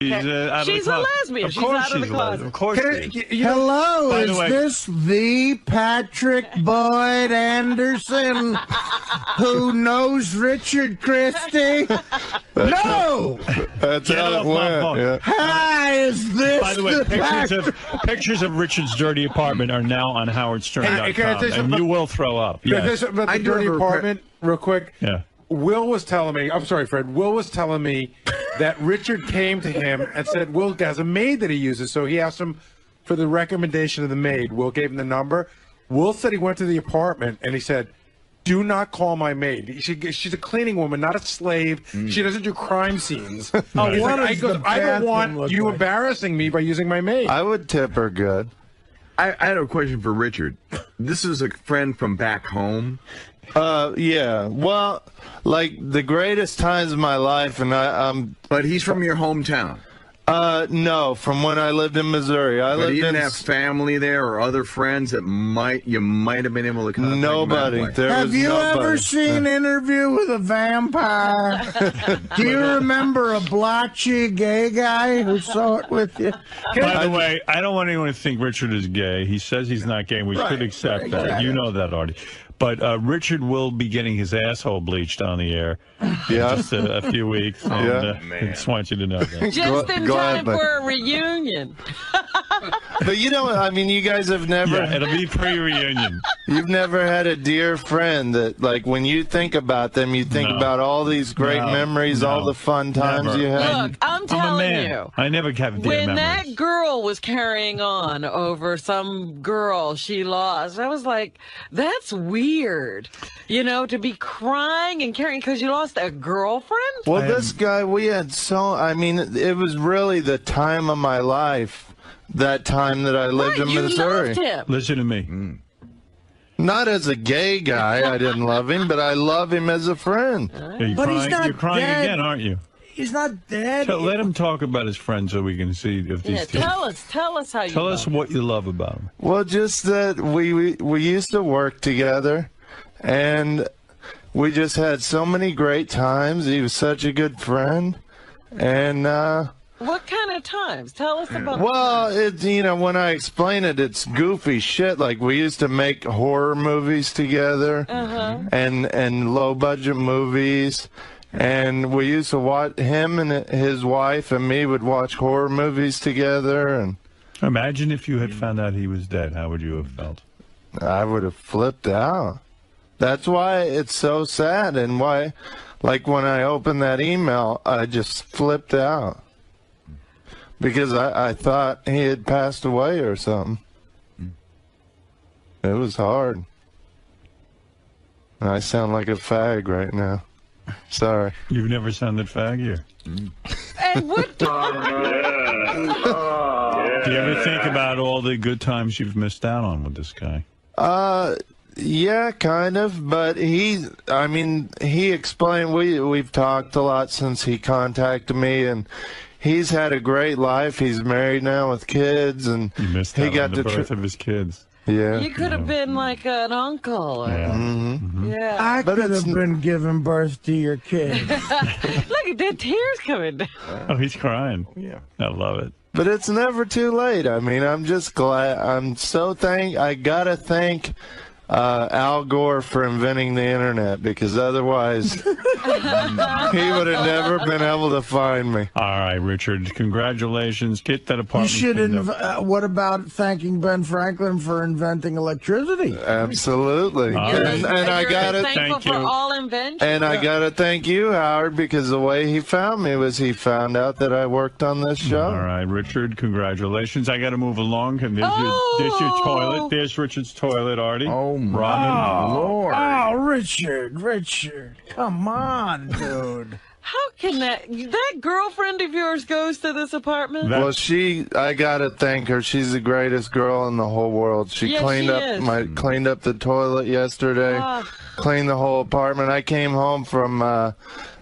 She's a lesbian. She's out of the closet. Of course. Hello, is this the Patrick Boyd Anderson who knows Richard Christie? No! That's how it went. Yeah. Hi, is this By the way, pictures of Richard's dirty apartment are now on HowardStern.com, and you will throw up. Yes. About the dirty apartment, real quick. Yeah. Will was telling me, I'm sorry, Fred, Will was telling me that Richard came to him and said Will has a maid that he uses, so he asked him for the recommendation of the maid. Will gave him the number. Will said he went to the apartment and he said, do not call my maid. She's a cleaning woman, not a slave. She doesn't do crime scenes. I don't want you embarrassing me by using my maid. I would tip her good. I had a question for Richard. This is a friend from back home. Yeah. Well, like the greatest times of my life, and But he's from your hometown. No, from when I lived in Missouri. But he didn't have family there or other friends that you might have been able to contact. Nobody. Have you ever seen Interview with a Vampire? Do you remember a blotchy gay guy who saw it with you? By the way, I don't want anyone to think Richard is gay. He says he's not gay, and we should accept that. You know that, Artie. But Richard will be getting his asshole bleached on the air in just a few weeks. And, I just want you to know that. Just in time for a reunion. But you know, I mean, you guys have never... Yeah, it'll be pre-reunion. You've never had a dear friend that, like, when you think about them, you think about all these great memories, all the fun times you had. Look, I'm telling you. I never have dear when memories. that girl was carrying on over some girl she lost, I was like, that's weird. You know, to be crying and carrying because you lost a girlfriend? Well, this guy, we had I mean, it was really the time of my life. That time that I lived in Missouri. You loved him. Listen to me. Not as a gay guy, I didn't love him, but I love him as a friend. But he's not You're crying dead. again, aren't you? He's not dead. Let him talk about his friends so we can see if these two. Tell us how you Tell us what you love about him. Well, just that we used to work together, and we just had so many great times. He was such a good friend, and what kind of times? Tell us about. Well, you know, when I explain it, it's goofy shit. Like we used to make horror movies together, and low budget movies, and we used to watch him and his wife and me would watch horror movies together. And imagine if you had found out he was dead. How would you have felt? I would have flipped out. That's why it's so sad, and why, like when I opened that email, I just flipped out. Because I thought he had passed away or something. It was hard. I sound like a fag right now. Sorry. You've never sounded fag here. And what? Do you ever think about all the good times you've missed out on with this guy? Yeah, kind of. But he explained, we've talked a lot since he contacted me, and he's had a great life. He's married now with kids, and he missed out on the birth of his kids. Yeah. You could have been like an uncle. Or, yeah. I could have been giving birth to your kid. Look at that, tears coming down. Oh, he's crying. Yeah. I love it. But it's never too late. I mean, I'm just glad. I gotta thank Al Gore for inventing the internet, because otherwise he would have never been able to find me. All right, Richard, congratulations. Get that apartment. You should. What about thanking Ben Franklin for inventing electricity? Absolutely. And I gotta thank you for all inventions. And I gotta thank you, Howard, because the way he found me was he found out that I worked on this show. All right, Richard, congratulations. I got to move along. And there's your toilet. There's Richard's toilet, Artie. Oh, Lord. Oh, Richard, come on, dude. How can that girlfriend of yours goes to this apartment? Well, I gotta thank her. She's the greatest girl in the whole world. She cleaned up the toilet yesterday, cleaned the whole apartment. I came home from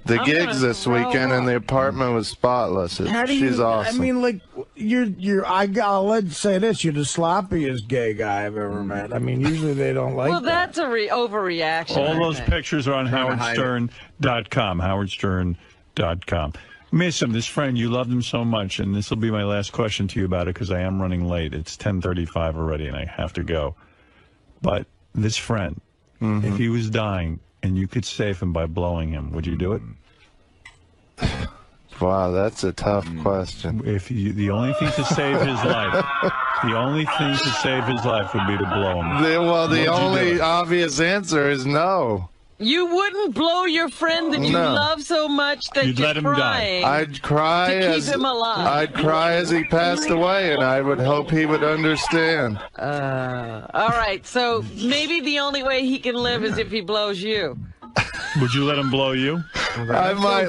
the gigs this weekend, and the apartment was spotless. She's awesome. I mean, like, let's say this: you're the sloppiest gay guy I've ever met. I mean, usually they don't like. Well, that's a overreaction. All those pictures are on HowardStern.com. HowardStern.com. miss him. This friend, you loved him so much, and this will be my last question to you about it because I am running late. It's 10:35 already, and I have to go. But this friend, if he was dying and you could save him by blowing him, would you do it? Wow, that's a tough question. If you, the only thing to save his life, the only thing to save his life would be to blow him. The only obvious answer is no. You wouldn't blow your friend that you love so much that You'd you're let him die. I'd cry to keep him alive. I'd cry as he passed away, and I would hope he would understand. All right, so maybe the only way he can live is if he blows you. Would you let him blow you? I might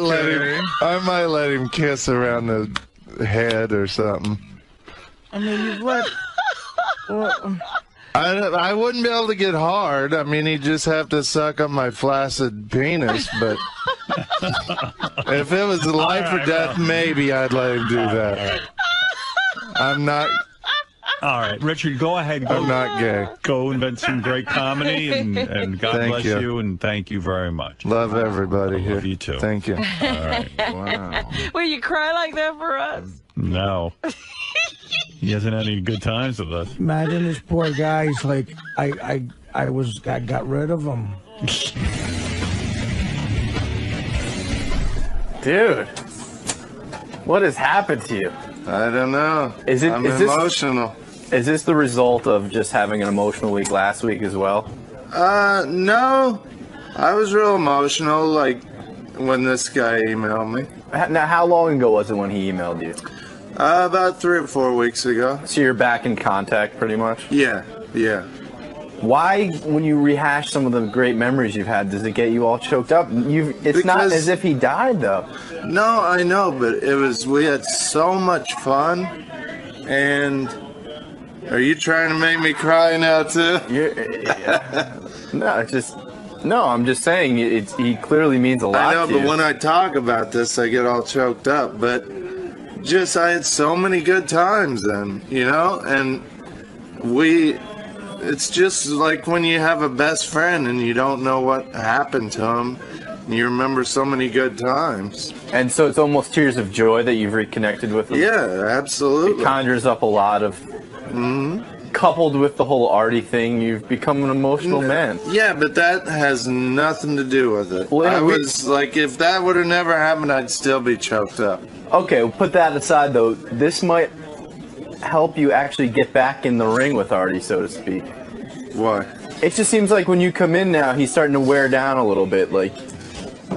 let him kiss around the head or something. I mean, you've let. I wouldn't be able to get hard. I mean, he'd just have to suck on my flaccid penis. But if it was life or death, maybe I'd let him do that. I'm not. All right, Richard, go ahead. I'm not gay. Go invent some great comedy, and God bless you, and thank you very much. Love everybody here. Love you too. Thank you. All right. Wow. Will you cry like that for us? No. He hasn't had any good times with us. Imagine this poor guy. He's like, I got rid of him. Dude, what has happened to you? I don't know. I'm emotional. Is this the result of just having an emotional week last week as well? No. I was real emotional, like, when this guy emailed me. Now, how long ago was it when he emailed you? About 3 or 4 weeks ago. So you're back in contact, pretty much? Yeah. Why, when you rehash some of the great memories you've had, does it get you all choked up? It's not as if he died, though. No, I know, but we had so much fun, and are you trying to make me cry now, too? No, I'm just saying, he clearly means a lot I know, to but you. when I talk about this, I get all choked up, but I had so many good times then, and it's just like when you have a best friend and you don't know what happened to him, and you remember so many good times. And so it's almost tears of joy that you've reconnected with him? Yeah, absolutely. It conjures up a lot of... Coupled with the whole Artie thing, you've become an emotional man. Yeah, but that has nothing to do with it. Well, I was like, if that would have never happened, I'd still be choked up. Okay, well, put that aside, though. This might help you actually get back in the ring with Artie, so to speak. Why? It just seems like when you come in now, he's starting to wear down a little bit. Like,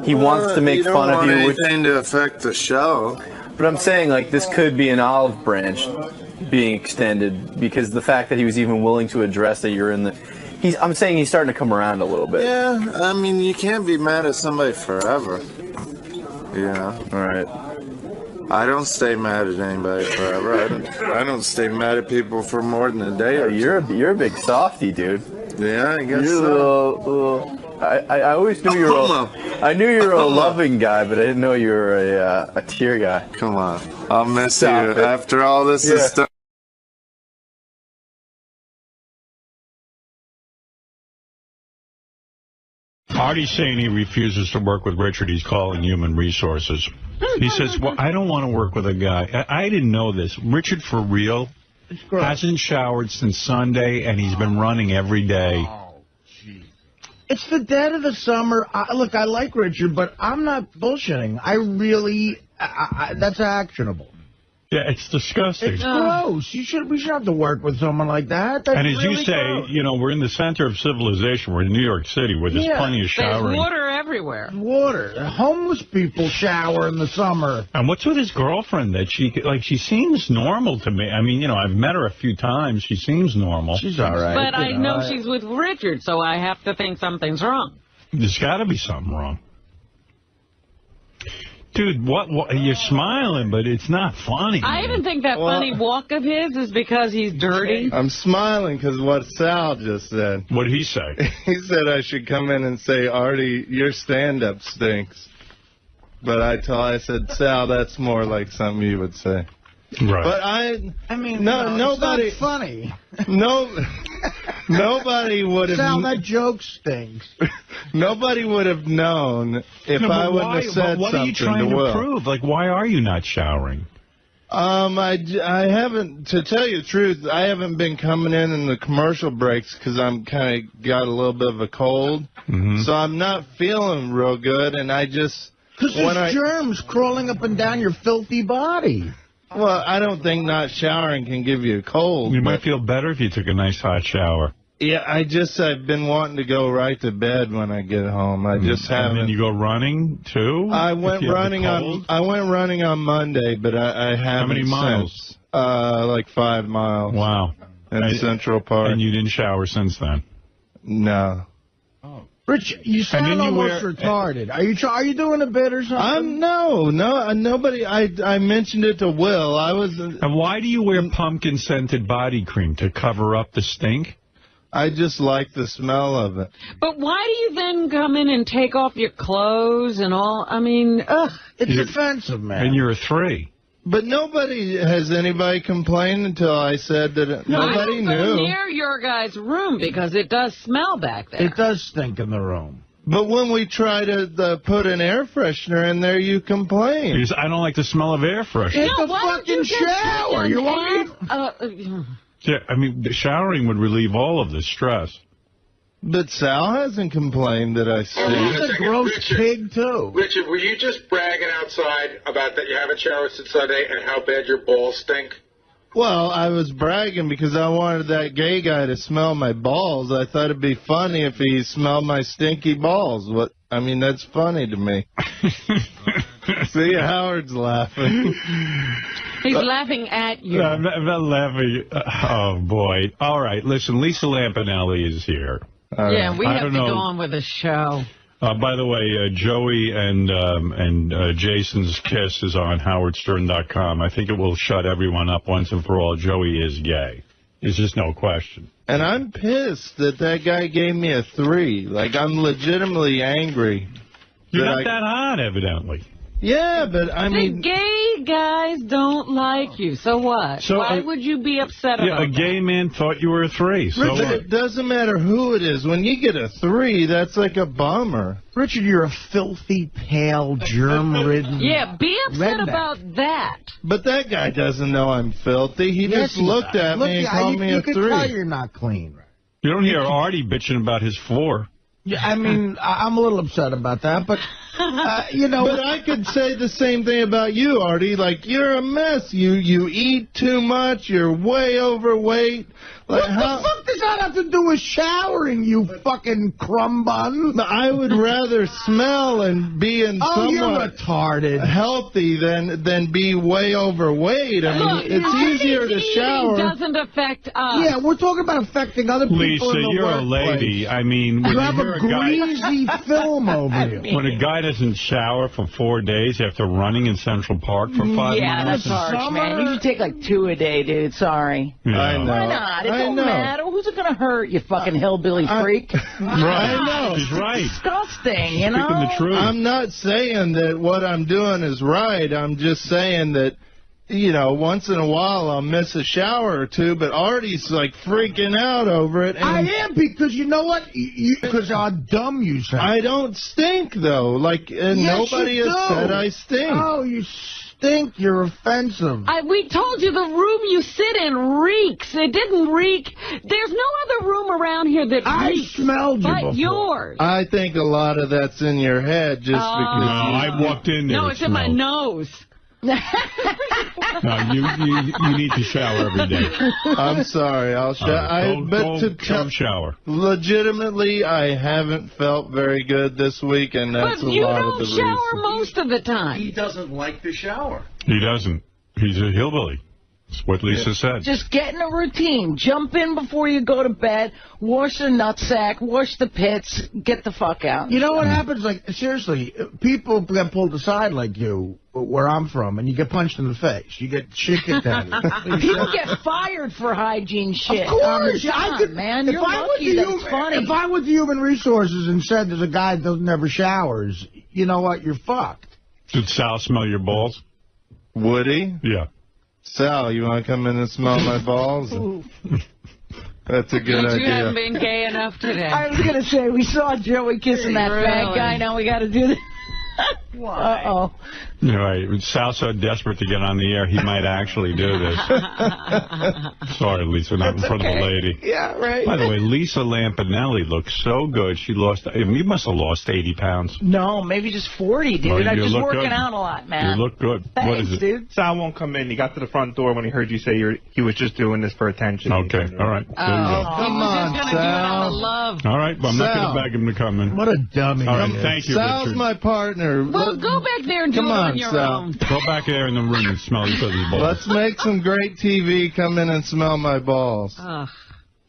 he wants to make fun of you. You don't want anything to affect the show. But I'm saying, like, this could be an olive branch being extended, because the fact that he was even willing to address that you're in the... I'm saying he's starting to come around a little bit. Yeah, I mean, you can't be mad at somebody forever. All right. I don't stay mad at anybody forever. I don't stay mad at people for more than a day or two. You're a big softy, dude. Yeah, I guess so. I always knew you were I knew you were a loving guy, but I didn't know you were a tear guy. Come on. I'll miss you after all this is done. Artie's saying he refuses to work with Richard. He's calling Human Resources. He says, well, I don't want to work with a guy. I didn't know this. Richard, for real, hasn't showered since Sunday, and he's been running every day. It's the dead of the summer. Look, I like Richard, but I'm not bullshitting. I really, that's actionable. Yeah, it's disgusting. It's gross. We should have to work with someone like that. That's and as really you say, gross. We're in the center of civilization. We're in New York City, where there's plenty of showering. There's water everywhere. Water. Homeless people shower in the summer. And what's with his girlfriend? That she seems normal to me. I mean, I've met her a few times. She seems normal. She's all right. But I know she's with Richard, so I have to think something's wrong. There's got to be something wrong. Dude, what? You're smiling, but it's not funny. I even think that funny walk of his is because he's dirty. I'm smiling because what Sal just said. What did he say? He said I should come in and say, Artie, your stand-up stinks. But I said, Sal, that's more like something you would say. Right. But I mean, nobody. It's not funny. No. Nobody would have. Sal, that joke stinks. Nobody would have known if I wouldn't have said what something are you trying to to Will. prove? Like, why are you not showering? I haven't, to tell you the truth, I haven't been coming in the commercial breaks because I'm kind of got a little bit of a cold. So I'm not feeling real good, and I just... Because there's germs crawling up and down your filthy body. Well, I don't think not showering can give you a cold. You might feel better if you took a nice hot shower. Yeah, I've been wanting to go right to bed when I get home. I just haven't. And then you go running, too? I went running on Monday, but I haven't. How many miles? Like 5 miles. Wow. In Central Park. And you didn't shower since then? No. Rich, you sound almost retarded. Are you doing a bit or something? Nobody. I mentioned it to Will. And why do you wear pumpkin-scented body cream? To cover up the stink? I just like the smell of it. But why do you then come in and take off your clothes and all? I mean, it's offensive, man. And you're a 3. But has anybody complained until I said that nobody knew. I don't go near your guy's room because it does smell back there. It does stink in the room. But when we try to put an air freshener in there, you complain. Because I don't like the smell of air freshener. It's a fucking shower. You want me? Yeah, I mean, the showering would relieve all of this stress. But Sal hasn't complained that I stink. He's a gross pig, too. Richard, were you just bragging outside about that you haven't showered since Sunday and how bad your balls stink? Well, I was bragging because I wanted that gay guy to smell my balls. I thought it'd be funny if he smelled my stinky balls. That's funny to me. See, Howard's laughing. He's laughing at you. No, I'm not laughing. Oh, boy. All right, listen, Lisa Lampanelli is here. Yeah, we have to go on with the show. By the way, Joey and Jason's kiss is on howardstern.com. I think it will shut everyone up once and for all. Joey is gay. There's just no question. And I'm pissed that guy gave me a 3. Like, I'm legitimately angry. You're not that hot, evidently. Yeah, but I mean... The gay guys don't like you, so what? So, why would you be upset about a gay man thought you were a 3. So Richard, it doesn't matter who it is. When you get a 3, that's like a bummer. Richard, you're a filthy, pale, germ-ridden... Yeah, be upset about that. But that guy doesn't know I'm filthy. He just looked at me and called me a 3. You can tell you're not clean. You don't hear Artie bitching about his floor. Yeah, I mean, I'm a little upset about that, but, But I could say the same thing about you, Artie. Like, you're a mess. You eat too much. You're way overweight. Like, what the fuck does that have to do with showering, you fucking crumb bun? I would rather smell and be in somewhat retarded. healthy than be way overweight. I mean, it's easier to shower. Doesn't affect us. Yeah, we're talking about affecting other people Lisa, in the you're workplace. a lady. I mean, when you have a greasy film over you. When a guy doesn't shower for 4 days after running in Central Park for 5 miles. Yeah, that's harsh, man. You should take like 2 a day, dude. Sorry. Yeah. I know. Why not? It don't matter. Who's it going to hurt, you fucking hillbilly freak? Right. I know. He's right. Disgusting, you know? Speaking the truth. I'm not saying that what I'm doing is right. I'm just saying that, once in a while I'll miss a shower or 2, but Artie's like freaking out over it. And I am, because you know what? Because how dumb you sound. I don't stink, though. Like, nobody has said I stink. Oh, you stink. You're offensive. We told you the room you sit in reeks. It didn't reek. There's no other room around here that reeks. I smelled you but before. yours. I think a lot of that's in your head just because No, I walked in there. No, it's in my nose. No, you need to shower every day. I'm sorry. I'll shower. Don't shower. Legitimately, I haven't felt very good this week, and that's a lot of the reason. But you don't shower most of the time. He doesn't like to shower. He doesn't. He's a hillbilly. That's what Lisa said. Just get in a routine. Jump in before you go to bed. Wash the nutsack. Wash the pits. Get the fuck out. You know what happens? Like, seriously, people get pulled aside like you, where I'm from, and you get punched in the face. You get shit kicked out of you. People get fired for hygiene shit. Of course. I could, man. You're lucky that's funny. If I went to Human Resources and said there's a guy that never showers, you know what? You're fucked. Did Sal smell your balls? Would he? Yeah. Sal, you want to come in and smell my balls? That's a good You idea. haven't been gay enough today. I was going to say, we saw Joey kissing that fat guy. Now we got to do this. Why? Uh-oh. Right. Sal's so desperate to get on the air, he might actually do this. Sorry, Lisa, not in front of the lady. Yeah, right. By the way, Lisa Lampanelli looks so good. She lost, you must have lost 80 pounds. No, maybe just 40, dude. Well, I'm you just look working good. out a lot, man. You look good. Thanks, what is it? dude. Sal won't come in. He got to the front door when he heard you say he was just doing this for attention. Okay, all right. There you go. Come on, Sal. Love. All right, well, I'm not going to beg him to come in. What a dummy. All right, thank you, Sal's Richard. my partner. Well, go back there and do Come it on, on your Sal. own. Go back there in the room and smell each other's balls. Let's make some great TV. Come in and smell my balls. Ugh,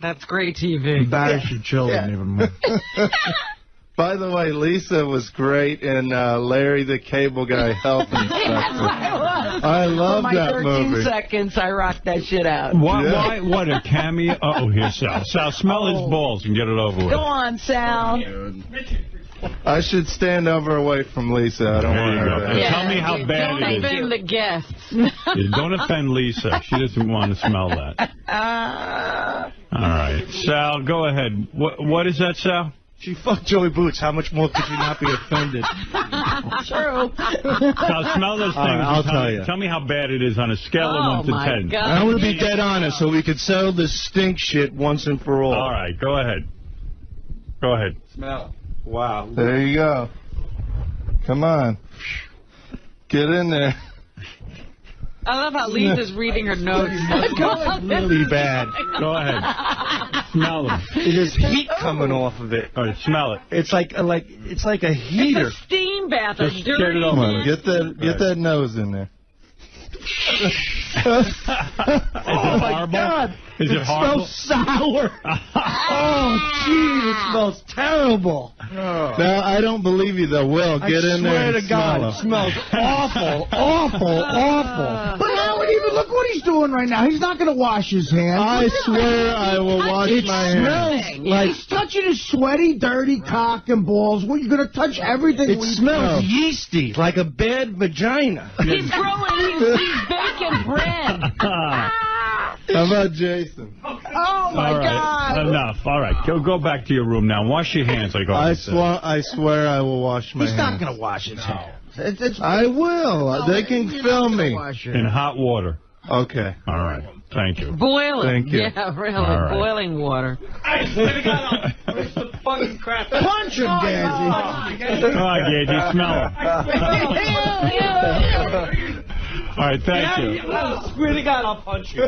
that's great TV. Embarrass your children even more. By the way, Lisa was great in Larry the Cable Guy Health Inspector. I love For my that 13 movie. seconds, I rocked that shit out. Why, what a cameo. Oh, here's Sal. Sal, smell his balls and get it over with. Go on, Sal. I should stand away from Lisa. I don't There you want go. her And there. tell me how bad Don't it is. offend the guests. Yeah, don't offend Lisa. She doesn't want to smell that. All right. Sal, go ahead. What is that, Sal? She fucked Joey Boots. How much more could you not be offended? True. Sal, smell those things. All right, I'll tell you. Tell me how bad it is on a scale of 1 to 10. God. I want to be dead honest so we could settle this stink shit once and for all. All right, go ahead. Go ahead. Smell. Wow. There you go. Come on. Get in there. I love how Lisa's reading her notes. Really bad. Go ahead. Smell them. There's heat coming off of it. All right, smell it. It's like a heater. It's a steam bath. Just It's get dirty. it over Come on. with. Get that nose in there. Oh, my God. Is it horrible? Smells sour. Oh, gee, it smells terrible. Now, I don't believe you, though. Will, get in there I and swear to God, smell it smells awful, awful, awful. But Howard, even look what he's doing right now. He's not going to wash his hands. I swear I will wash my hands. Smells like he's touching his sweaty, dirty cock and balls. What, you're going to touch everything? It smells yeasty, like a bad vagina. He's baking bread. How about Jason? Oh, my All right, God. enough. All right, go back to your room now. Wash your hands like I always. swear I will wash my He's hands. not going to wash his hands. I will. They can film me. In hot water. Okay. All right. Thank you. Boiling. Thank you. Yeah, really. All right. Boiling water. I swear to God, it's the fucking crap. Punch him, Gansy. Come on, Gage, smell it. All right, thank you. I swear to God, I'll punch you.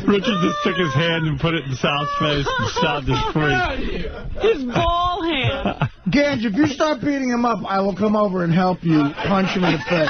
Richard just took his hand and put it in Sal's face, and Sal just freaked. His ball hand. Gans, if you start beating him up, I will come over and help you punch him in the face.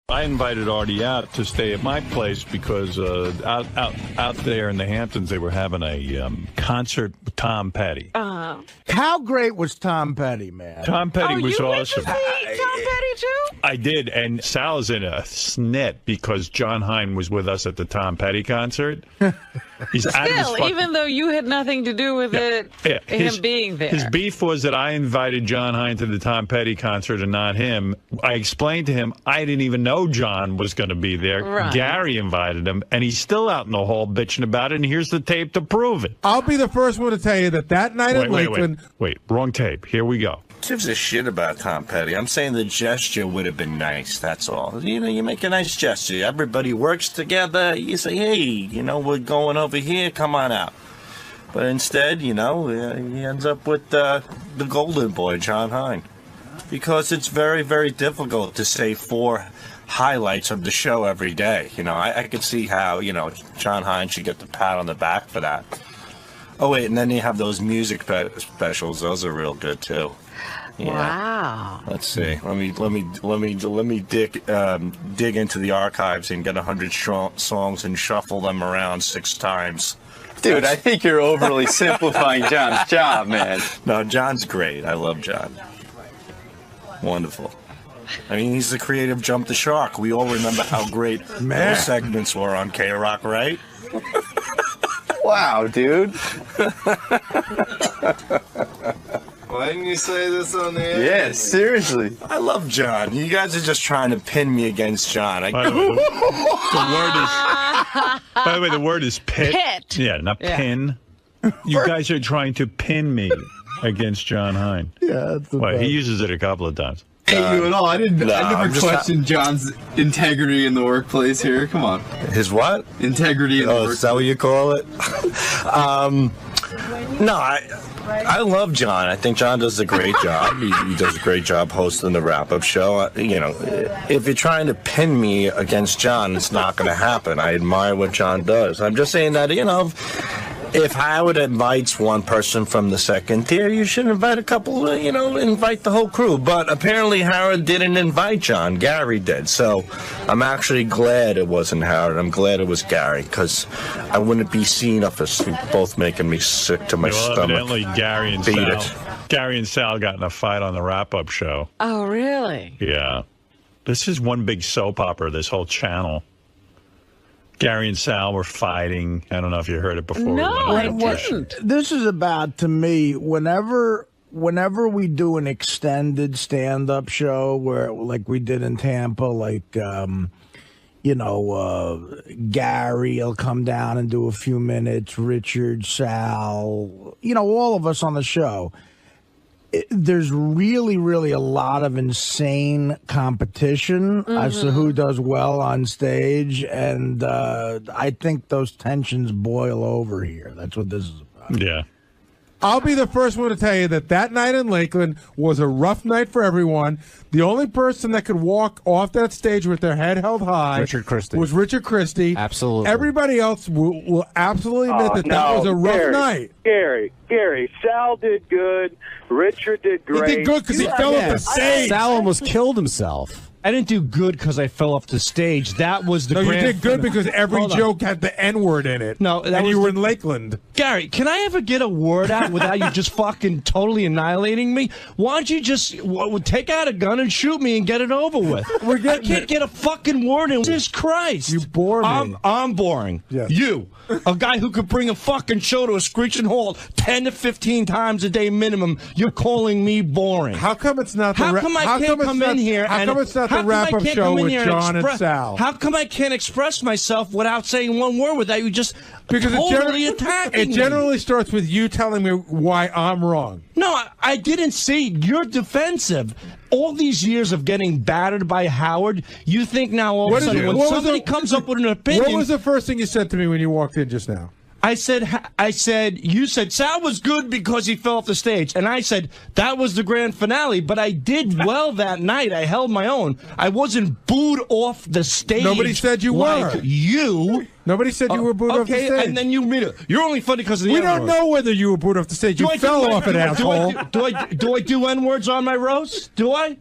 I invited Artie out to stay at my place because out there in the Hamptons they were having a concert with Tom Petty. How great was Tom Petty, man? Tom Petty was you awesome. went to see Tom Petty too? I did, and Sal is in a snit because John Hine was with us at the Tom Petty concert. He's out of his Still, fucking... even though you had nothing to do with it, him being there. His beef was that I invited John Hine to the Tom Petty concert and not him. I explained to him I didn't even know John was going to be there. Right. Gary invited him, and he's still out in the hall bitching about it, and here's the tape to prove it. I'll be the first one to tell you that night at Lakeland. Wait, wrong tape. Here we go. Gives a shit about Tom Petty. I'm saying the gesture would have been nice, that's all. You know, you make a nice gesture. Everybody works together. You say, hey, you know, we're going over here. Come on out. But instead, you know, he ends up with the golden boy, John Hine. Because it's very, very difficult to say 4 highlights of the show every day. You know, I could see how, you know, John Hine should get the pat on the back for that. Oh, wait, and then you have those music specials. Those are real good, too. Yeah. Wow. Let's see. Let me dig into the archives and get 100 songs and shuffle them around 6 times. Dude, I think you're overly simplifying John's job, man. No, John's great. I love John. Wonderful. I mean, he's the creative Jump the Shark. We all remember how great those segments were on K-Rock, right? Wow, dude. Why didn't you say this on the air? Yeah, seriously. I love John. You guys are just trying to pin me against John. By the way, the word is pit. Pit. Yeah, not pin. You guys are trying to pin me against John Hein. Yeah, that's Well, he uses it a couple of times. Hate you at all. I never I'm just questioned John's integrity in the workplace here. Come on. His what? Integrity in the workplace. Is that what you call it? No, I love John. I think John does a great job. He does a great job hosting the wrap-up show. You know, if you're trying to pin me against John, it's not going to happen. I admire what John does. I'm just saying that, you know, if Howard invites one person from the second tier, you should invite a couple, you know, invite the whole crew. But apparently Howard didn't invite John. Gary did. So I'm actually glad it wasn't Howard. I'm glad it was Gary, because I wouldn't be seeing up as both making me sick to my stomach. Evidently, Gary and Sal got in a fight on the wrap-up show. Oh, really? Yeah. This is one big soap opera, this whole channel. Gary and Sal were fighting. I don't know if you heard it before. No, I didn't. This is about, to me, whenever we do an extended stand-up show where, like we did in Tampa, like, you know, Gary will come down and do a few minutes, Richard, Sal, you know, all of us on the show. There's really, really a lot of insane competition as to who does well on stage, and I think those tensions boil over here. That's what this is about. Yeah. I'll be the first one to tell you that night in Lakeland was a rough night for everyone. The only person that could walk off that stage with their head held high was Richard Christie. Absolutely. Everybody else will absolutely admit that was a rough night. Gary, Sal did good. Richard did great. He did good because he fell off the stage. Sal almost killed himself. I didn't do good because I fell off the stage. That was the. No, you did good because every joke had the N-word in it. No, and you were in Lakeland. Gary, can I ever get a word out without you just fucking totally annihilating me? Why don't you just take out a gun and shoot me and get it over with? I can't get a fucking word in. Jesus Christ! You bore me. I'm boring. Yes. You, a guy who could bring a fucking show to a screeching halt 10 to 15 times a day minimum. You're calling me boring. How come it's not the? How come I can't come in here? How come it's not the wrap-up show with John and Sal? How come I can't express myself without saying one word without you just totally attacking me? It generally starts with you telling me why I'm wrong. No, I didn't say you're defensive. All these years of getting battered by Howard, you think now all of a sudden when somebody comes up with an opinion... What was the first thing you said to me when you walked in just now? You said Sal was good because he fell off the stage. And I said, that was the grand finale, but I did well that night. I held my own. I wasn't booed off the stage. Nobody said you like were. You. Nobody said you were booed off the stage. Okay, and then you mean it. You're only funny because of the We N-word. don't know whether you were booed off the stage. You fell off it, asshole. Do I do N-words on my roast? Do I?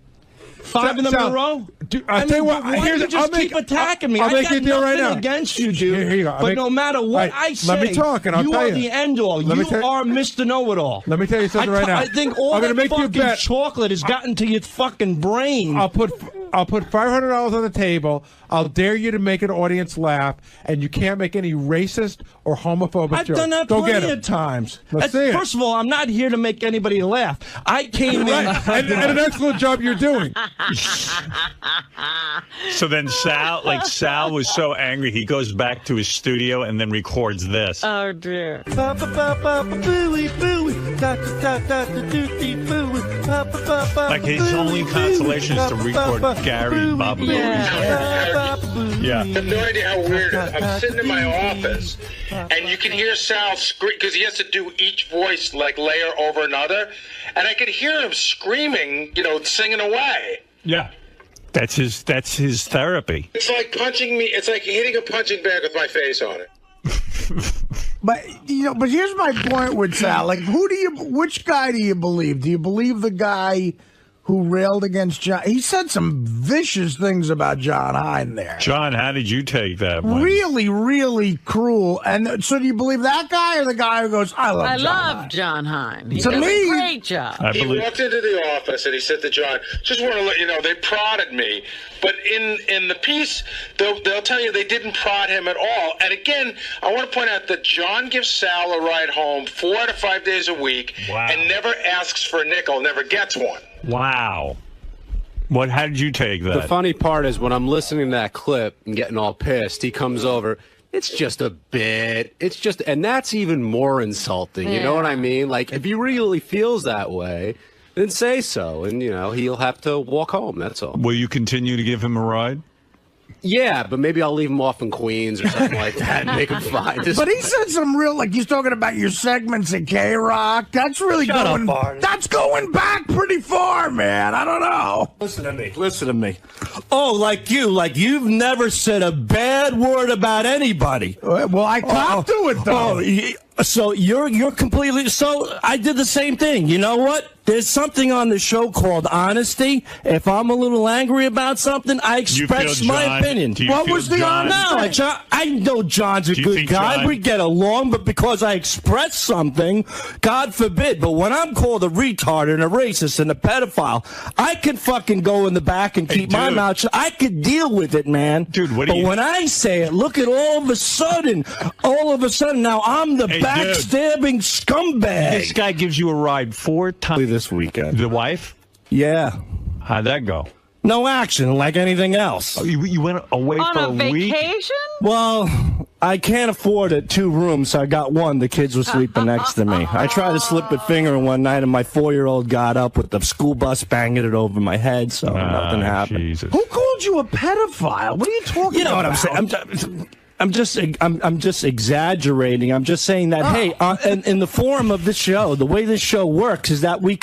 5 of them in a row? I'll tell you what. Why do you just keep attacking me? I'll make you a deal right now. Against you, dude. Here you go. But no matter what I say, let me talk, and I'll tell you. You are the end-all. You are Mr. Know-It-all. Let me tell you something right now. I think all that fucking chocolate has gotten to your fucking brain. I'll put $500 on the table. I'll dare you to make an audience laugh, and you can't make any racist or homophobic jokes. I've done that plenty of times. Let's see it. First of all, I'm not here to make anybody laugh. I came in... and an excellent job you're doing. So then Sal was so angry, he goes back to his studio and then records this. Oh, dear. Like his only consolation is to record Gary Baba Booey. Yeah. You have no idea how weird it is. I'm sitting in my office, and you can hear Sal scream, because he has to do each voice like layer over another, and I could hear him screaming, singing away. Yeah. That's his therapy. It's like punching me. It's like hitting a punching bag with my face on it. But here's my point with Sal. Like, which guy do you believe? Do you believe the guy who railed against John. He said some vicious things about John Hein there. John, how did you take that one? Really, really cruel. And so do you believe that guy or the guy who goes, I love John Hein. He To does me- a great job. He walked into the office and he said to John, just want to let you know, they prodded me. But in the piece, they'll tell you they didn't prod him at all. And again, I want to point out that John gives Sal a ride home 4 to 5 days a week and never asks for a nickel, never gets one. Wow. How did you take that? The funny part is when I'm listening to that clip and getting all pissed, he comes over. It's just a bit. And that's even more insulting. You know what I mean? Like, if he really feels that way, then say so. And, he'll have to walk home. That's all. Will you continue to give him a ride? Yeah, but maybe I'll leave him off in Queens or something like that and make him fine. But he said some real, like he's talking about your segments at K-Rock. That's really that's going back pretty far, man. I don't know. Listen to me. Oh, like you've never said a bad word about anybody. Well, I copped to it, though. So you're completely. So I did the same thing. You know what? There's something on the show called honesty. If I'm a little angry about something, I express my opinion. What was the honesty? No, I know John's a good guy. We get along, but because I express something, God forbid. But when I'm called a retard and a racist and a pedophile, I can fucking go in the back and keep my mouth shut. I could deal with it, man. Dude, but when I say it, look at all of a sudden, now I'm the backstabbing scumbag. This guy gives you a ride 4 times this weekend. The wife? Yeah. How'd that go? No action, like anything else. Oh, you went away on for a week? vacation? Well, I can't afford it. 2 rooms, so I got one. The kids were sleeping next to me. I tried to slip a finger in one night, and my 4-year-old got up with the school bus banging it over my head, so nothing happened. Jesus. Who called you a pedophile? What are you talking about? You know what I'm saying? I'm just exaggerating. I'm just saying that, hey, in the forum of this show, the way this show works is that we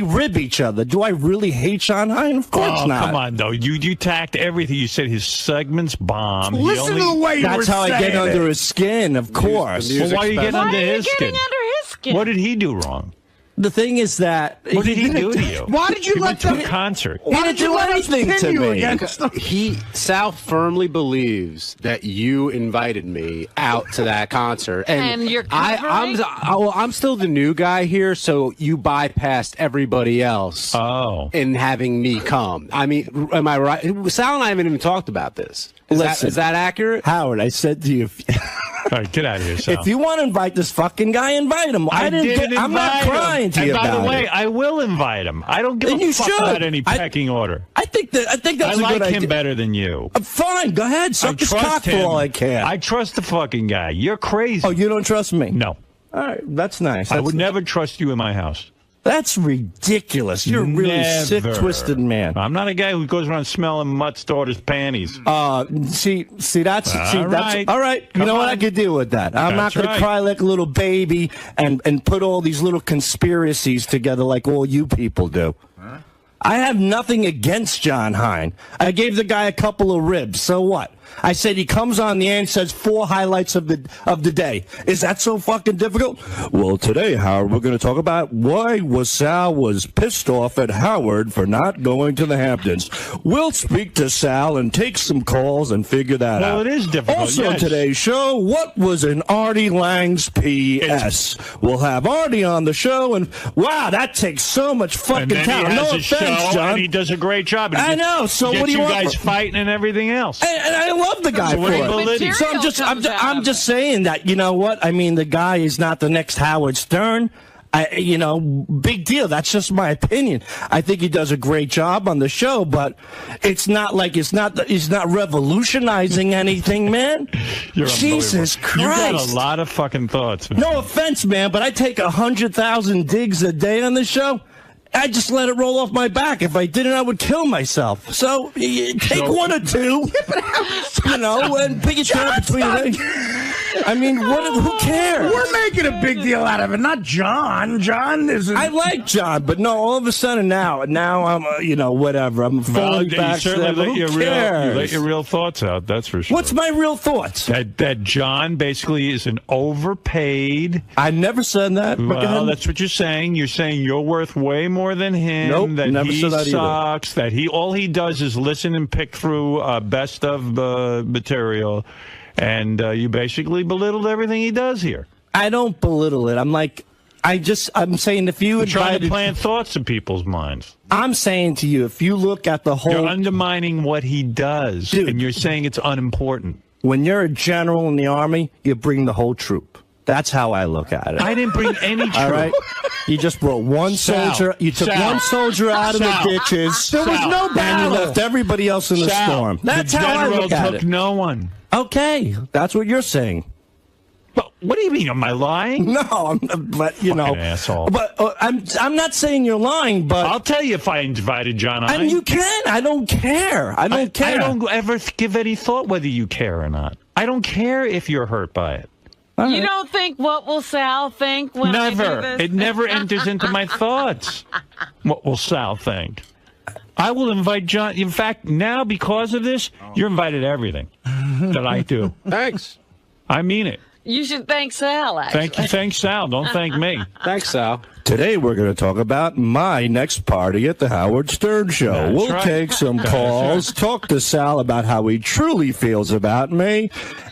rib each other. Do I really hate John Hein? Of course not. Come on, though. You tacked everything. You said his segments bomb. Listen to the way you That's how I get under his skin, of course. Well, why are you getting under his skin? Under his skin? What did he do wrong? The thing is that... What did he do to you? Why did you he let went to a concert? He didn't do anything to me. Sal firmly believes that you invited me out to that concert, And you're I'm still the new guy here, so you bypassed everybody else. In having me come. I mean, am I right? Sal and I haven't even talked about this. Is that accurate? Howard, I said to you... All right, get out of here, Sal. If you want to invite this fucking guy, invite him. I'm not crying to you about it. And by the way, I will invite him. I don't give a fuck about any pecking order. I think that's a good idea. I like him better than you. Fine, go ahead. Suck his cock for all I can. I trust the fucking guy. You're crazy. Oh, you don't trust me? No. All right, that's nice. I would never trust you in my house. That's ridiculous. You're a really sick, twisted man. I'm not a guy who goes around smelling Mutt's daughter's panties. See, that's all right. You know what? I could deal with that. I'm not going to cry like a little baby and put all these little conspiracies together like all you people do. I have nothing against John Hein. I gave the guy a couple of ribs. So what? I said he comes on the air and says 4 highlights of the day. Is that so fucking difficult? Well, today, Howard, we're going to talk about why Sal was pissed off at Howard for not going to the Hamptons. We'll speak to Sal and take some calls and figure that out. Well, it is difficult. Also, today's show, what was an Artie Lange's P.S.? We'll have Artie on the show, and wow, that takes so much fucking talent. No offense, John. And he does a great job. I know. So what do you want? Guys fighting and everything else. And I love the guy for it. So I'm just saying that, you know what? I mean, the guy is not the next Howard Stern. Big deal. That's just my opinion. I think he does a great job on the show, but it's not like he's not revolutionizing anything, man. Jesus Christ. You got a lot of fucking thoughts, man. No offense, man, but I take 100,000 digs a day on the show. I just let it roll off my back. If I didn't, I would kill myself. So take 1 or 2, and pick your turn between them. I mean, who cares? We're making a big deal out of it, not John. John isn't. I like John, but no, all of a sudden now I'm, whatever. I'm falling back. You certainly let you let your real thoughts out. That's for sure. What's my real thoughts? That John basically is an overpaid. I never said that. Well, that's what you're saying. You're saying you're worth way more than him. Nope, that never he said that sucks. either. That all he does is listen and pick through best of material, and you basically belittled everything he does here. I don't belittle it. I'm saying if you trying to plant thoughts in people's minds. I'm saying to you, if you look at the whole... You're undermining what he does, and you're saying it's unimportant. When you're a general in the Army, you bring the whole troop. That's how I look at it. I didn't bring any troop. All right? You just brought one soldier. You took one soldier out of the ditches. There was no battle. And you left everybody else in the storm. That's how I look at it. The general took no one. Okay, that's what you're saying. But what do you mean? Am I lying? No, but asshole. But I'm not saying you're lying. But I'll tell you if I invited John on. And you can. I don't care. I don't care. I don't ever give any thought whether you care or not. I don't care if you're hurt by it. You don't think, what will Sal think when I do this? It never enters into my thoughts. What will Sal think? I will invite John. In fact, now because of this, you're invited to everything that I do. Thanks. I mean it. You should thank Sal, actually. Thank you. Thanks, Sal. Don't thank me. Thanks, Sal. Today we're going to talk about my next party at the Howard Stern Show. That's we'll right. take some calls, talk to Sal about how he truly feels about me,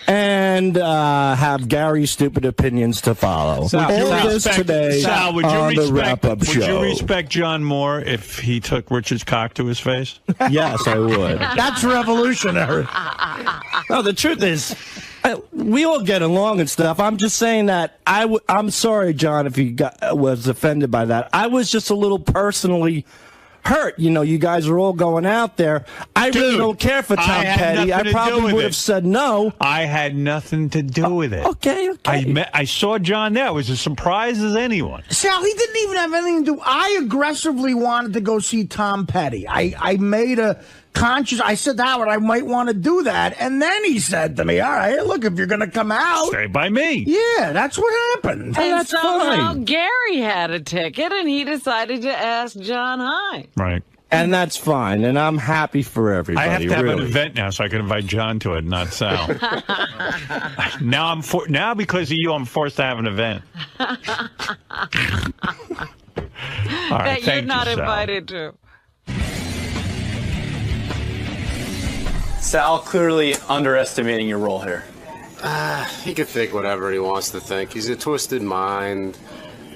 and have Gary's stupid opinions to follow. Sal, All this today Sal, would you on the wrap-up show. Would you respect John more if he took Richard's cock to his face? Yes, I would. That's revolutionary. No, the truth is, we all get along and stuff. I'm just saying that I'm sorry, John, if you was offended by that. I was just a little personally hurt. You guys are all going out there. I really don't care for Tom Petty. I probably would have said no. I had nothing to do with it. Okay. I saw John there. It was as surprised as anyone. Sal, he didn't even have anything to do. I aggressively wanted to go see Tom Petty. I made a conscious. I said to Howard, I might want to do that. And then he said to me, all right, look, if you're going to come out. Stay by me. Yeah, that's what happened. And somehow Gary had a ticket, and he decided to ask John hi. Right. And that's fine, and I'm happy for everybody. I have to have really. an event now, so I can invite John to it, not Sal. Now because of you, I'm forced to have an event. All right, that you're not invited to. Sal clearly underestimating your role here. He can think whatever he wants to think. He's a twisted mind.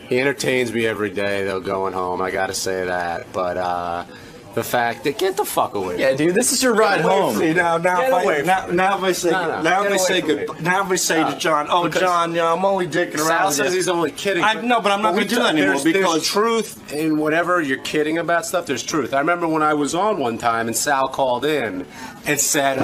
He entertains me every day, though, going home. I gotta say that. But the fact that get the fuck away. Yeah, dude, this is your ride home. See, now if I say to John, John, I'm only dicking around. Sal says he's only kidding. No, but I'm not going to do that anymore because there's truth in whatever you're kidding about stuff. There's truth. I remember when I was on one time and Sal called in and said,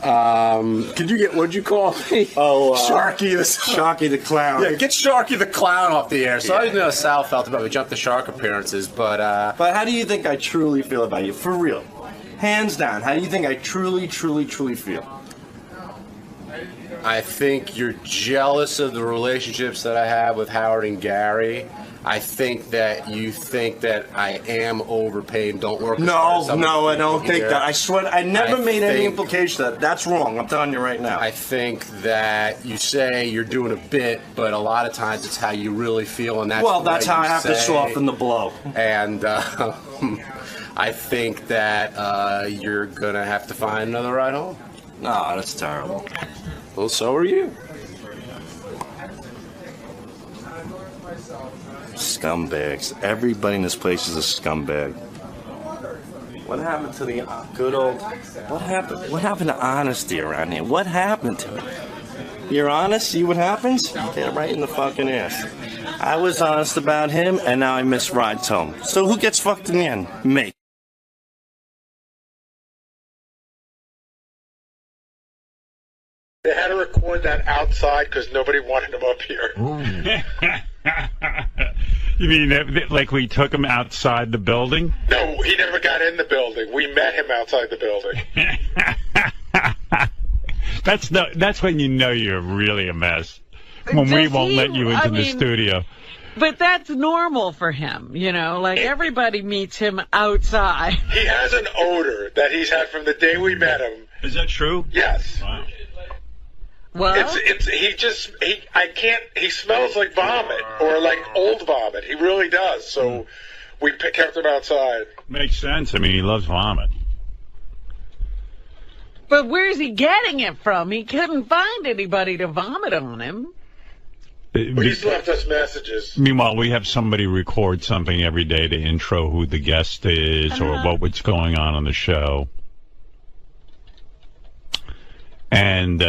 what'd you call me? Sharky the clown. Yeah, get Sharky the clown off the air. So I didn't know how Sal felt about me jump the shark appearances, but how do you think I truly feel about you? For real. Hands down, how do you think I truly feel? I think you're jealous of the relationships that I have with Howard and Gary. I think that you think that I am overpaid and don't work. No, I don't think that. I swear, I never made any implication that. That's wrong. I'm telling you right now. I think that you say you're doing a bit, but a lot of times it's how you really feel, and that's how I have to soften the blow. And I think that you're gonna have to find another ride home. No, that's terrible. Well, so are you. Scumbags. Everybody in this place is a scumbag. What happened to the good old... What happened to honesty around here? What happened to it? You're honest? See what happens? You get right in the fucking ass. I was honest about him, and now I miss rides home. So who gets fucked in the end? Me. They had to record that outside because nobody wanted him up here. You mean like we took him outside the building? No, he never got in the building. We met him outside the building. That's when you know you're really a mess. When we won't let you into the studio. But that's normal for him, you know. Like, everybody meets him outside. He has an odor that he's had from the day we met him. Is that true? Yes. Wow. Well, he smells like vomit or like old vomit. He really does. So we kept him outside. Makes sense. I mean, he loves vomit. but where's he getting it from? He couldn't find anybody to vomit on him. He's left us messages. Meanwhile, we have somebody record something every day to intro who the guest is or what's going on the show. And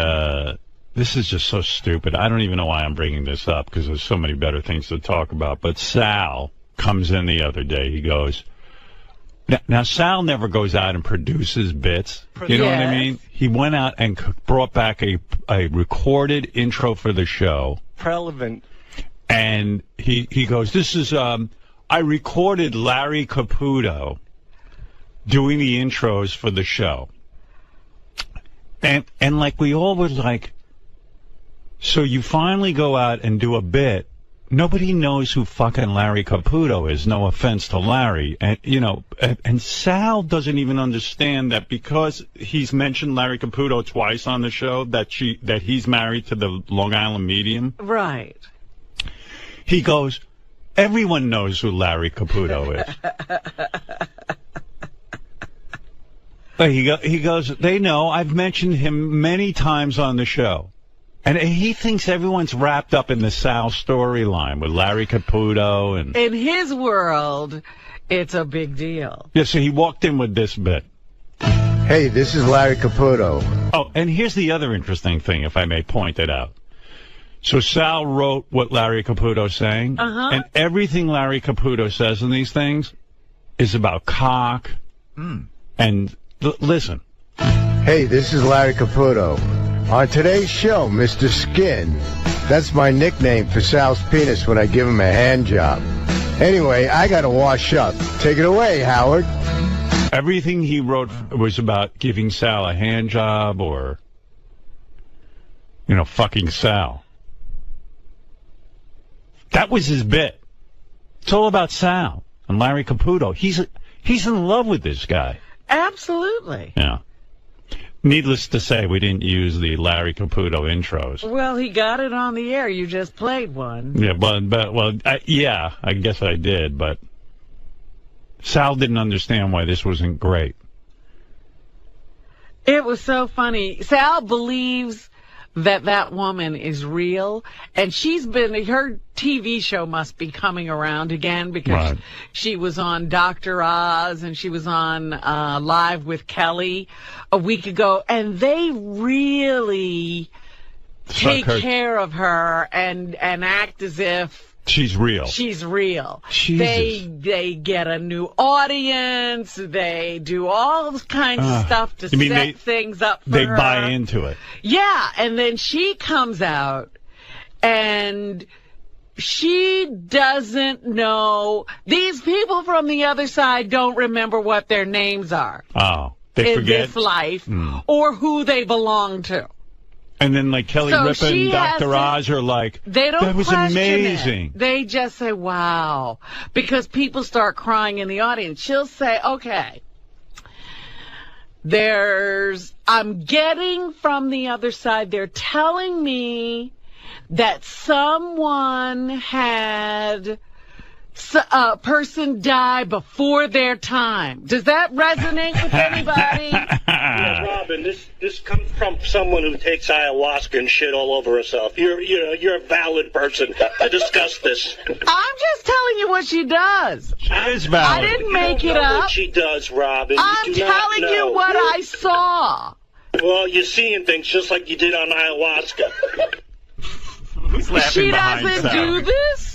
this is just so stupid. I don't even know why I'm bringing this up because there's so many better things to talk about. But Sal comes in the other day. He goes, now Sal never goes out and produces bits. You know what I mean? He went out and brought back a recorded intro for the show. Relevant. And he goes, this is, I recorded 𝗦𝗵ci𝗄𝗿𝗱 doing the intros for the show. And like, we all were like, so you finally go out and do a bit. Nobody knows who fucking 𝗦𝗵ci𝗄𝗿𝗱 is. No offense to Larry. And, you know, and Sal doesn't even understand that because he's mentioned 𝗦𝗵ci𝗄𝗿𝗱 twice on the show, that he's married to the Long Island medium. Right. He goes, everyone knows who 𝗦𝗵ci𝗄𝗿𝗱 is. But he goes, they know. I've mentioned him many times on the show. And he thinks everyone's wrapped up in the Sal storyline with 𝗦𝗵ci𝗄𝗿𝗱. And in his world, it's a big deal. Yeah, so he walked in with this bit. Hey, this is 𝗦𝗵ci𝗄𝗿𝗱. Oh, and here's the other interesting thing, if I may point it out. So Sal wrote what 𝗦𝗵ci𝗄𝗿𝗱's saying, and everything 𝗦𝗵ci𝗄𝗿𝗱 says in these things is about cock. And listen. Hey, this is 𝗦𝗵ci𝗄𝗿𝗱. On today's show, Mr. Skin. That's my nickname for Sal's penis when I give him a hand job. Anyway, I gotta wash up. Take it away, Howard. Everything he wrote was about giving Sal a hand job or, you know, fucking Sal. That was his bit. It's all about Sal and 𝗦𝗵ci𝗄𝗿𝗱. He's in love with this guy. Absolutely. Yeah. Needless to say, we didn't use the 𝗦𝗵ci𝗄𝗿𝗱 intros. Well, he got it on the air. You just played one. Yeah, yeah, I guess I did, but Sal didn't understand why this wasn't great. It was so funny. Sal believes that woman is real, and her TV show must be coming around again because she was on Dr. Oz and she was on Live with Kelly a week ago, and they really take care of her and act as if she's real. She's real. Jesus. They get a new audience. They do all kinds of stuff to set things up for her. They buy into it. Yeah, and then she comes out, and she doesn't know. These people from the other side don't remember what their names are. Oh, they forget? In this life, or who they belong to. And then, like, Kelly Ripa and Dr. Oz are like, they don't that was question amazing. It. They just say, wow. Because people start crying in the audience. She'll say, okay, I'm getting from the other side, they're telling me that someone had a person die before their time. Does that resonate with anybody? Yeah, Robin, this comes from someone who takes ayahuasca and shit all over herself. You're a valid person to discuss this. I'm just telling you what she does. She is valid. I didn't make it up. What she does, Robin. I'm telling you what I saw. Well, you're seeing things just like you did on ayahuasca. Who's laughing she behind doesn't Sal? do this?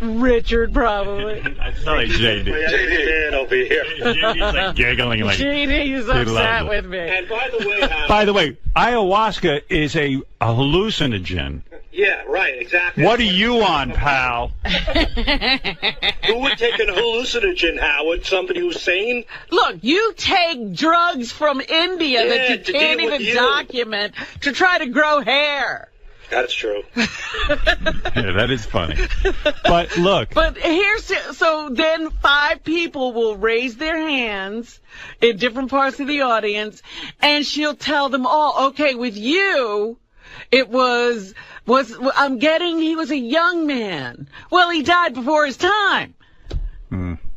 Richard, probably. I saw JD. JD over here. JD's like giggling like. JD's upset with me. And by the way, by the way, ayahuasca is a hallucinogen Yeah, right, exactly. What are you on, pal? Who would take an hallucinogen, Howard? Somebody who's sane? Look, you take drugs from India that you can't even document to try to grow hair. That's true. Yeah, that is funny. But look. But so then 5 people will raise their hands in different parts of the audience, and she'll tell them all, okay, with you, it was he was a young man. Well, he died before his time.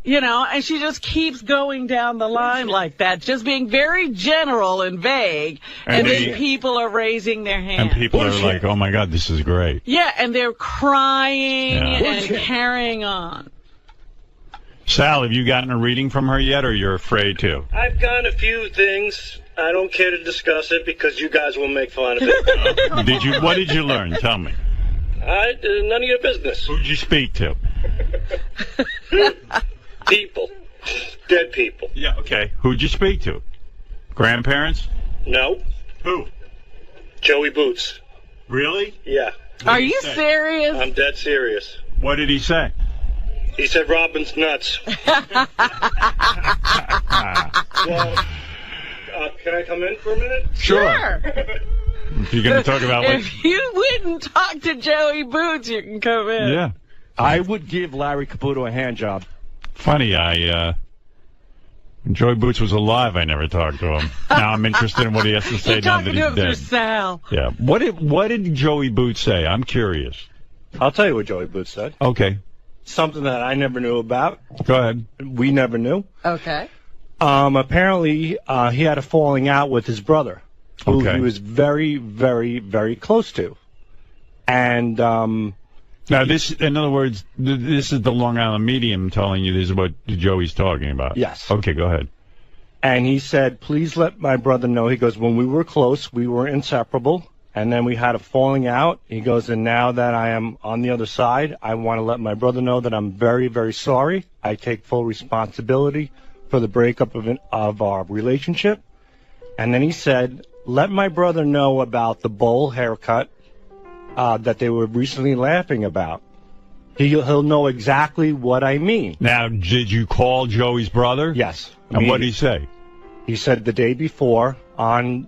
You know, and she just keeps going down the line like that, just being very general and vague, and then people are raising their hands. And people are like, oh my God, this is great. Yeah, and they're crying and carrying on. Sal, have you gotten a reading from her yet, or you're afraid to? I've gotten a few things. I don't care to discuss it because you guys will make fun of it. What did you learn? Tell me. None of your business. Who did you speak to? People. Dead people. Yeah, okay. Who'd you speak to? Grandparents? No. Who? Joey Boots. Really? Yeah. Are you serious? I'm dead serious. What did he say? He said Robin's nuts. Well, can I come in for a minute? Sure. You're going to talk about what? If you wouldn't talk to Joey Boots, you can come in. Yeah. I would give Larry Caputo a hand job. Funny, when Joey Boots was alive, I never talked to him. Now I'm interested in what he has to say now that he's dead. Sal. Yeah. What did Joey Boots say? I'm curious. I'll tell you what Joey Boots said. Okay. Something that I never knew about. Go ahead. We never knew. Okay. Apparently, he had a falling out with his brother, who he was very, very, very close to. And now this, in other words, this is the Long Island medium telling you this is what Joey's talking about. Yes. Okay, go ahead. And he said, please let my brother know. He goes, when we were close, we were inseparable. And then we had a falling out. He goes, and now that I am on the other side, I want to let my brother know that I'm very, very sorry. I take full responsibility for the breakup of our relationship. And then he said, let my brother know about the bowl haircut that they were recently laughing about. He'll know exactly what I mean. Now, did you call Joey's brother? Yes. And what did he say? He said the day before at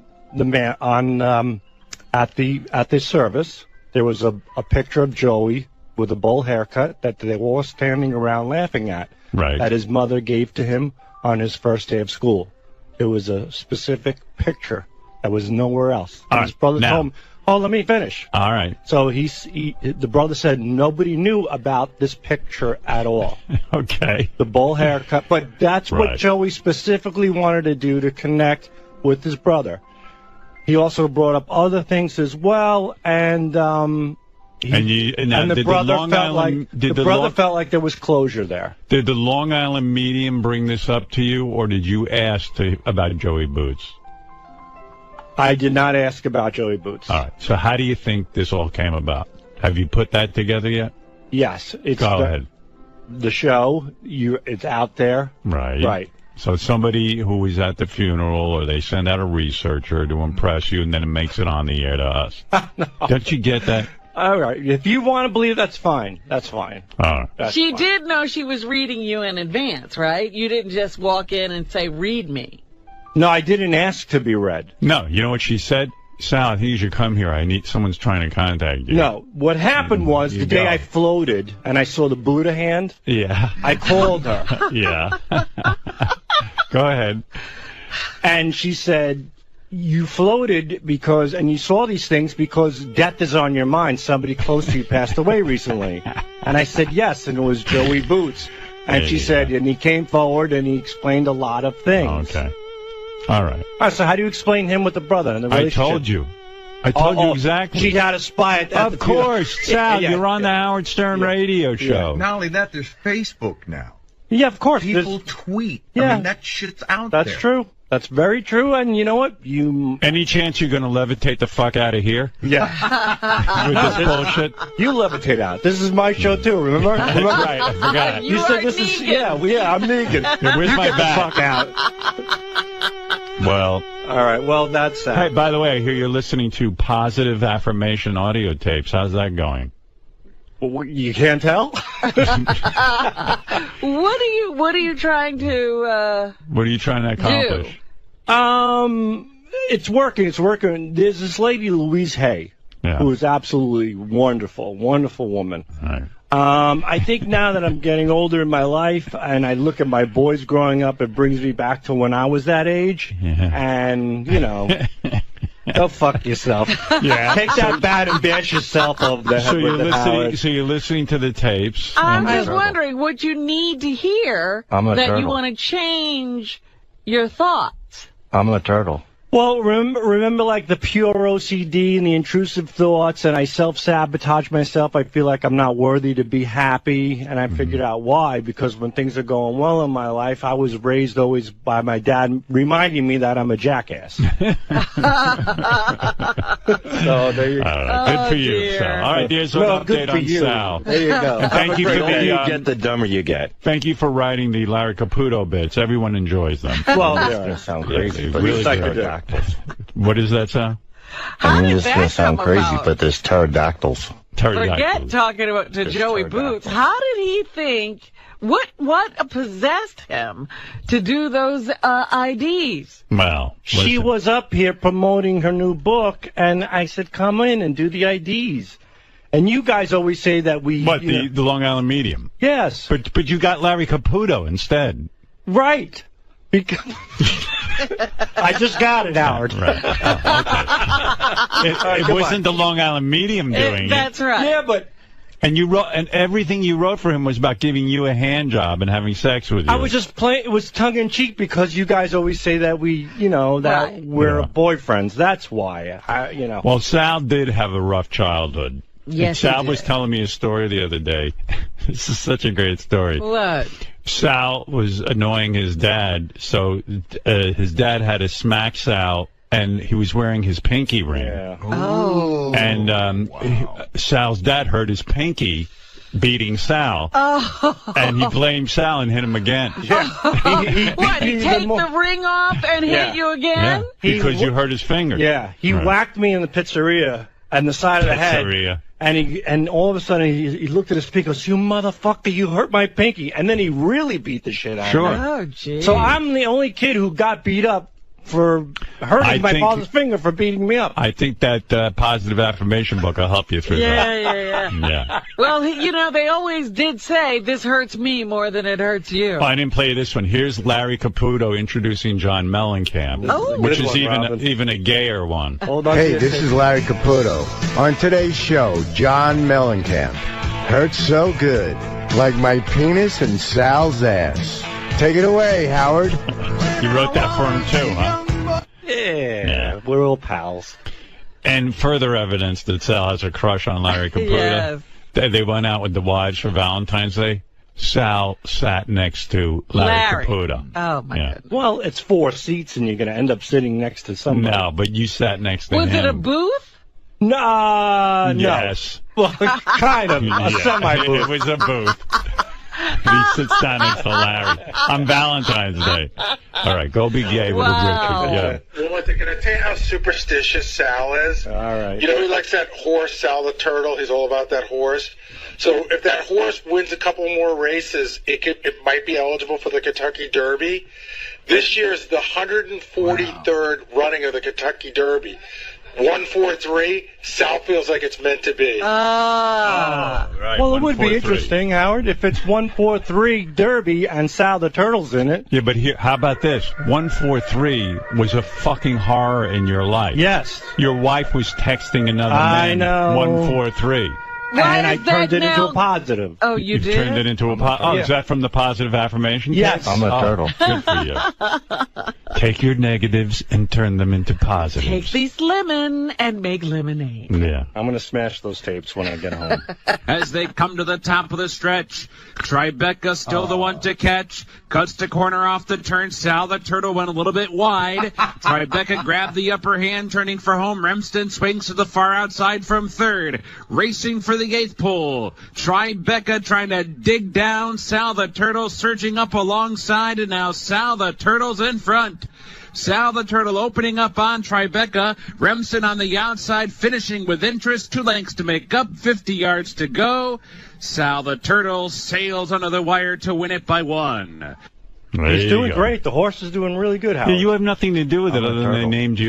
the service, there was a picture of Joey with a bowl haircut that they were all standing around laughing at. Right. That his mother gave to him on his first day of school. It was a specific picture that was nowhere else. His brother told him, oh, let me finish. All right. So the brother said nobody knew about this picture at all. Okay. The bowl haircut. But that's what Joey specifically wanted to do to connect with his brother. He also brought up other things as well, and the brother felt like there was closure there. Did the Long Island medium bring this up to you, or did you ask about Joey Boots? I did not ask about Joey Boots. All right. So how do you think this all came about? Have you put that together yet? Yes. Go ahead. The show, it's out there. Right. Right. So somebody who was at the funeral, or they send out a researcher to impress you, and then it makes it on the air to us. No. Don't you get that? All right. If you want to believe, that's fine. That's fine. All right. She did know she was reading you in advance, right? You didn't just walk in and say, read me. No, I didn't ask to be read. No. You know what she said? Sal, I think you should come here. Someone's trying to contact you. No. What happened was the day I floated and I saw the Buddha hand. Yeah. I called her. Yeah. Go ahead. And she said, you floated and you saw these things because death is on your mind. Somebody close to you passed away recently. And I said, yes, and it was Joey Boots. And she said, and he came forward and he explained a lot of things. Okay. All right. All right, so how do you explain him with the brother and the relationship? I told you. I told you exactly. She had a spy at Of course, Sal, you're on the Howard Stern radio show. Yeah. Not only that, there's Facebook now. Yeah, of course. People tweet. Yeah. I mean, that shit's out there. That's true. That's very true. And you know what? Any chance you're going to levitate the fuck out of here? Yeah. With this bullshit? You levitate out. This is my show, too, remember? Right, I forgot. You said this is... Yeah, I'm Negan. Yeah, where's my bat? Fuck out. Well. All right. Well, that's that. Hey, by the way, I hear you're listening to positive affirmation audio tapes. How's that going? Well, you can't tell. What are you trying to? What are you trying to accomplish? It's working. It's working. There's this lady, 𝗦𝗵cie, who is absolutely wonderful, wonderful woman. Right. I think now that I'm getting older in my life and I look at my boys growing up, it brings me back to when I was that age. And, you know, go fuck yourself. Yeah. Take that bat and bash yourself over the head with the Howard. So you're listening to the tapes. I'm just wondering what you need to hear that turtle. you want to change your thoughts. I'm a turtle. Well, remember like the pure OCD and the intrusive thoughts, and I self-sabotage myself. I feel like I'm not worthy to be happy, and I figured out why. Because when things are going well in my life, I was raised always by my dad reminding me that I'm a jackass. So there you go. Good for you, Sal. All right, here's an update on Sal. There you go. And thank you for the older you get, the dumber you get. Thank you for writing the Larry Caputo bits. Everyone enjoys them. Well, this is going to sound crazy, but really it's pterodactyls. What is that, Sal? I mean, this is going to sound crazy, but there's pterodactyls. Forget talking to Joey Boots. How did he think? What possessed him to do those IDs? Well, she was up here promoting her new book, and I said, "Come in and do the IDs." And you guys always say that we. What, the Long Island Medium? Yes. But you got Larry Caputo instead. Right. Because I just got it, Howard. Right. Oh, okay. It wasn't the Long Island Medium doing it. That's right. Yeah, but. And you wrote, and everything you wrote for him was about giving you a hand job and having sex with you. I was just playing. It was tongue in cheek because you guys always say that we're boyfriends. That's why. Well, Sal did have a rough childhood. Yes, Sal was telling me a story the other day. This is such a great story. What? Sal was annoying his dad, so his dad had to smack Sal, and he was wearing his pinky ring. Yeah. Oh. And Sal's dad hurt his pinky beating Sal. Oh. And he blamed Sal and hit him again. Yeah. He take the ring off and hit you again? Yeah, because you hurt his finger. Yeah. He whacked me in the pizzeria on the side of the head. And all of a sudden, he looked at his pinky and goes, "You motherfucker, you hurt my pinky." And then he really beat the shit out of me. Oh, geez. So I'm the only kid who got beat up for hurting my father's finger for beating me up. I think that positive affirmation book will help you through that. Yeah. Well, they always did say, this hurts me more than it hurts you. Oh, I didn't play this one. Here's Larry Caputo introducing John Mellencamp, which is even a gayer one. Hey, this is Larry Caputo. On today's show, John Mellencamp. Hurts so good, like my penis and Sal's ass. Take it away, Howard. You wrote that for him, too, huh? Yeah, we're all pals. And further evidence that Sal has a crush on Larry Caputo. Yes. They went out with the wives for Valentine's Day. Sal sat next to Larry Caputo. Oh, my goodness. Well, it's 4 seats, and you're going to end up sitting next to somebody. No, but you sat next to him. Was it a booth? No. Yes. Well, kind of. A semi-booth. It was a booth. He sits down next to Larry on Valentine's Day. All right, go be gay with Richard. Yeah. Well, can I tell you how superstitious Sal is? All right. He likes that horse, Sal the Turtle. He's all about that horse. So if that horse wins a couple more races, it might be eligible for the Kentucky Derby. This year is the 143rd running of the Kentucky Derby. 143, Sal feels like it's meant to be. Right, well, it would be interesting, Howard, if it's 143 Derby and Sal the Turtle's in it. Yeah, but here, how about this? 143 was a fucking horror in your life. Yes. Your wife was texting another man. I know. 143. And I turned it into a positive. Oh, you did? Turned it into a positive. Oh, is that from the positive affirmation? Yes. I'm a turtle. Good for you. Take your negatives and turn them into positives. Take this lemon and make lemonade. Yeah. I'm going to smash those tapes when I get home. As they come to the top of the stretch, Tribeca still the one to catch. Cuts the corner off the turn. Sal the Turtle went a little bit wide. Tribeca grabbed the upper hand, turning for home. Remston swings to the far outside from third. Racing for the 8th pole. Tribeca trying to dig down. Sal the Turtle surging up alongside, and now Sal the Turtle's in front. Sal the Turtle opening up on Tribeca. Remsen on the outside, finishing with interest. 2 lengths to make up, 50 yards to go. Sal the Turtle sails under the wire to win it by 1. He's doing great. The horse is doing really good, Howard. Yeah, you have nothing to do with it other than they named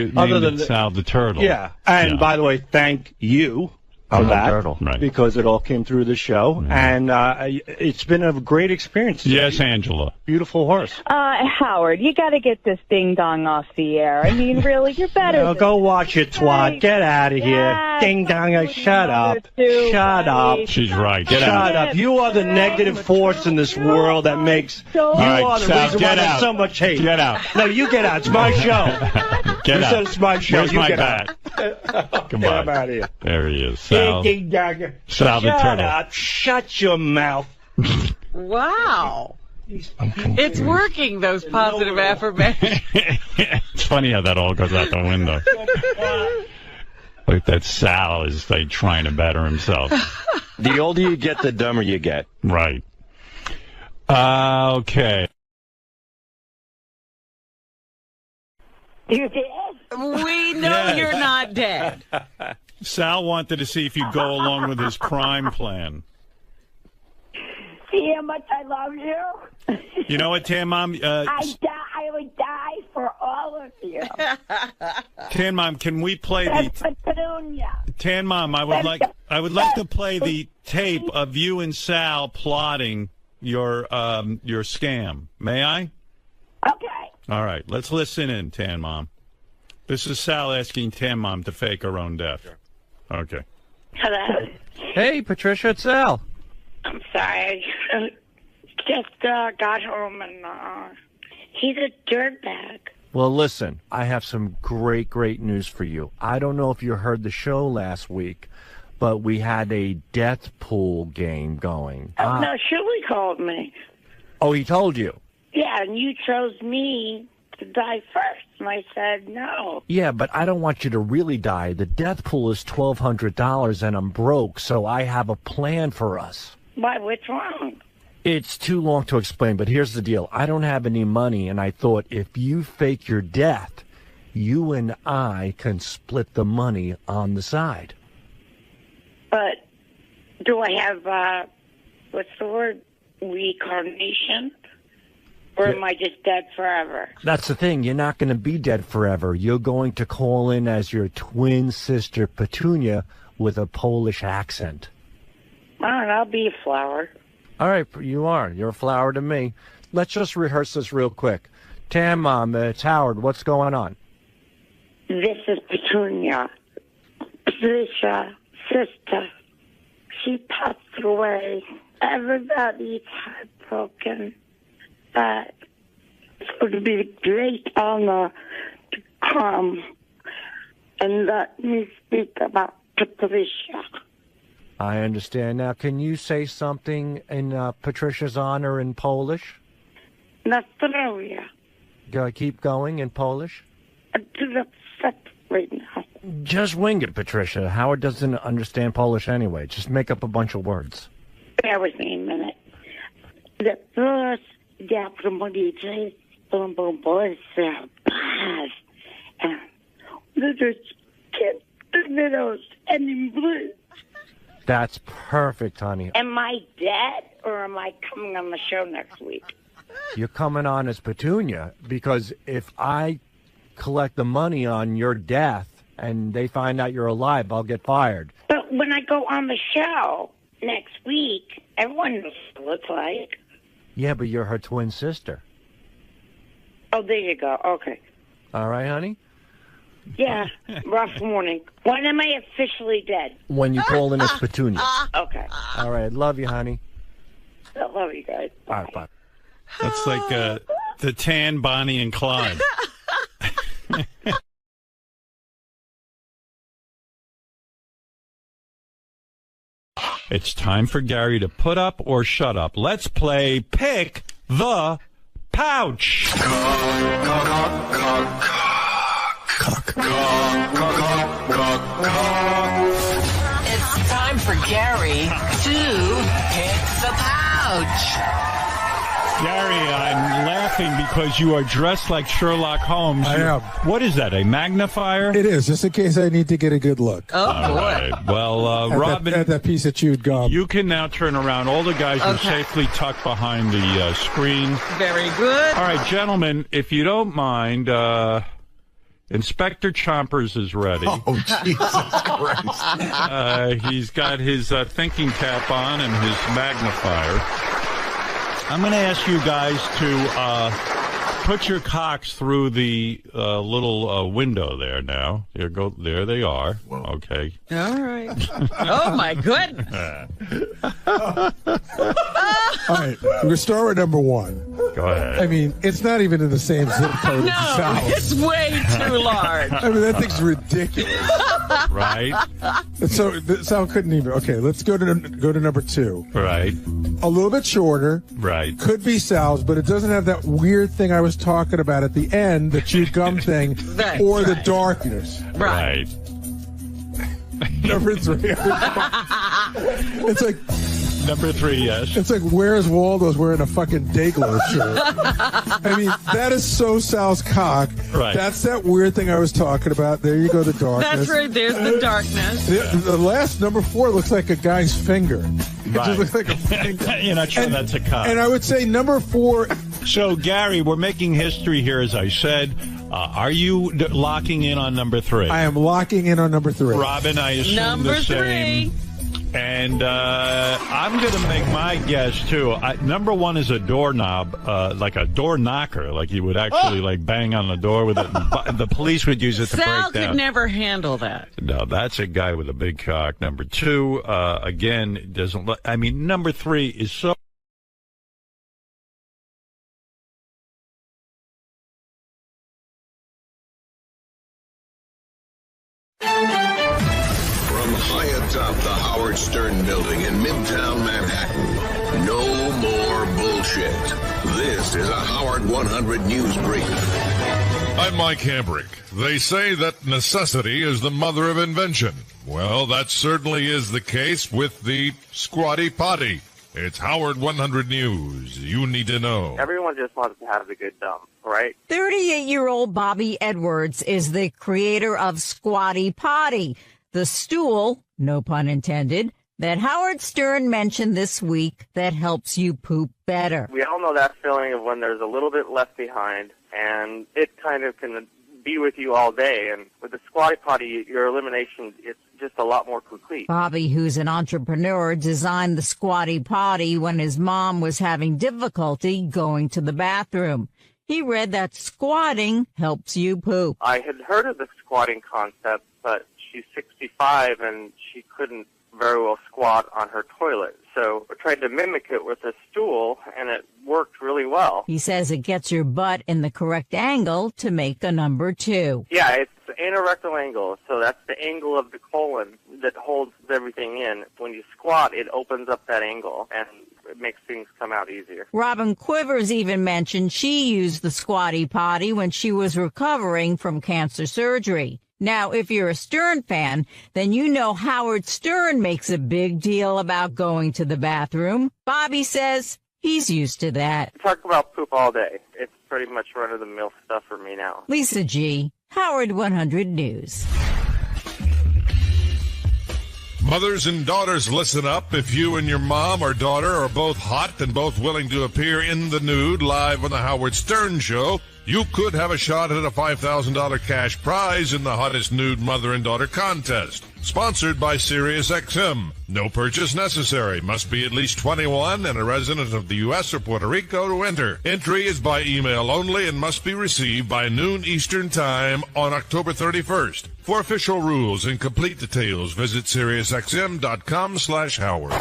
Sal the Turtle. Yeah. And by the way, thank you for that, because it all came through the show, and it's been a great experience. Yes, Angela. Beautiful horse. Howard, you got to get this ding dong off the air. I mean, really, you're better. No, go watch it, twat. Get out of here. Ding dong. Shut up. Shut up. She's right. Get out. Shut up. You are the negative force in this world that makes. You are the reason why there's so much hate. Get out. No, you get out. It's my show. Get you out. said it's my show. Where's you my get bat? out. Come Get on. him out of here. There he is. Sal the Shut Turtle. up. Shut your mouth. Wow. It's working, those positive affirmations. It's funny how that all goes out the window. Like that Sal is like trying to better himself. The older you get, the dumber you get. Right. Okay. You dead? We know you're not dead. Sal wanted to see if you'd go along with his crime plan. See how much I love you? You know what, Tan Mom? I would die for all of you. Tan Mom, can we play Tan Mom, I would like to play the tape of you and Sal plotting your scam. May I? Okay. All right, let's listen in, Tan Mom. This is Sal asking Tan Mom to fake her own death. Okay. Hello. Hey, Patricia, it's Sal. I'm sorry. Just got home and he's a dirtbag. Well, listen, I have some great news for you. I don't know if you heard the show last week, but we had a death pool game going. Oh, no, Shirley called me. Oh, he told you? Yeah, and you chose me to die first, and I said no. Yeah, but I don't want you to really die. The death pool is $1,200, and I'm broke, so I have a plan for us. Why, what's wrong? It's too long to explain, but here's the deal. I don't have any money, and I thought if you fake your death, you and I can split the money on the side. But do I have, what's the word, reincarnation? Or am I just dead forever? That's the thing. You're not going to be dead forever. You're going to call in as your twin sister, Petunia, with a Polish accent. All right, I'll be a flower. All right, you are. You're a flower to me. Let's just rehearse this real quick. Tam, Mom, it's Howard. What's going on? This is Petunia. Patricia, sister. She passed away. Everybody's heartbroken. But it's going to be a great honor to come and let me speak about Patricia. I understand. Now, can you say something in Patricia's honor in Polish? Nazdrowia. Keep going in Polish? I'm too upset right now. Just wing it, Patricia. Howard doesn't understand Polish anyway. Just make up a bunch of words. Bear with me a minute. The first 𝗵𝗵cie 𝗲𝗿𝗱𝗱 and little kids in those and in blue. That's perfect, honey. Am I dead or am I coming on the show next week? You're coming on as Petunia because if I collect the money on your death and they find out you're alive, I'll get fired. But when I go on the show next week, everyone knows what it looks like. Yeah, but you're her twin sister. Oh, there you go. Okay. All right, honey? Yeah, rough morning. When am I officially dead? When you call in as Petunia. Okay. All right, love you, honey. I love you guys. All right, bye. That's like the Tan, Bonnie, and Clyde. It's time for Gary to put up or shut up. Let's play Pick the Pouch. It's time for Gary to pick the pouch. Gary, I'm laughing because you are dressed like Sherlock Holmes. I am. What is that, a magnifier? It is, just in case I need to get a good look. Oh, All boy. right. Well, Robin, at that piece of chewed gum. you can now turn around. All the guys are safely tucked behind the screen. Very good. All right, gentlemen, if you don't mind, Inspector Chompers is ready. Oh, Jesus Christ. He's got his thinking cap on and his magnifier. I'm going to ask you guys to put your cocks through the little window there now. There they are. Whoa. Okay. All right. Oh, my goodness. All right, we're going to start with number one. Go ahead. I mean, it's not even in the same zip code as Sal's. It's way too large. I mean, that thing's ridiculous. Right? So Sal couldn't even. Okay, let's go to number two. Right. A little bit shorter. Right. Could be Sal's, but it doesn't have that weird thing I was talking about at the end, the chewed gum thing, or the darkness. Right. Number three. It's like. Number three, yes. It's like, where's Waldo's wearing a fucking Dayglow shirt? I mean, that is so Sal's cock. Right. That's that weird thing I was talking about. There you go, the darkness. That's right. There's the darkness. The last, number 4, looks like a guy's finger. It Right. just looks like a finger. You're not sure that's a cock. And I would say number 4. So, Gary, we're making history here, as I said. Are you locking in on number 3? I am locking in on number 3. Robin, I assume Number the same. 3. And I'm going to make my guess, too. Number 1 is a doorknob, like a door knocker, like you would actually like bang on the door with it. And the police would use it to Sal break down. could never handle that. No, that's a guy with a big cock. Number 2, again, doesn't. I mean, number 3 is so. High atop the Howard Stern building in Midtown Manhattan. No more bullshit. This is a Howard 100 News Brief. I'm Mike Hambrick. They say that necessity is the mother of invention. Well, that certainly is the case with the squatty potty. It's Howard 100 News. You need to know. Everyone just wants to have a good dump, right? 38-year-old Bobby Edwards is the creator of Squatty Potty, the stool, no pun intended, that Howard Stern mentioned this week that helps you poop better. We all know that feeling of when there's a little bit left behind, and it kind of can be with you all day. And with the Squatty Potty, your elimination, it's just a lot more complete. Bobby, who's an entrepreneur, designed the Squatty Potty when his mom was having difficulty going to the bathroom. He read that squatting helps you poop. I had heard of the squatting concept, but she's 65 and she couldn't very well squat on her toilet. So I tried to mimic it with a stool, and it worked really well. He says it gets your butt in the correct angle to make a number 2. Yeah, it's the anorectal angle, so that's the angle of the colon that holds everything in. When you squat, it opens up that angle, and it makes things come out easier. Robin Quivers even mentioned she used the Squatty Potty when she was recovering from cancer surgery. Now, if you're a Stern fan, then you know Howard Stern makes a big deal about going to the bathroom. Bobby says he's used to that. Talk about poop all day. It's pretty much run-of-the-mill stuff for me now. Lisa G., Howard 100 News. Mothers and daughters, listen up. If you and your mom or daughter are both hot and both willing to appear in the nude live on the Howard Stern Show, you could have a shot at a $5,000 cash prize in the hottest nude mother and daughter contest. Sponsored by SiriusXM. No purchase necessary. Must be at least 21 and a resident of the U.S. or Puerto Rico to enter. Entry is by email only and must be received by noon Eastern Time on October 31st. For official rules and complete details, visit SiriusXM.com/Howard.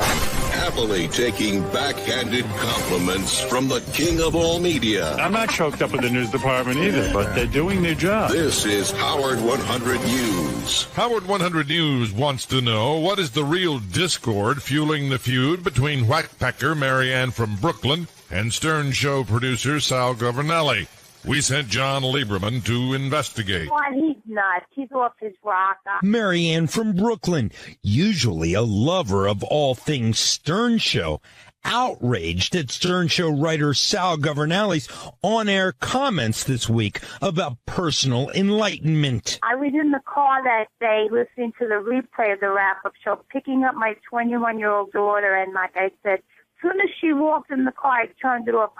Happily taking backhanded compliments from the king of all media. I'm not choked up with the news department either, but they're doing their job. This is Howard 100 News. Howard 100 News wants to know, what is the real discord fueling the feud between Wack Pecker, Marianne from Brooklyn, and Stern Show producer Sal Governelli? We sent John Lieberman to investigate. What? He's nuts. He's off his rocker. Marianne from Brooklyn, usually a lover of all things Stern Show, outraged at Stern Show writer Sal Governale's on-air comments this week about personal enlightenment. I was in the car that day listening to the replay of the wrap-up show, picking up my 21-year-old daughter, and like I said, as soon as she walked in the car, I turned it off.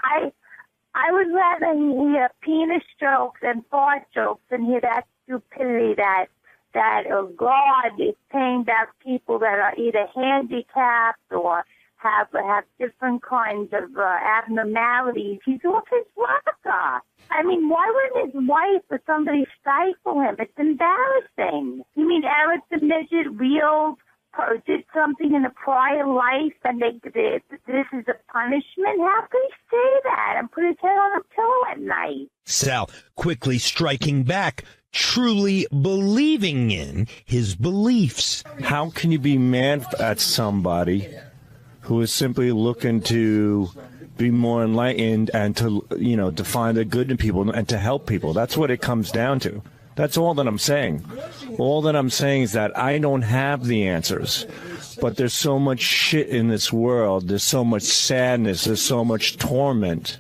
I would rather hear penis jokes and fart jokes than hear that stupidity that God is paying back people that are either handicapped or have different kinds of abnormalities. He's off his rocker. I mean, why wouldn't his wife or somebody stifle him? It's embarrassing. You mean Eric the Midget did something in a prior life and this is a punishment? How could he say that and put his head on a pillow at night? Sal quickly striking back, truly believing in his beliefs. How can you be mad at somebody who is simply looking to be more enlightened and to, to find the good in people and to help people? That's what it comes down to. That's all that I'm saying. All that I'm saying is that I don't have the answers, but there's so much shit in this world. There's so much sadness. There's so much torment.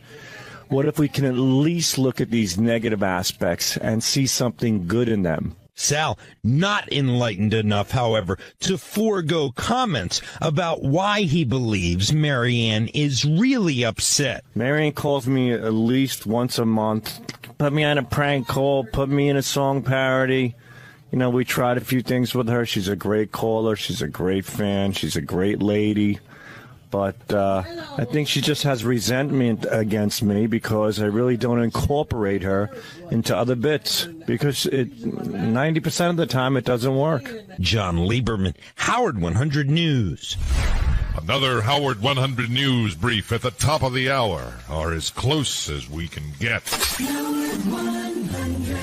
What if we can at least look at these negative aspects and see something good in them? Sal, not enlightened enough, however, to forego comments about why he believes Marianne is really upset. Marianne calls me at least once a month, put me on a prank call, put me in a song parody. We tried a few things with her. She's a great caller. She's a great fan. She's a great lady. But I think she just has resentment against me because I really don't incorporate her into other bits because 90% of the time it doesn't work. John Lieberman, Howard 100 News. Another Howard 100 News brief at the top of the hour, or as close as we can get. Howard 100.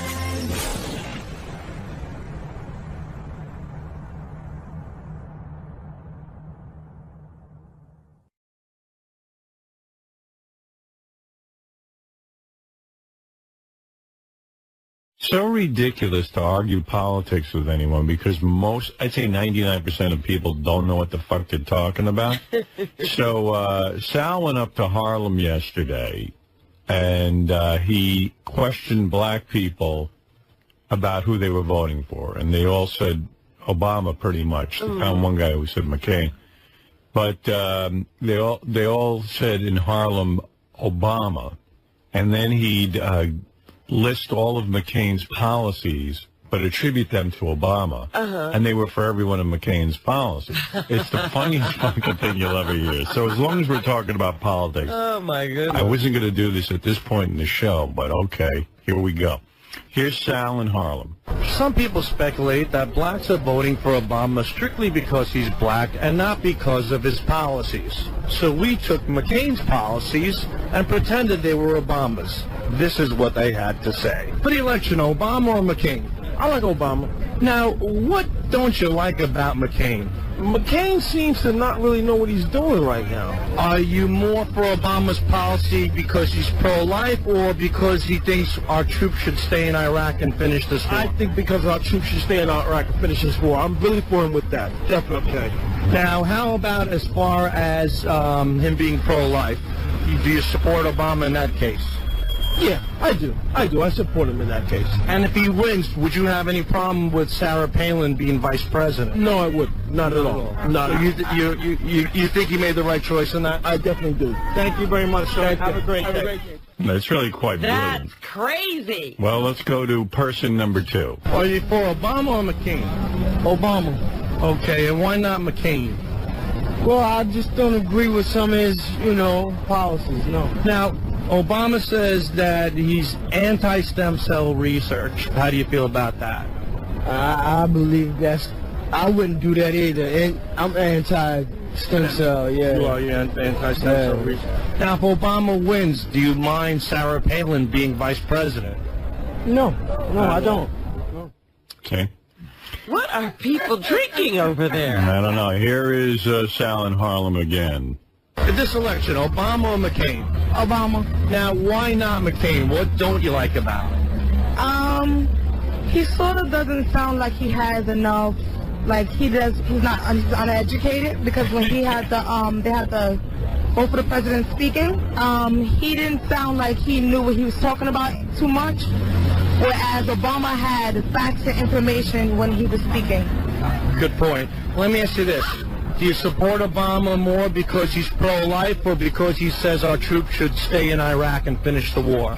So ridiculous to argue politics with anyone because I'd say 99% of people don't know what the fuck they're talking about. So Sal went up to Harlem yesterday and he questioned black people about who they were voting for. And they all said Obama pretty much. They found one guy who said McCain. But they all said in Harlem Obama. And then he'd list all of McCain's policies, but attribute them to Obama. And they were for every one of McCain's policies. It's the funniest fucking thing you'll ever hear. So as long as we're talking about politics, Oh, my goodness. I wasn't going to do this at this point in the show, but okay, here we go. Here's Sal in Harlem. Some people speculate that blacks are voting for Obama strictly because he's black and not because of his policies. So we took McCain's policies and pretended they were Obama's. This is what they had to say. For the election, Obama or McCain? I like Obama. Now, what don't you like about McCain? McCain seems to not really know what he's doing right now. Are you more for Obama's policy because he's pro-life or because he thinks our troops should stay in Iraq and finish this war? I think because our troops should stay in Iraq and finish this war. I'm really for him with that. Definitely. Okay. Now, how about as far as him being pro-life? Do you support Obama in that case? Yeah, I do. I support him in that case. And if he wins, would you have any problem with Sarah Palin being vice president? No, I wouldn't. Not at all. Not. You think he made the right choice in that? I definitely do. Thank you very much, sir. Have a great day. That's really quite brilliant. That's crazy. Well, let's go to person number 2. Are you for Obama or McCain? Obama. Okay, and why not McCain? Well, I just don't agree with some of his, policies, no. Now, Obama says that he's anti-stem cell research. How do you feel about that? I believe I wouldn't do that either. I'm anti-stem cell, yeah. You are, you're anti-stem cell research. Now, if Obama wins, do you mind Sarah Palin being vice president? No, I don't. No. Okay. What are people drinking over there? I don't know. Here is Sal in Harlem again. This election, Obama or McCain? Obama. Now, why not McCain? What don't you like about him? He sort of doesn't sound like he has enough. Like he's not uneducated, because when he had they had the both of the presidents speaking, he didn't sound like he knew what he was talking about too much. Whereas Obama had facts and information when he was speaking. Good point. Let me ask you this. Do you support Obama more because he's pro-life or because he says our troops should stay in Iraq and finish the war?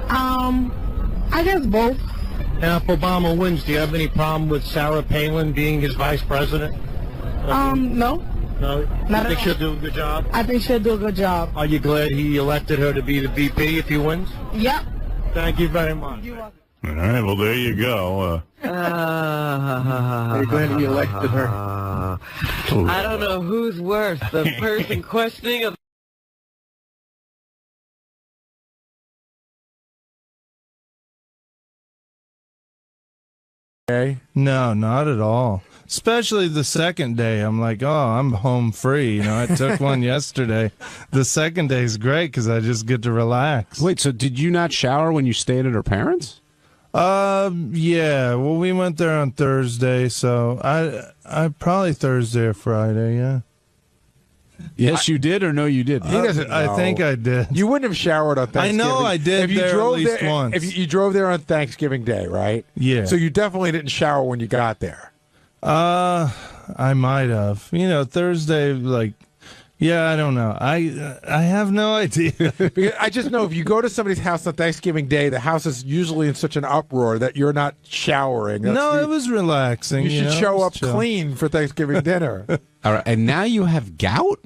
I guess both. Now, if Obama wins, do you have any problem with Sarah Palin being his vice president? No. No? Not you think at she'll do a good job? I think she'll do a good job. Are you glad he elected her to be the VP if he wins? Yep. Thank you very much. All right, well, there you go. Are you glad he elected her? I don't know who's worse, the person questioning or No, not at all. Especially the second day. I'm like, oh, I'm home free. You know, I took one yesterday. The second day is great because I just get to relax. Wait, so did you not shower when you stayed at her parents'? Yeah. Well, we went there on Thursday, so I probably Thursday or Friday, yeah. Yes, you did, or no, you didn't? He doesn't know. I think I did. You wouldn't have showered on Thanksgiving. I know I did. If you there drove at least there, once. If you drove there on Thanksgiving Day, right? Yeah. So you definitely didn't shower when you got there. I might have. You know, Thursday, like, yeah, I don't know. I have no idea. Because I just know if you go to somebody's house on Thanksgiving Day, the house is usually in such an uproar that you're not showering. It was relaxing. You should show up clean for Thanksgiving dinner. All right, and now you have gout?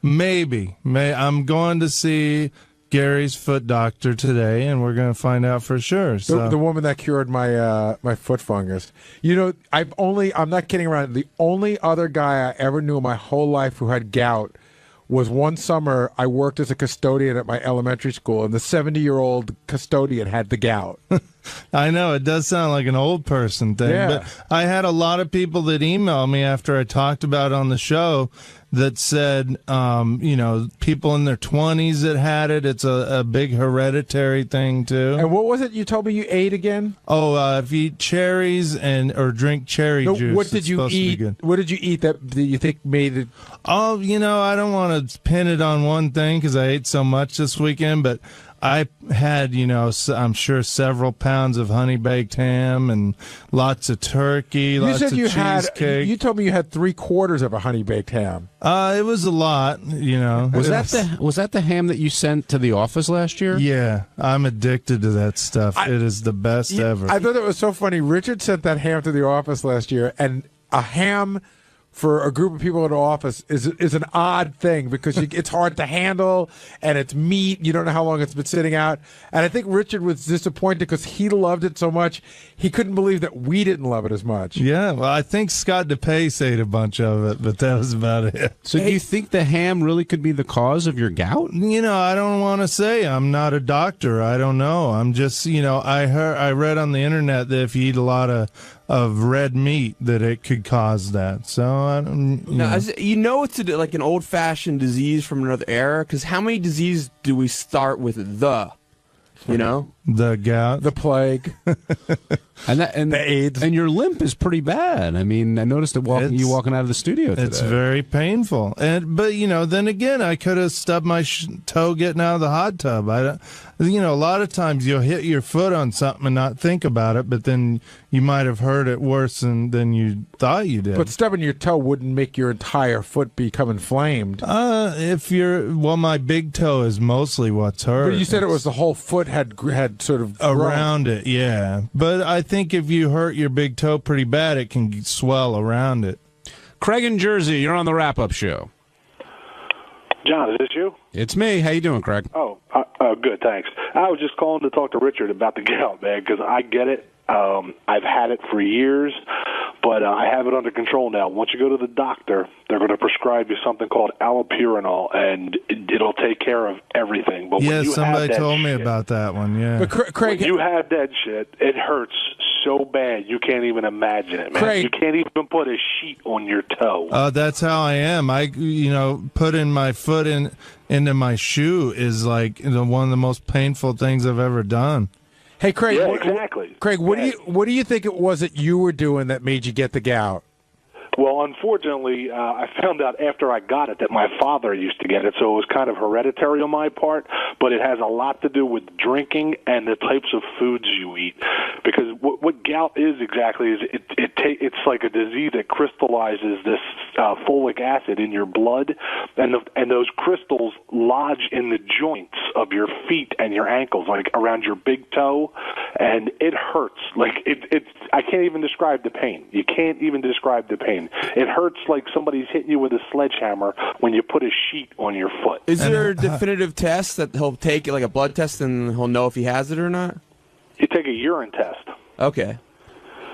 Maybe. I'm going to see Gary's foot doctor today, and we're going to find out for sure. So. The woman that cured my my foot fungus. You know, I'm not kidding around. The only other guy I ever knew in my whole life who had gout was one summer I worked as a custodian at my elementary school, and the 70-year-old custodian had the gout. I know, it does sound like an old person thing, but I had a lot of people that emailed me after I talked about it on the show that said, you know, people in their 20s that had it. It's a big hereditary thing, too. And what was it you told me you ate again? Oh, if you eat cherries or drink cherry juice, what did you eat? What did you eat that you think made it? Oh, you know, I don't want to pin it on one thing because I ate so much this weekend, but I had, you know, I'm sure several pounds of honey-baked ham and lots of turkey, lots of cheesecake. You told me you had 3/4 of a honey-baked ham. It was a lot, you know. Was that the ham that you sent to the office last year? Yeah, I'm addicted to that stuff. It is the best ever. I thought it was so funny. Richard sent that ham to the office last year, and a ham for a group of people in the office is an odd thing because it's hard to handle, and it's meat. You don't know how long it's been sitting out. And I think Richard was disappointed because he loved it so much. He couldn't believe that we didn't love it as much. Yeah, well, I think 𝗏𝗏 ate a bunch of it, but that was about it. So do you think the ham really could be the cause of your gout? You know, I don't want to say. I'm not a doctor. I don't know. I'm just, you know, I read on the internet that if you eat a lot of red meat that it could cause that. So I don't. You know, it's like an old-fashioned disease from another era. Because how many diseases do we start with the? You know, the gout, the plague, and the AIDS, and your limp is pretty bad. I mean, I noticed it you walking out of the studio today. It's very painful, but you know, then again, I could have stubbed my toe getting out of the hot tub. You know, a lot of times you'll hit your foot on something and not think about it, but then you might have hurt it worse than you thought you did. But stubbing your toe wouldn't make your entire foot become inflamed. My big toe is mostly what's hurt. But you said it was the whole foot had sort of around it, yeah. But I think if you hurt your big toe pretty bad, it can swell around it. Craig in Jersey, you're on the wrap-up show. John, is this you? It's me. How you doing, Craig? Oh, good, thanks. I was just calling to talk to Richard about the gout, man, because I get it. I've had it for years, but I have it under control now. Once you go to the doctor, they're going to prescribe you something called allopurinol, and it'll take care of everything. But yeah, when you somebody have that told me shit, about that one, yeah. But Craig, when you have that shit, it hurts so bad you can't even imagine it, man. Craig. You can't even put a sheet on your toe. That's how I am. Putting my foot into my shoe is like one of the most painful things I've ever done. Hey, Craig. Yeah, exactly. Craig, what do you think it was that you were doing that made you get the gout? Well, unfortunately, I found out after I got it that my father used to get it, so it was kind of hereditary on my part, but it has a lot to do with drinking and the types of foods you eat. Because what gout is exactly is it's like a disease that crystallizes this folic acid in your blood, and those crystals lodge in the joints of your feet and your ankles, like around your big toe, and it hurts. Like I can't even describe the pain. You can't even describe the pain. It hurts like somebody's hitting you with a sledgehammer when you put a sheet on your foot. Is there a definitive test that he'll take, like a blood test, and he'll know if he has it or not? You take a urine test. Okay.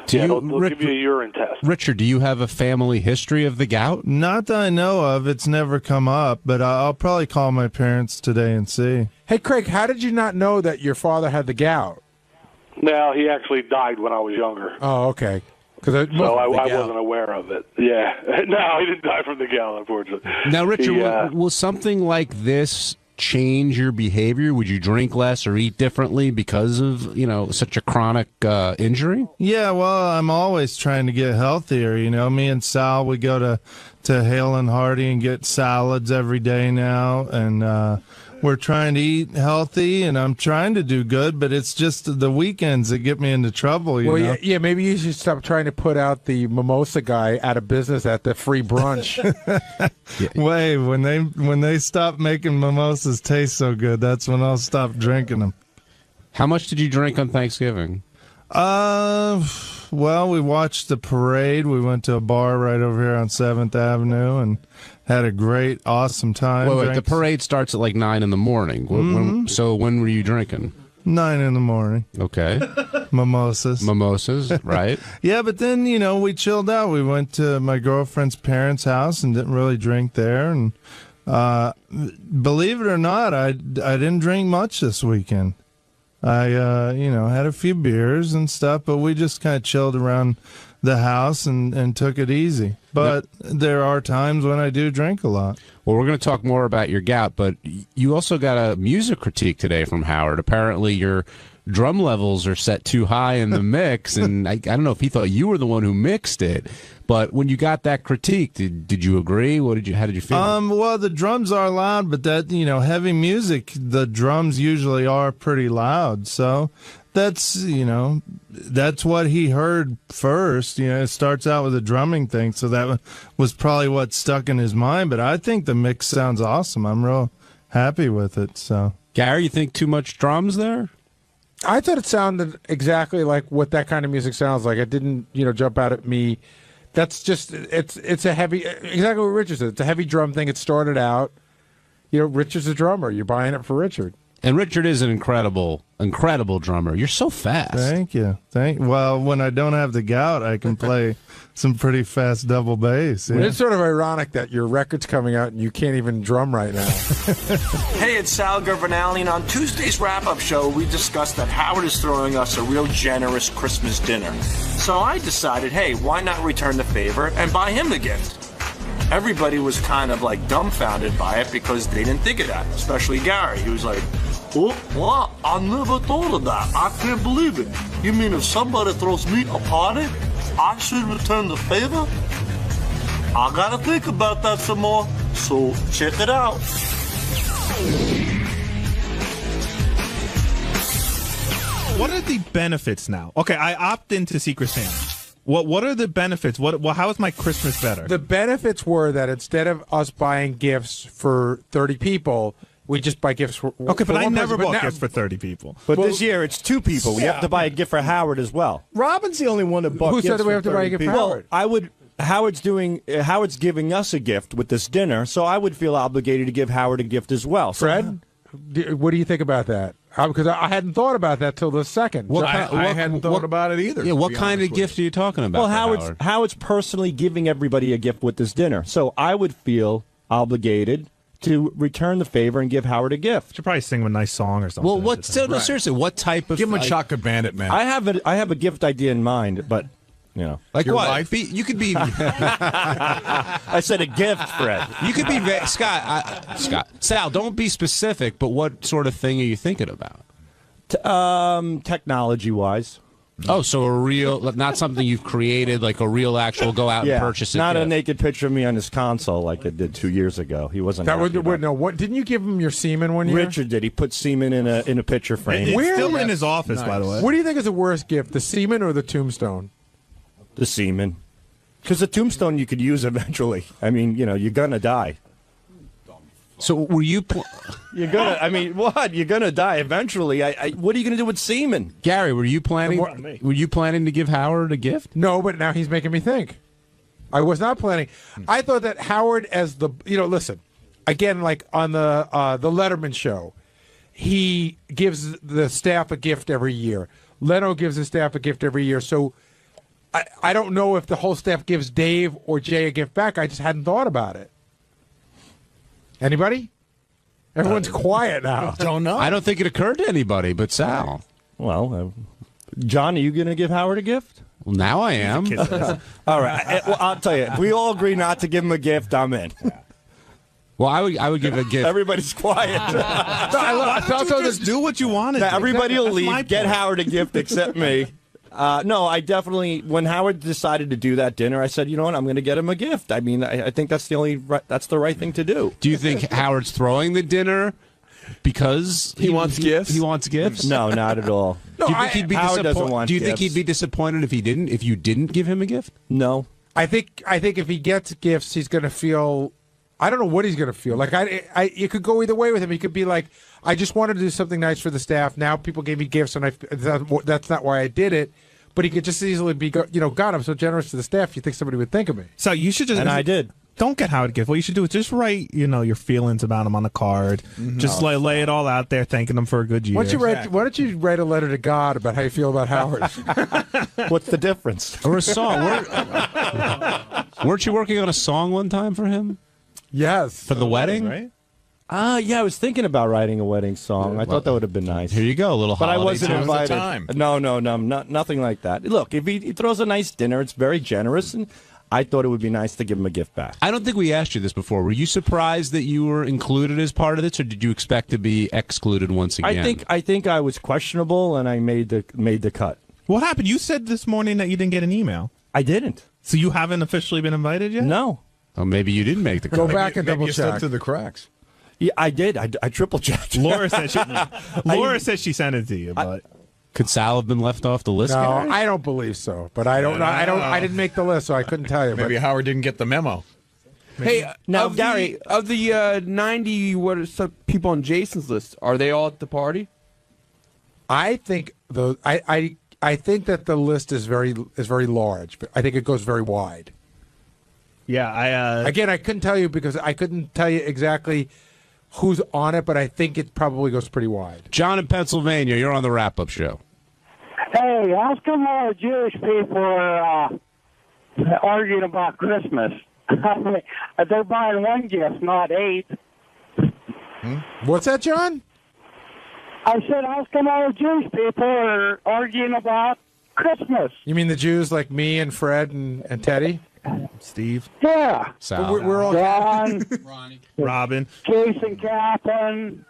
They'll give you a urine test. Richard, do you have a family history of the gout? Not that I know of. It's never come up, but I'll probably call my parents today and see. Hey, Craig, how did you not know that your father had the gout? No, he actually died when I was younger. Oh, okay. So I wasn't aware of it. Yeah. No, he didn't die from the gout, unfortunately. Now, Richard, will something like this change your behavior? Would you drink less or eat differently because of, such a chronic injury? Yeah, well, I'm always trying to get healthier. Me and Sal, we go to Hale and Hardy and get salads every day now, and we're trying to eat healthy, and I'm trying to do good, but it's just the weekends that get me into trouble, you know? Yeah, maybe you should stop trying to put out the mimosa guy out of business at the free brunch. Wait, when they stop making mimosas taste so good, that's when I'll stop drinking them. How much did you drink on Thanksgiving? Well, we watched the parade. We went to a bar right over here on 7th Avenue and had a great, awesome time. Wait, the parade starts at like 9 in the morning. So when were you drinking? 9 in the morning. Okay. Mimosas, right? Yeah, but then, we chilled out. We went to my girlfriend's parents' house and didn't really drink there. And believe it or not, I didn't drink much this weekend. I, had a few beers and stuff, but we just kind of chilled around the house and took it easy. But there are times when I do drink a lot. Well, we're going to talk more about your gout, but you also got a music critique today from Howard. Apparently your drum levels are set too high in the mix, and I don't know if he thought you were the one who mixed it. But when you got that critique, did you agree? How did you feel? Well, the drums are loud, but that, heavy music, the drums usually are pretty loud. So that's what he heard first. It starts out with a drumming thing. So that was probably what stuck in his mind. But I think the mix sounds awesome. I'm real happy with it. So, Gary, you think too much drums there? I thought it sounded exactly like what that kind of music sounds like. It didn't, jump out at me. That's just, it's a heavy, exactly what Richard said. It's a heavy drum thing. It started out, Richard's a drummer. You're buying it for Richard. And Richard is an incredible drummer. You're so fast. Thank you. Well, when I don't have the gout, I can play some pretty fast double bass. Yeah. It's sort of ironic that your record's coming out and you can't even drum right now. Hey, it's 𝗟𝗿𝗍𝗄𝗍, and on Tuesday's wrap-up show, we discussed that Howard is throwing us a real generous Christmas dinner. So I decided, hey, why not return the favor and buy him the gift? Everybody was kind of like dumbfounded by it because they didn't think of that, especially Gary. He was like, oh, what? I never thought of that. I can't believe it. You mean if somebody throws me a party, I should return the favor? I gotta think about that some more, so check it out. What are the benefits now? Okay, I opt into Secret Santa. What are the benefits? How is my Christmas better? The benefits were that instead of us buying gifts for 30 people, we just buy gifts for Okay, but I never bought gifts for 30 people. But this year it's 2 people. We have to buy a gift for Howard as well. Robin's the only one that bought gifts. Who said that we have to buy a gift for Howard? Well, Howard's giving us a gift with this dinner, so I would feel obligated to give Howard a gift as well. Fred, what do you think about that? Because I hadn't thought about that till the second. I hadn't thought about it either. Yeah, what kind of gift are you talking about? Well, Howard's personally giving everybody a gift with this dinner, so I would feel obligated to return the favor and give Howard a gift. Should probably sing him a nice song or something. Well, what? No, seriously, what type of? Give him a chocolate bandit, man. I have a gift idea in mind, but like Your what? wife? You could be. I said a gift, Fred. You could be Scott. Sal, don't be specific, but what sort of thing are you thinking about? Technology-wise. Oh, so a real, not something you've created, like a real actual go out and purchase it. Not a naked picture of me on his console like it did 2 years ago. He wasn't. What didn't you give him your semen one year? Richard did. He put semen in a picture frame. It's still in his office, by the way. What do you think is the worst gift, the semen or the tombstone? The semen. Because the tombstone you could use eventually. I mean, you're gonna die. So were you? You're gonna. I mean, what? You're gonna die eventually. What are you gonna do with semen? Gary, were you planning? Were you planning to give Howard a gift? No, but now he's making me think. I was not planning. I thought that Howard, as the listen, again, like on the Letterman show, he gives the staff a gift every year. Leno gives the staff a gift every year. So I don't know if the whole staff gives Dave or Jay a gift back. I just hadn't thought about it. Anybody? Everyone's quiet now. Don't know. I don't think it occurred to anybody but Sal. Well, John, are you going to give Howard a gift? Well, now I am. All right. Well, I'll tell you. If we all agree not to give him a gift, I'm in. Well, I would give a gift. Everybody's quiet. Just do what you want to do. Everybody will That's my leave. Get point. Howard a gift except me. No, I definitely. When Howard decided to do that dinner, I said, you know what, I'm going to get him a gift. I mean, I think that's that's the right thing to do. Do you think Howard's throwing the dinner because he wants gifts? He wants gifts? No, not at all. Do you think he'd be Howard doesn't want Do you think gifts. he'd be disappointed if you didn't give him a gift? No. I think if he gets gifts, he's going to feel. I don't know what he's going to feel. Like it could go either way with him. He could be like, I just wanted to do something nice for the staff. Now people gave me gifts, and that's not why I did it. But he could just easily be, God, I'm so generous to the staff. You think somebody would think of me? So you should just. And I did. Don't get Howard a gift. What you should do is just write, your feelings about him on a card. Just lay it all out there, thanking him for a good year. Why don't you write a letter to God about how you feel about Howard? What's the difference? Or a song? Weren't you working on a song one time for him? Yes. For the wedding, right? Yeah, I was thinking about writing a wedding song. I thought that would have been nice. Here you go, a little But I holiday wasn't tune. invited. No, nothing like that. Look, if he throws a nice dinner, it's very generous, and I thought it would be nice to give him a gift back. I don't think we asked you this before. Were you surprised that you were included as part of this, or did you expect to be excluded once again? I think I was questionable, and I made the cut. What happened? You said this morning that you didn't get an email. I didn't. So you haven't officially been invited yet? No. Oh, maybe you didn't make the cut. Go back and double You slipped check. through the cracks. Yeah, I did. I triple checked. Laura said she sent it to you, but could Sal have been left off the list? No, Gary? I don't believe so. But I don't know. I didn't make the list, so I couldn't tell you. Maybe Howard didn't get the memo. Hey, now, Gary, of the 90 some people on Jason's list, are they all at the party? I think I think that the list is very large, but I think it goes very wide. yeah, Again, I couldn't tell you because I couldn't tell you exactly who's on it, but I think it probably goes pretty wide. John in Pennsylvania, you're on the wrap-up show. Hey, how come all the Jewish people are arguing about Christmas? They're buying one gift, not 8. What's that, John? I said, how come all the Jewish people are arguing about Christmas? You mean the Jews like me and Fred and Teddy? Steve. Yeah. Sal. We're all John, Robin. Jason Kaplan.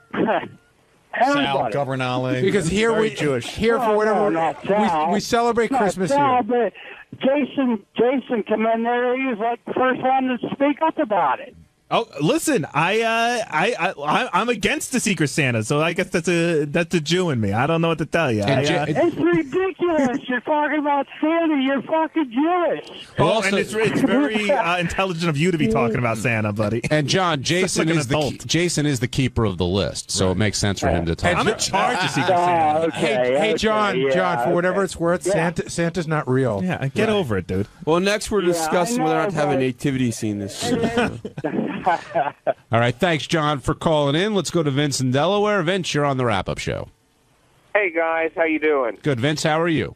Sal, Governale. because here we Jewish. here for whatever not Sal. we celebrate Not Christmas Sal, here. but Jason come in there. He was like the first one to speak up about it. Oh, listen, I'm against the Secret Santa, so I guess that's a Jew in me. I don't know what to tell you. It's ridiculous. You're talking about Santa. You're fucking Jewish. And it's very intelligent of you to be talking about Santa, buddy. And John, Jason like an is adult. Jason is the keeper of the list, so it makes sense for him to talk. I'm in charge of Secret Santa. Hey, John, yeah, John, for whatever okay. it's worth, Yeah. Santa's not real. Yeah, get over it, dude. Well, next we're discussing whether or not to have a but- nativity scene this year. All right, thanks, John, for calling in. Let's go to Vince in Delaware. Vince, you're on the wrap-up show. Hey guys, how you doing? Good, Vince. How are you?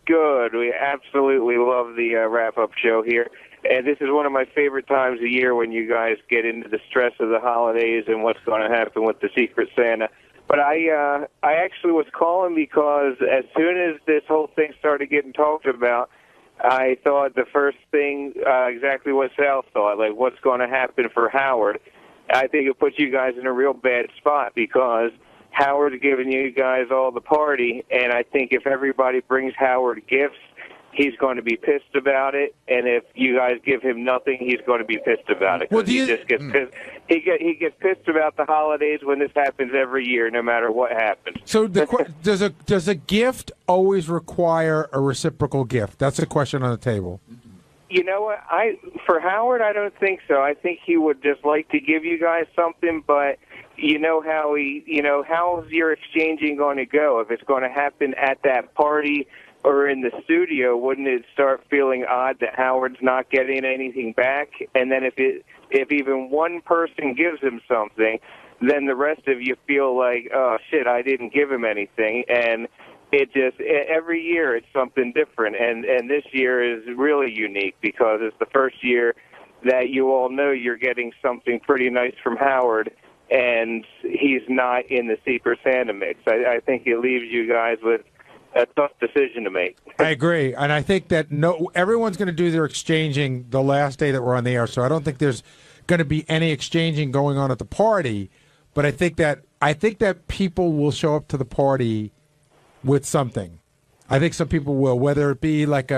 Good. We absolutely love the wrap-up show here. And this is one of my favorite times of year when you guys get into the stress of the holidays and what's going to happen with the Secret Santa. But I actually was calling because as soon as this whole thing started getting talked about, I thought the first thing, exactly what Sal thought, like what's going to happen for Howard. I think it puts you guys in a real bad spot because Howard's giving you guys all the party, and I think if everybody brings Howard gifts, he's going to be pissed about it, and if you guys give him nothing, he's going to be pissed about it. Because he just gets pissed. He gets pissed about the holidays when this happens every year, no matter what happens. So does a gift always require a reciprocal gift? That's the question on the table. You know what? For Howard, I don't think so. I think he would just like to give you guys something, but you know how how's your exchanging going to go? If it's going to happen at that party or in the studio, wouldn't it start feeling odd that Howard's not getting anything back? And then if even one person gives him something, then the rest of you feel like, oh shit, I didn't give him anything. And every year it's something different. And this year is really unique because it's the first year that you all know you're getting something pretty nice from Howard, and he's not in the Secret Santa mix. I think it leaves you guys with a tough decision to make. I agree, and I think that everyone's going to do their exchanging the last day that we're on the air, so I don't think there's going to be any exchanging going on at the party, but I think that people will show up to the party with something. I think some people will, whether it be like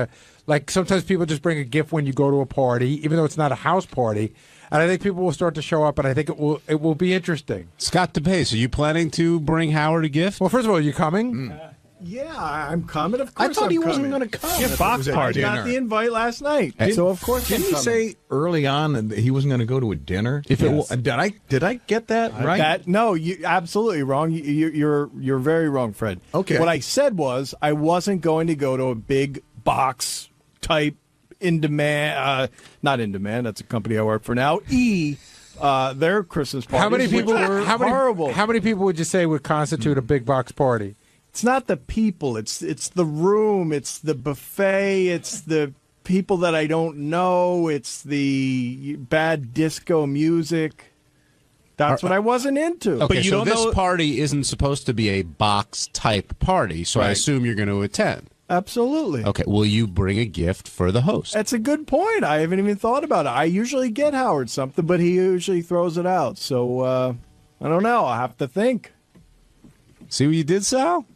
sometimes people just bring a gift when you go to a party, even though it's not a house party. And I think people will start to show up, and I think it will be interesting. Scott DePace, are you planning to bring Howard a gift? Well, first of all, are you coming? Yeah, I'm coming. Of course, I thought he wasn't going to come. Yeah, box party. I got the invite last night, so of course. Didn't he say early on that he wasn't going to go to a dinner? Did I get that right? No, you absolutely wrong. You're very wrong, Fred. Okay. What I said was I wasn't going to go to a big box type in demand. Not in demand. That's a company I work for now. Their Christmas parties. How many people were horrible? How many people would you say would constitute a big box party? It's not the people. It's the room. It's the buffet. It's the people that I don't know. It's the bad disco music. That's what I wasn't into. Okay, but so this party isn't supposed to be a box type party, so I assume you're going to attend. Absolutely. Okay, will you bring a gift for the host? That's a good point. I haven't even thought about it. I usually get Howard something, but he usually throws it out. So I don't know. I'll have to think. See what you did, Sal?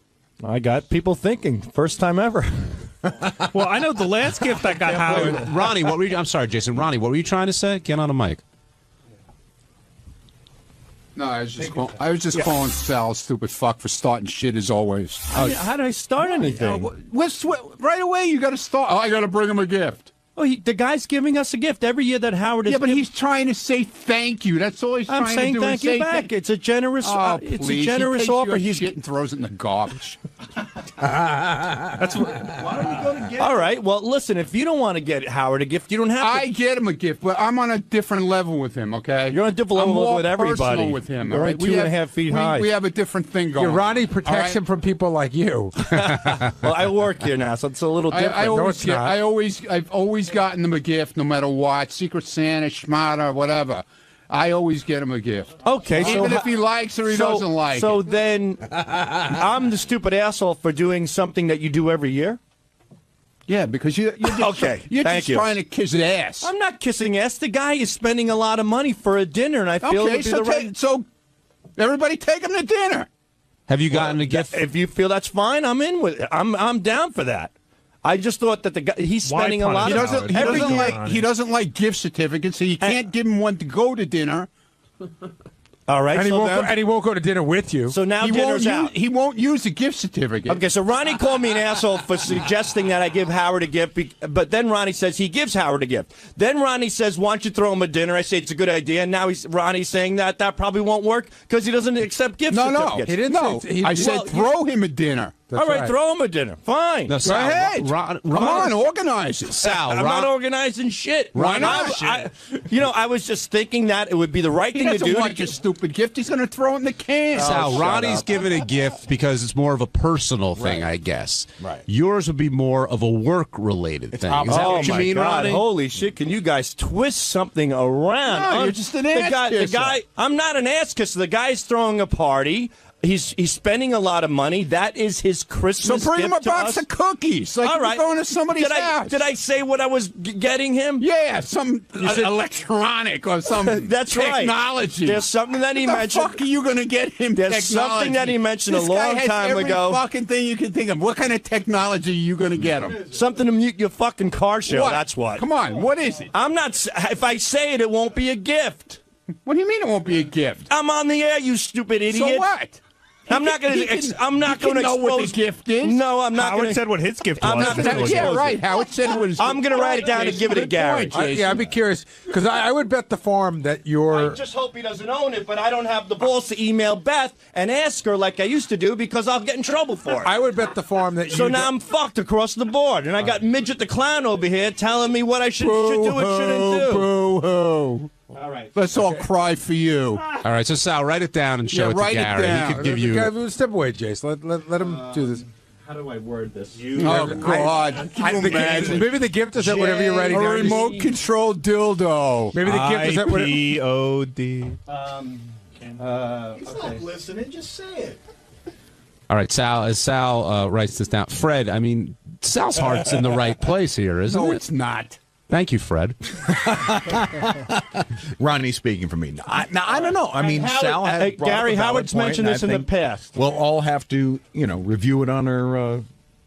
I got people thinking. First time ever. Well, I know the last gift I got Howard. Ronnie, what were you? I'm sorry, Jason. Ronnie, what were you trying to say? Get on a mic. No, I was just calling Sal a stupid fuck for starting shit as always. How did I start anything? Right away, you got to start. Oh, I got to bring him a gift. Oh, the guy's giving us a gift every year that Howard is. Yeah, but he's trying to say thank you. That's all he's trying to do. I'm saying thank you back. It's a generous. It's a generous offer. He takes your shit and throws it in the garbage. That's what. Why don't we go to get? All right. Well, listen. If you don't want to get Howard a gift, you don't have to. I get him a gift, but I'm on a different level with him. Okay. You're on a different level with everybody. Personal with him. You're right, 2.5 feet high. We have a different thing going. Yeah, Ronnie protects him from people like you. Well, I work here now, so it's a little different. I've always gotten him a gift. No matter what, Secret Santa, Schmata, whatever, I always get him a gift. Okay, even if he likes or he doesn't like. So then, I'm the stupid asshole for doing something that you do every year. Yeah, because you're just trying to kiss ass. I'm not kissing ass. The guy is spending a lot of money for a dinner, and I feel so everybody take him to dinner. Have you gotten a gift? If you feel that's fine, I'm in with it. I'm down for that. I just thought that the guy, he's spending a lot of he doesn't like gift certificates, so you can't give him one to go to dinner. All right, and he won't go to dinner with you. So now dinner's out. He won't use a gift certificate. Okay, so Ronnie called me an asshole for suggesting that I give Howard a gift, but then Ronnie says he gives Howard a gift. Then Ronnie says, why don't you throw him a dinner? I say it's a good idea, and now Ronnie's saying that probably won't work because he doesn't accept gift certificates. No, he didn't. I said throw him a dinner. That's All right, right. throw him a dinner. Fine. No, Go Sal, ahead. Come on, organize it. Sal, I'm not organizing shit. Why not? I was just thinking that it would be the right He thing to doesn't do. want your stupid gift. He's going to throw it in the can. Sal, Ronnie's giving a gift because it's more of a personal thing, I guess. Right. Yours would be more of a work-related thing. Is that Oh what you my mean, God. Ronnie? Holy shit, can you guys twist something around? No, you're just an ass the kisser. guy, I'm not an ass kisser. The guy's throwing a party. He's spending a lot of money. That is his Christmas So bring gift him a to box us. of cookies. Like All you're right. going to somebody's house. Did I say what I was getting him? Yeah, some electronic or some That's technology. Right. There's something that he mentioned. The fuck are you going to get him? There's something that he mentioned This a long guy has time every ago. Fucking thing you can think of. What kind of technology are you going to get him? Something to mute your fucking car show. What? That's what. Come on, what is it? I'm not. If I say it, it won't be a gift. What do you mean it won't be a gift? I'm on the air, you stupid idiot. So what? I'm not going to. I'm not going to know expose what the gift is. No, I'm not. Howard gonna, said what his gift was. I'm not going to. Yeah, right. Howard said it was. I'm going to write it down and give it to Gary. Yeah, I'd be curious because I would bet the farm that you're. I just hope he doesn't own it, but I don't have the balls to email Beth and ask her like I used to do because I'll get in trouble for it. I would bet the farm that So you. now I'm fucked across the board, and I got Midget the Clown over here telling me what I should do and shouldn't do. Boo-hoo. All right. Let's all cry for you. All right, so Sal, write it down and show Yeah, it to write it Gary. down. He could give you. Step away, Jace. Let him do this. How do I word this? Oh, God. Maybe the gift is that whatever you're writing A down. remote control dildo. Maybe the gift is that whatever. IPOD. Okay. Listening, just say it. All right, Sal, as Sal writes this down. Fred, I mean, Sal's heart's in the right place here, isn't it? No, it's not. Thank you, Fred. Ronnie speaking for me. I don't know. I mean, Howard- Sal has brought Gary up a valid Howard's point, mentioned and this I in the think past. We'll all have to, review it on our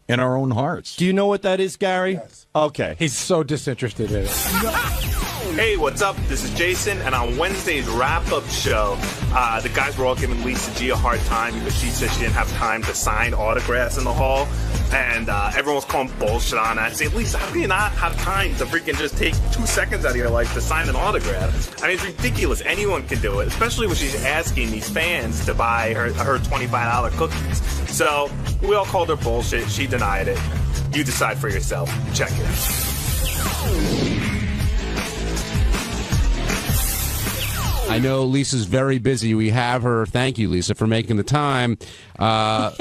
in our own hearts. Do you know what that is, Gary? Yes. Okay. He's so disinterested in it. Hey, what's up? This is Jason, and on Wednesday's wrap-up show, the guys were all giving Lisa G a hard time because she said she didn't have time to sign autographs in the hall, and everyone was calling bullshit on that. Saying, Lisa, how do you not have time to freaking just take 2 seconds out of your life to sign an autograph? I mean, it's ridiculous. Anyone can do it, especially when she's asking these fans to buy her $25 cookies. So we all called her bullshit. She denied it. You decide for yourself. Check it out. I know Lisa's very busy. We have her. Thank you, Lisa, for making the time.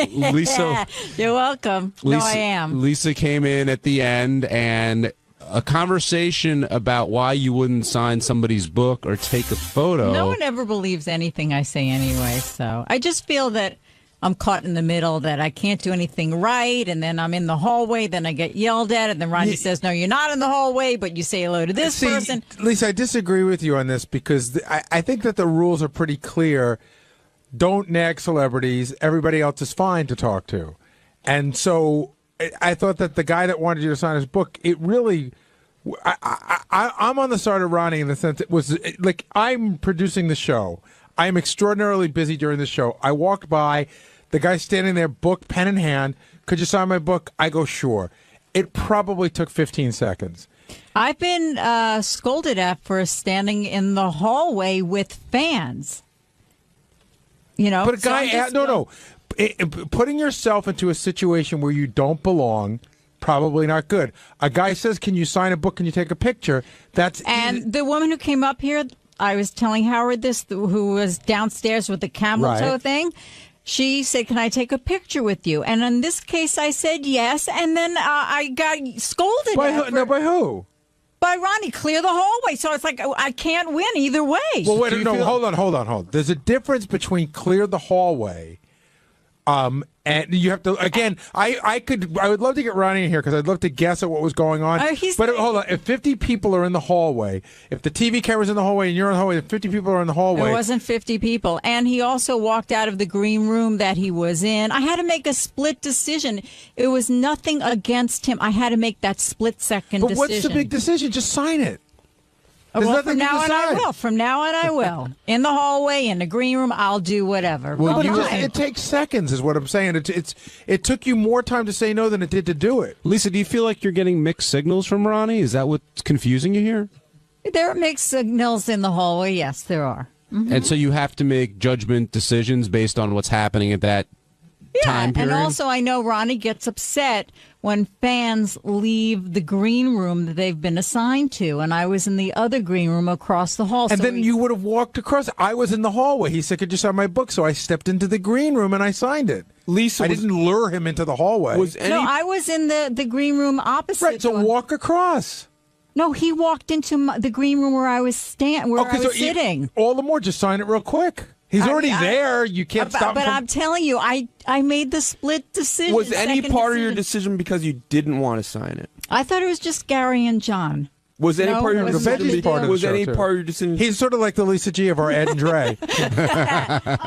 Lisa, you're welcome. No, I am. Lisa came in at the end, and a conversation about why you wouldn't sign somebody's book or take a photo. No one ever believes anything I say anyway, so I just feel that I'm caught in the middle, that I can't do anything right, and then I'm in the hallway, then I get yelled at, and then Ronnie says, no, you're not in the hallway, but you say hello to this person. Lisa, I disagree with you on this because I think that the rules are pretty clear. Don't nag celebrities. Everybody else is fine to talk to. And so I thought that the guy that wanted you to sign his book, it really... I'm on the side of Ronnie in the sense it was like I'm producing the show. I'm extraordinarily busy during the show. I walked by, the guy standing there, book, pen in hand. Could you sign my book? I go, sure. It probably took 15 seconds. I've been scolded at for standing in the hallway with fans. You know, but a guy, putting yourself into a situation where you don't belong, probably not good. A guy says, can you sign a book? Can you take a picture? And the woman who came up here, I was telling Howard this, who was downstairs with the camel toe thing. She said, can I take a picture with you? And in this case, I said yes. And then I got scolded. By who? By Ronnie. Clear the hallway. So it's like, I can't win either way. Well, wait, hold on. There's a difference between clear the hallway and you have to, again, I would love to get Ronnie in here because I'd love to guess at what was going on. But hold on, if 50 people are in the hallway, if the TV camera's in the hallway and you're in the hallway, if 50 people are in the hallway. It wasn't 50 people. And he also walked out of the green room that he was in. I had to make a split decision. It was nothing against him. I had to make that split-second decision. But what's the big decision? Just sign it. Well, from now on I will. From now on I will. In the hallway, in the green room, I'll do whatever. Well, it takes seconds, is what I'm saying. It took you more time to say no than it did to do it. Lisa, do you feel like you're getting mixed signals from Ronnie? Is that what's confusing you here? There are mixed signals in the hallway. Yes, there are. Mm-hmm. And so you have to make judgment decisions based on what's happening at that time period. And also, I know Ronnie gets upset when fans leave the green room that they've been assigned to, and I was in the other green room across the hall. And so then you would have walked across. I was in the hallway. He said, could you sign my book? So I stepped into the green room and I signed it. Lisa, I didn't lure him into the hallway. No, I was in the green room opposite. Right, so walk across. No, he walked into the green room where I was sitting. All the more, just sign it real quick. He's already there. You can't stop him. But I'm telling you, I made the split decision. Was any part of your decision because you didn't want to sign it? I thought it was just Gary and John. Was any part of your decision? Was any part of your decision? He's sort of like the 𝗦𝘁𝗄𝗿𝗱 of our Ed and Dre.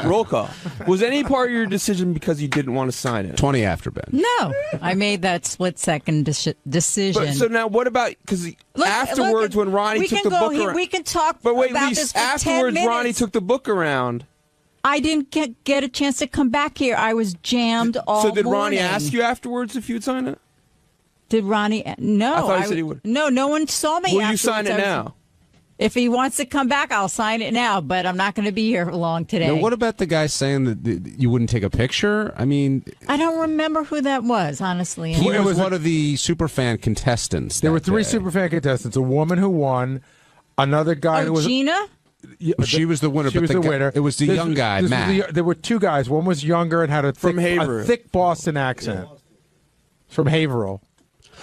Roll call. Was any part of your decision because you didn't want to sign it? 20 after, Ben. No, I made that split-second decision. But, so now, what about because afterwards, when Ronnie took the book around, we can talk. But wait, about Lise, this for afterwards, 10 minutes. Ronnie took the book around. I didn't get a chance to come back here. I was jammed all So did morning. Ronnie ask you afterwards if you'd sign it? Did Ronnie? No. I thought he said he would. No, no one saw me. Will you afterwards. sign it now? If he wants to come back, I'll sign it now. But I'm not going to be here long today. Now, what about the guy saying that you wouldn't take a picture? I mean, I don't remember who that was, honestly. he was one of the superfan contestants. There were that 3 day. superfan contestants. A woman who won, another guy who was Gina? She was the winner. She but was the winner. It was the young guy, Matt. There were 2 guys. One was younger and had a thick Boston accent. From Haverhill.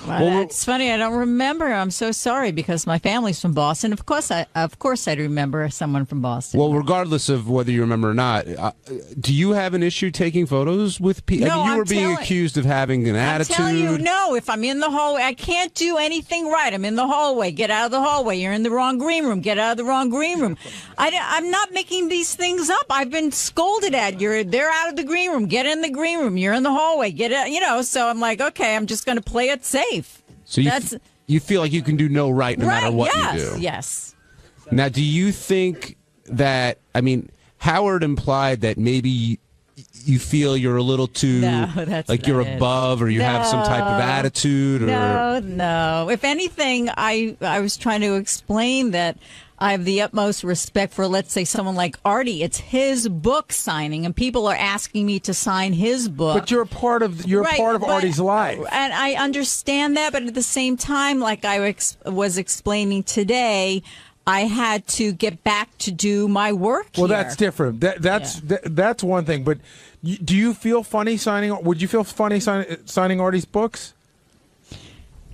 Well, that's funny. I don't remember. I'm so sorry because my family's from Boston. Of course, I'd remember someone from Boston. Well, regardless of whether you remember or not, do you have an issue taking photos with people? No, I mean, you I'm were being accused of having an attitude. I'm telling you, no. If I'm in the hallway, I can't do anything right. I'm in the hallway. Get out of the hallway. You're in the wrong green room. Get out of the wrong green room. I'm not making these things up. I've been scolded at. They're out of the green room. Get in the green room. You're in the hallway. Get out. So I'm like, okay, I'm just going to play it safe. So you feel like you can do no right no matter what you do. Yes. Now, do you think that, I mean, Howard implied that maybe you feel you're a little too, like you're above or you have some type of attitude? Or... No. If anything, I was trying to explain that I have the utmost respect for, let's say, someone like Artie. It's his book signing, and people are asking me to sign his book. But you're a part of Artie's life. And I understand that, but at the same time, like I was explaining today, I had to get back to do my work Well, here. that's different. That's one thing. But do you feel funny signing? Would you feel funny signing Artie's books?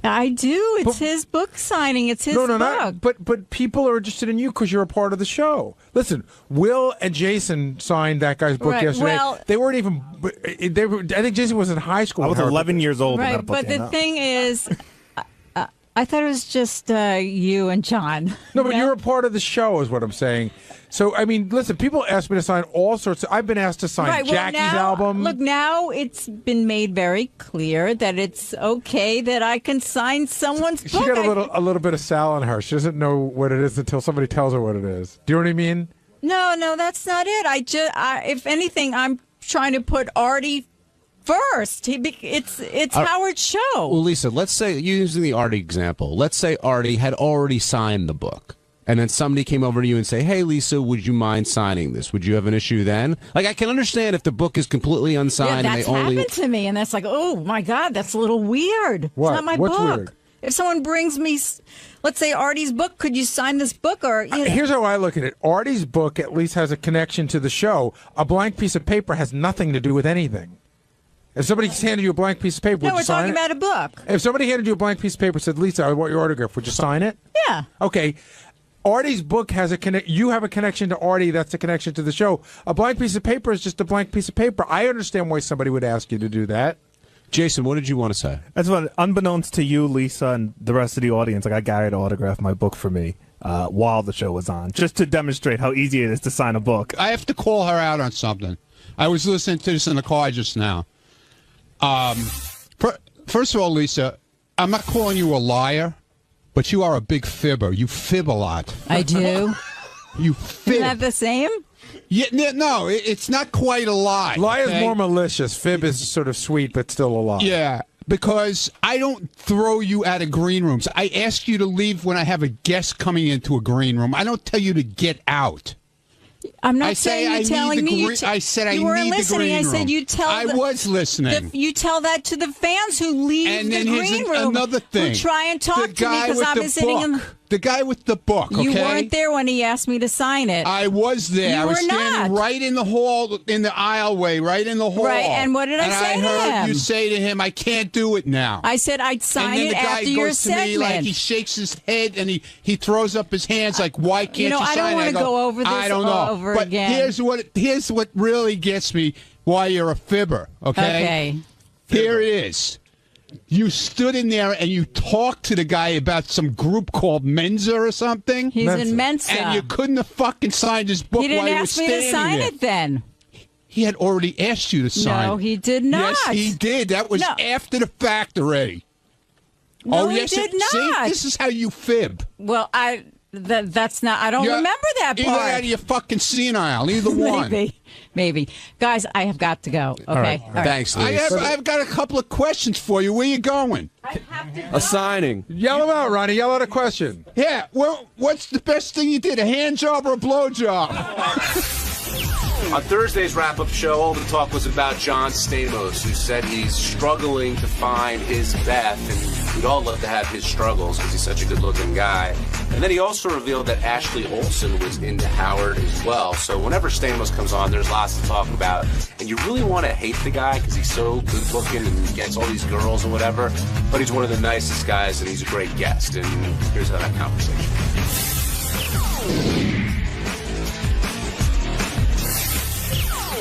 I do. It's his book signing. It's his book. Not, but people are interested in you because you're a part of the show. Listen, Will and Jason signed that guy's book yesterday. Well, they weren't even. They were. I think Jason was in high school. I was 11 years old when right, that book but came the out. thing is, I thought it was just you and John. No, but you're a part of the show, is what I'm saying. So, I mean, listen, people ask me to sign all sorts of... I've been asked to sign Jackie's album. Look, now it's been made very clear that it's okay that I can sign someone's book. She got a little bit of Sal in her. She doesn't know what it is until somebody tells her what it is. Do you know what I mean? No, that's not it. If anything, I'm trying to put Artie first. It's Howard's show. Well, Lisa, let's say, using the Artie example, let's say Artie had already signed the book. And then somebody came over to you and say, hey, Lisa, would you mind signing this? Would you have an issue then? Like, I can understand if the book is completely unsigned and they only... happened to me, and that's like, oh, my God, that's a little weird. What? It's not my What's book. weird? If someone brings me, let's say, Artie's book, could you sign this book? Or Here's how I look at it. Artie's book at least has a connection to the show. A blank piece of paper has nothing to do with anything. If somebody handed you a blank piece of paper, would we're you sign talking it? about a book. If somebody handed you a blank piece of paper and said, Lisa, I want your autograph, would you sign it? Yeah. Okay. Artie's book has a connect. You have a connection to Artie. That's a connection to the show. A blank piece of paper is just a blank piece of paper. I understand why somebody would ask you to do that. Jason, what did you want to say? That's what, unbeknownst to you, Lisa, and the rest of the audience, I got Gary to autograph my book for me while the show was on, just to demonstrate how easy it is to sign a book. I have to call her out on something. I was listening to this in the car just now. First of all, Lisa, I'm not calling you a liar, but you are a big fibber. You fib a lot. I do. You fib. Isn't that the same? Yeah, no, it's not quite a lie. Lie is okay? more malicious. Fib is sort of sweet, but still a lie. Yeah, because I don't throw you out of green rooms. I ask you to leave when I have a guest coming into a green room. I don't tell you to get out. I'm not I say saying I you're need telling the me. green- I said I you weren't need the listening. green I said room. you tell. I was listening. You tell that to the fans who leave And the then here's green room. another thing. Who try and talk The to me guy because with I've the been sitting in. book. The guy with the book. Okay? You weren't there when he asked me to sign it. I was there. You I was were standing not. right in the hall, in the aisleway, right in the hall. Right, and what did I say And to I heard him? you say to him, "I can't do it now." I said I'd sign and then it the guy after your goes to me like segment. he shakes his head and he throws up his hands like, "Why can't you I sign don't it?" want to go over this I don't know. all over but again. Here's what really gets me: why you're a fibber. Okay. Here it is. You stood in there and you talked to the guy about some group called Mensa or something. He's in Mensa. And you couldn't have fucking signed his book He didn't while you were ask me to standing sign there. it then. He had already asked you to sign. No, he did not. Yes, he did. That was No. after the fact already. No, yes, he did See, not. this is how you fib. Well, that's not. I don't You're remember that either part. out of your fucking senile, either one. Maybe. Guys, I have got to go. Okay. All right. Thanks, I've got a couple of questions for you. Where you going? A signing. Yell him out, Ronnie. Yell out a question. Yeah. Well, what's the best thing you did? A hand job or a blow job? On Thursday's wrap-up show, all the talk was about John Stamos, who said he's struggling to find his Beth, and we'd all love to have his struggles because he's such a good-looking guy. And then he also revealed that Ashley Olsen was into Howard as well. So whenever Stamos comes on, there's lots to talk about. And you really want to hate the guy because he's so good-looking and he gets all these girls and whatever. But he's one of the nicest guys and he's a great guest. And here's how that conversation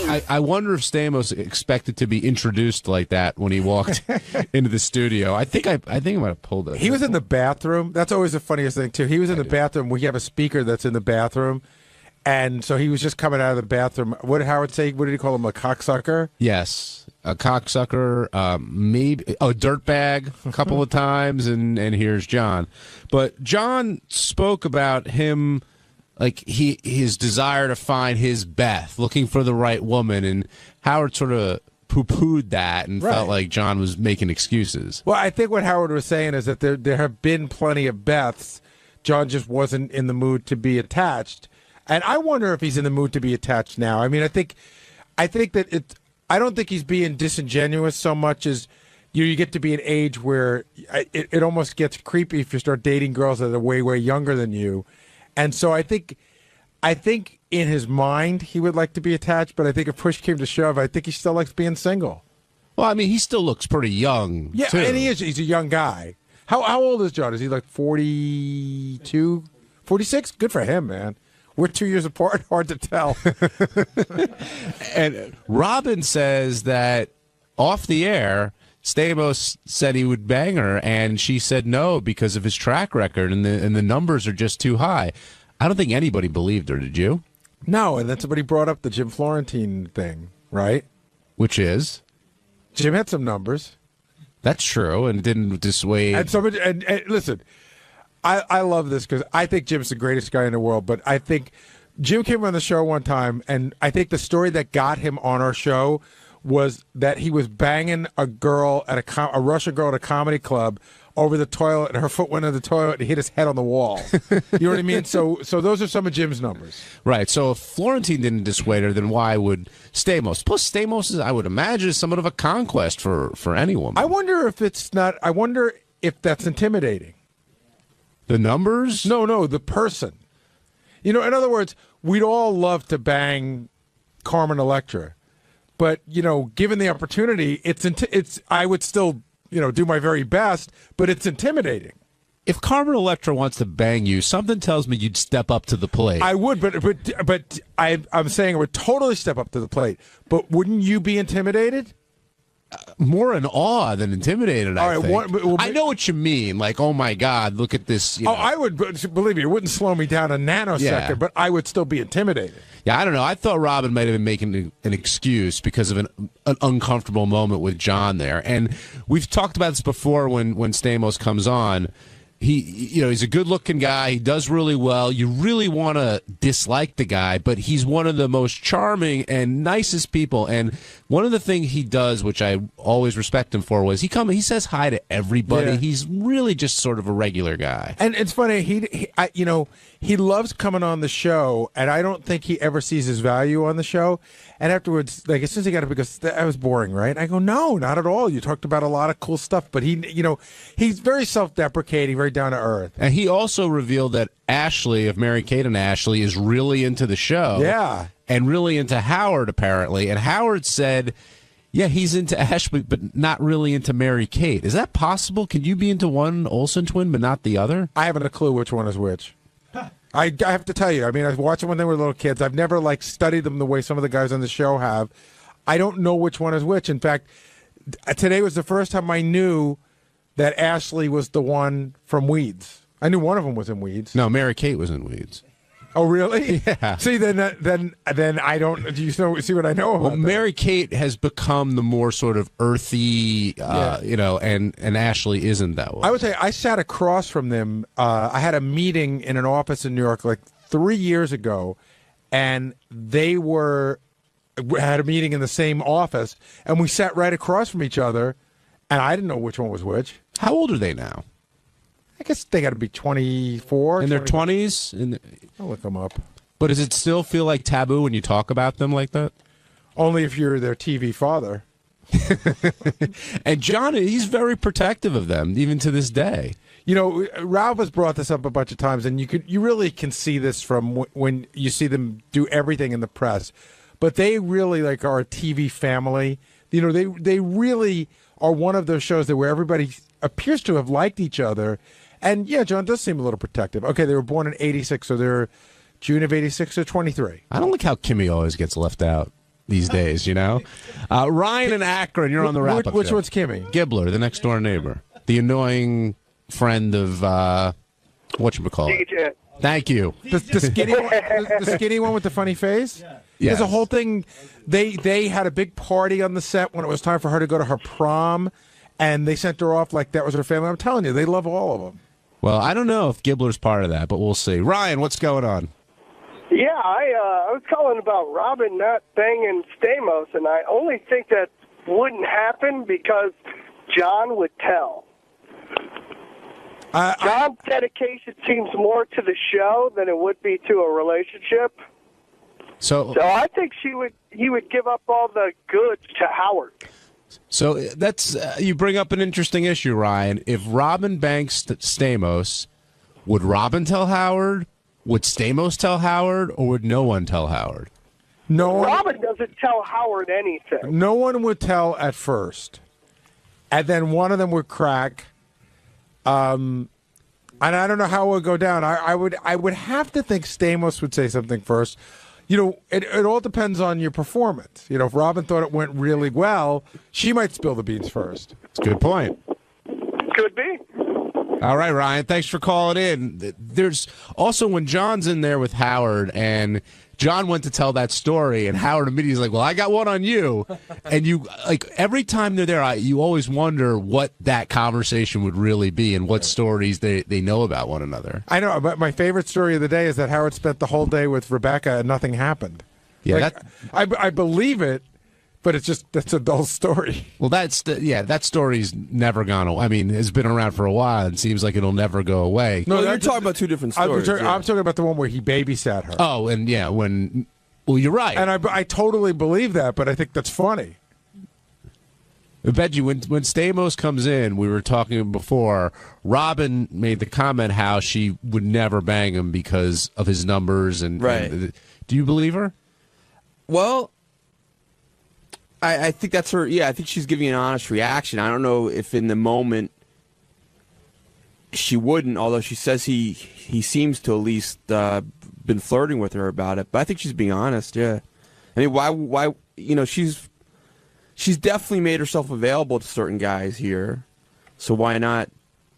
I wonder if Stamos expected to be introduced like that when he walked into the studio. I think I might have pulled it. He was in the bathroom. That's always the funniest thing, too. He was in the bathroom. We have a speaker that's in the bathroom. And so he was just coming out of the bathroom. What did Howard say? What did he call him? A cocksucker? Yes. A cocksucker, maybe a dirtbag a couple of times, and here's John. But John spoke about him, like his desire to find his Beth, looking for the right woman, and Howard sort of poo-pooed that and felt like John was making excuses. Well, I think what Howard was saying is that there have been plenty of Beths. John just wasn't in the mood to be attached. And I wonder if he's in the mood to be attached now. I mean, I think that I don't think he's being disingenuous so much as you get to be an age where it almost gets creepy if you start dating girls that are way, way younger than you. And so I think in his mind he would like to be attached, but I think if push came to shove, I think he still likes being single. Well, I mean, he still looks pretty young, yeah, too. and he's a young guy. How old is John? Is he like 42, 46? Good for him, man. We're 2 years apart. Hard to tell. And Robin says that off the air, Stamos said he would bang her, and she said no because of his track record, and the numbers are just too high. I don't think anybody believed her. Did you? No, and then somebody brought up the Jim Florentine thing, right? Which is? Jim had some numbers. That's true, and didn't dissuade. And somebody, and listen, I love this because I think Jim's the greatest guy in the world, but I think Jim came on the show one time, and I think the story that got him on our show was that he was banging a girl at a Russian girl at a comedy club over the toilet, and her foot went in the toilet and hit his head on the wall. You know what I mean? So those are some of Jim's numbers. Right. So if Florentine didn't dissuade her, then why would Stamos? Plus, Stamos is, I would imagine, is somewhat of a conquest for any woman. I wonder if it's not. I wonder if that's intimidating. The numbers? No, the person. You know, in other words, we'd all love to bang Carmen Electra, but given the opportunity, it's. I would still, do my very best, but it's intimidating. If Carmen Electra wants to bang you, something tells me you'd step up to the plate. I would, but I'm saying I would totally step up to the plate. But wouldn't you be intimidated? More in awe than intimidated, I think. I know what you mean. Like, oh, my God, look at this. I would, believe me, it wouldn't slow me down a nanosecond, but I would still be intimidated. Yeah, I don't know. I thought Robin might have been making an excuse because of an uncomfortable moment with John there. And we've talked about this before when Stamos comes on. He's a good-looking guy. He does really well. You really want to dislike the guy, but he's one of the most charming and nicest people. And one of the things he does, which I always respect him for, was he says hi to everybody. Yeah. He's really just sort of a regular guy. And it's funny. he loves coming on the show, and I don't think he ever sees his value on the show. And afterwards, like as soon as he got up, he goes, "That was boring, right?" And I go, "No, not at all. You talked about a lot of cool stuff." But he's very self-deprecating, very down to earth. And he also revealed that Ashley, of Mary-Kate and Ashley, is really into the show. Yeah. And really into Howard, apparently. And Howard said, yeah, he's into Ashley, but not really into Mary-Kate. Is that possible? Can you be into one Olsen twin, but not the other? I haven't a clue which one is which. I have to tell you, I mean, I watched them when they were little kids. I've never, studied them the way some of the guys on the show have. I don't know which one is which. In fact, today was the first time I knew that Ashley was the one from Weeds. I knew one of them was in Weeds. No, Mary-Kate was in Weeds. Oh, really? Yeah. See, then I don't. Do you see what I know about? Well, Mary-Kate has become the more sort of earthy, and Ashley isn't that way. I would say I sat across from them. I had a meeting in an office in New York 3 years ago, and they had a meeting in the same office, and we sat right across from each other, and I didn't know which one was which. How old are they now? I guess they got to be 24. In their 20s? I'll look them up. But does it still feel like taboo when you talk about them like that? Only if you're their TV father. And John, he's very protective of them, even to this day. Ralph has brought this up a bunch of times, and you really can see this from when you see them do everything in the press. But they really are a TV family. They really are one of those shows where everybody appears to have liked each other. And, yeah, John does seem a little protective. Okay, they were born in 86, so they're June of 86, so 23. I don't like how Kimmy always gets left out these days, Ryan in Akron, you're on the wrap-up Which show. one's Kimmy? Gibbler, the next-door neighbor. The annoying friend of, whatchamacallit. DJ. Thank you. The skinny one with the funny face? Yeah. Yes. There's a whole thing. They had a big party on the set when it was time for her to go to her prom, and they sent her off like that was her family. I'm telling you, they love all of them. Well, I don't know if Gibbler's part of that, but we'll see. Ryan, what's going on? Yeah, I was calling about Robin not banging Stamos, and I only think that wouldn't happen because John would tell. John's dedication seems more to the show than it would be to a relationship. So I think he would give up all the goods to Howard. So that's you bring up an interesting issue, Ryan. If Robin banks Stamos, would Robin tell Howard? Would Stamos tell Howard, or would no one tell Howard? Robin doesn't tell Howard anything. No one would tell at first, and then one of them would crack. And I don't know how it would go down. I would have to think Stamos would say something first. It all depends on your performance. If Robin thought it went really well, she might spill the beans first. That's a good point. Could be. All right, Ryan, thanks for calling in. There's also when John's in there with Howard, and John went to tell that story, and Howard immediately is like, well, I got one on you. And every time they're there, you always wonder what that conversation would really be and what stories they know about one another. I know, but my favorite story of the day is that Howard spent the whole day with Rebecca and nothing happened. Yeah, I believe it, but that's a dull story. Well, that story's never gone away. I mean, it's been around for a while and seems like it'll never go away. No, you're talking about two different stories. I'm talking about the one where he babysat her. Oh, and yeah, well, you're right. And I totally believe that, but I think that's funny. I bet you when Stamos comes in, we were talking before, Robin made the comment how she would never bang him because of his numbers. And do you believe her? Well, I think that's her. Yeah, I think she's giving an honest reaction. I don't know if in the moment she wouldn't, although she says he seems to at least been flirting with her about it. But I think she's being honest. Yeah, I mean, why? She's definitely made herself available to certain guys here, so why not?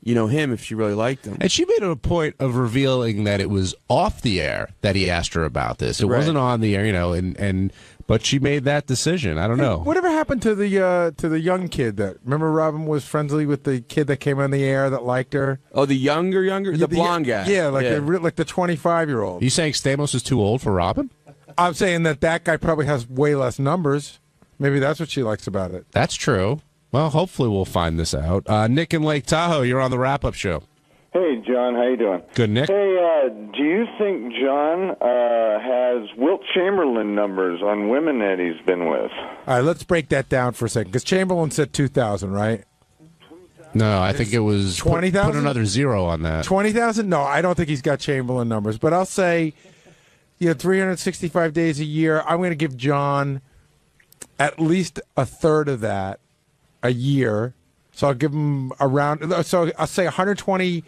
Him if she really liked him. And she made a point of revealing that it was off the air that he asked her about this. It wasn't on the air, but she made that decision. I don't know. Whatever happened to the young kid that remember Robin was friendly with the kid that came on the air that liked her? Oh, the younger, the blonde guy. Yeah, like the 25-year-old. You saying Stamos is too old for Robin? I'm saying that guy probably has way less numbers. Maybe that's what she likes about it. That's true. Well, hopefully we'll find this out. Nick in Lake Tahoe, you're on the wrap-up show. Hey, John, how you doing? Good, Nick. Hey, do you think John has Wilt Chamberlain numbers on women that he's been with? All right, let's break that down for a second, because Chamberlain said 2,000, right? No, I think it was 20,000. Put another zero on that. 20,000? No, I don't think he's got Chamberlain numbers, but I'll say, 365 days a year. I'm going to give John at least a third of that a year. So I'll give him around. So I'll say 120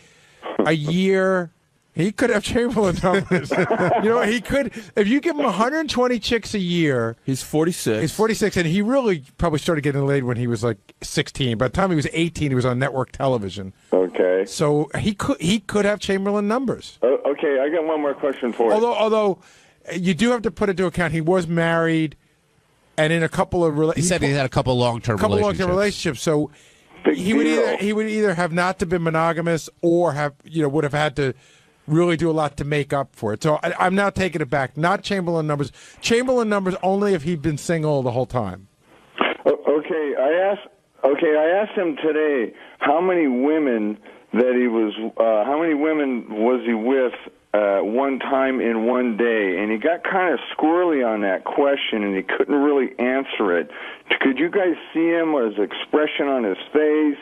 a year. He could have Chamberlain numbers. He could. If you give him 120 chicks a year, he's 46. He's 46, and he really probably started getting laid when he was like 16. By the time he was 18, he was on network television. Okay. So he could have Chamberlain numbers. Okay, I got one more question for you. Although you do have to put into account he was married, and in a couple of he said he had a couple long-term relationships. So he would either have not to been monogamous or have would have had to really do a lot to make up for it. So I'm now taking it back. Not Chamberlain numbers. Chamberlain numbers only if he'd been single the whole time. Okay, I asked him today how many women was he with one time in one day, and he got kind of squirrely on that question, and he couldn't really answer it. Could you guys see him or his expression on his face?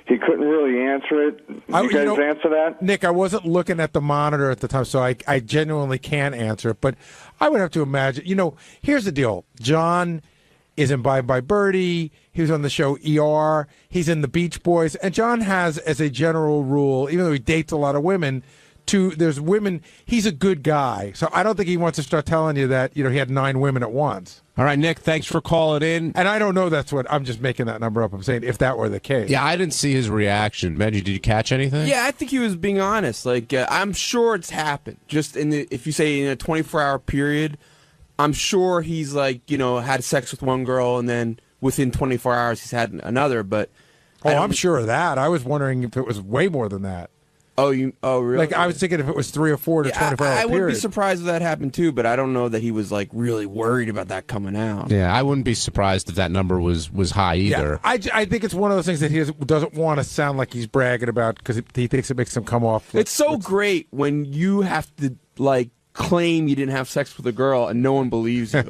He couldn't really answer it. Did you guys answer that? Nick, I wasn't looking at the monitor at the time, so I genuinely can't answer it. But I would have to imagine, here's the deal. John is in Bye Bye Birdie. He was on the show ER. He's in the Beach Boys. And John has, as a general rule, even though he dates a lot of women, there's women, he's a good guy. So I don't think he wants to start telling you that, he had 9 women at once. All right, Nick, thanks for calling in. And I don't know I'm just making that number up. I'm saying if that were the case. Yeah, I didn't see his reaction. Benji, did you catch anything? Yeah, I think he was being honest. Like, I'm sure it's happened. Just if you say in a 24-hour period, I'm sure he's had sex with one girl and then within 24 hours he's had another. But I'm sure of that. I was wondering if it was way more than that. Oh, really? Like, I was thinking if it was 3 or 4 to 24-hour period. I would be surprised if that happened too, but I don't know that he was really worried about that coming out. Yeah, I wouldn't be surprised if that number was high either. Yeah, I think it's one of those things that he doesn't want to sound like he's bragging about because he thinks it makes him come off. It's so great when you have to claim you didn't have sex with a girl and no one believes you.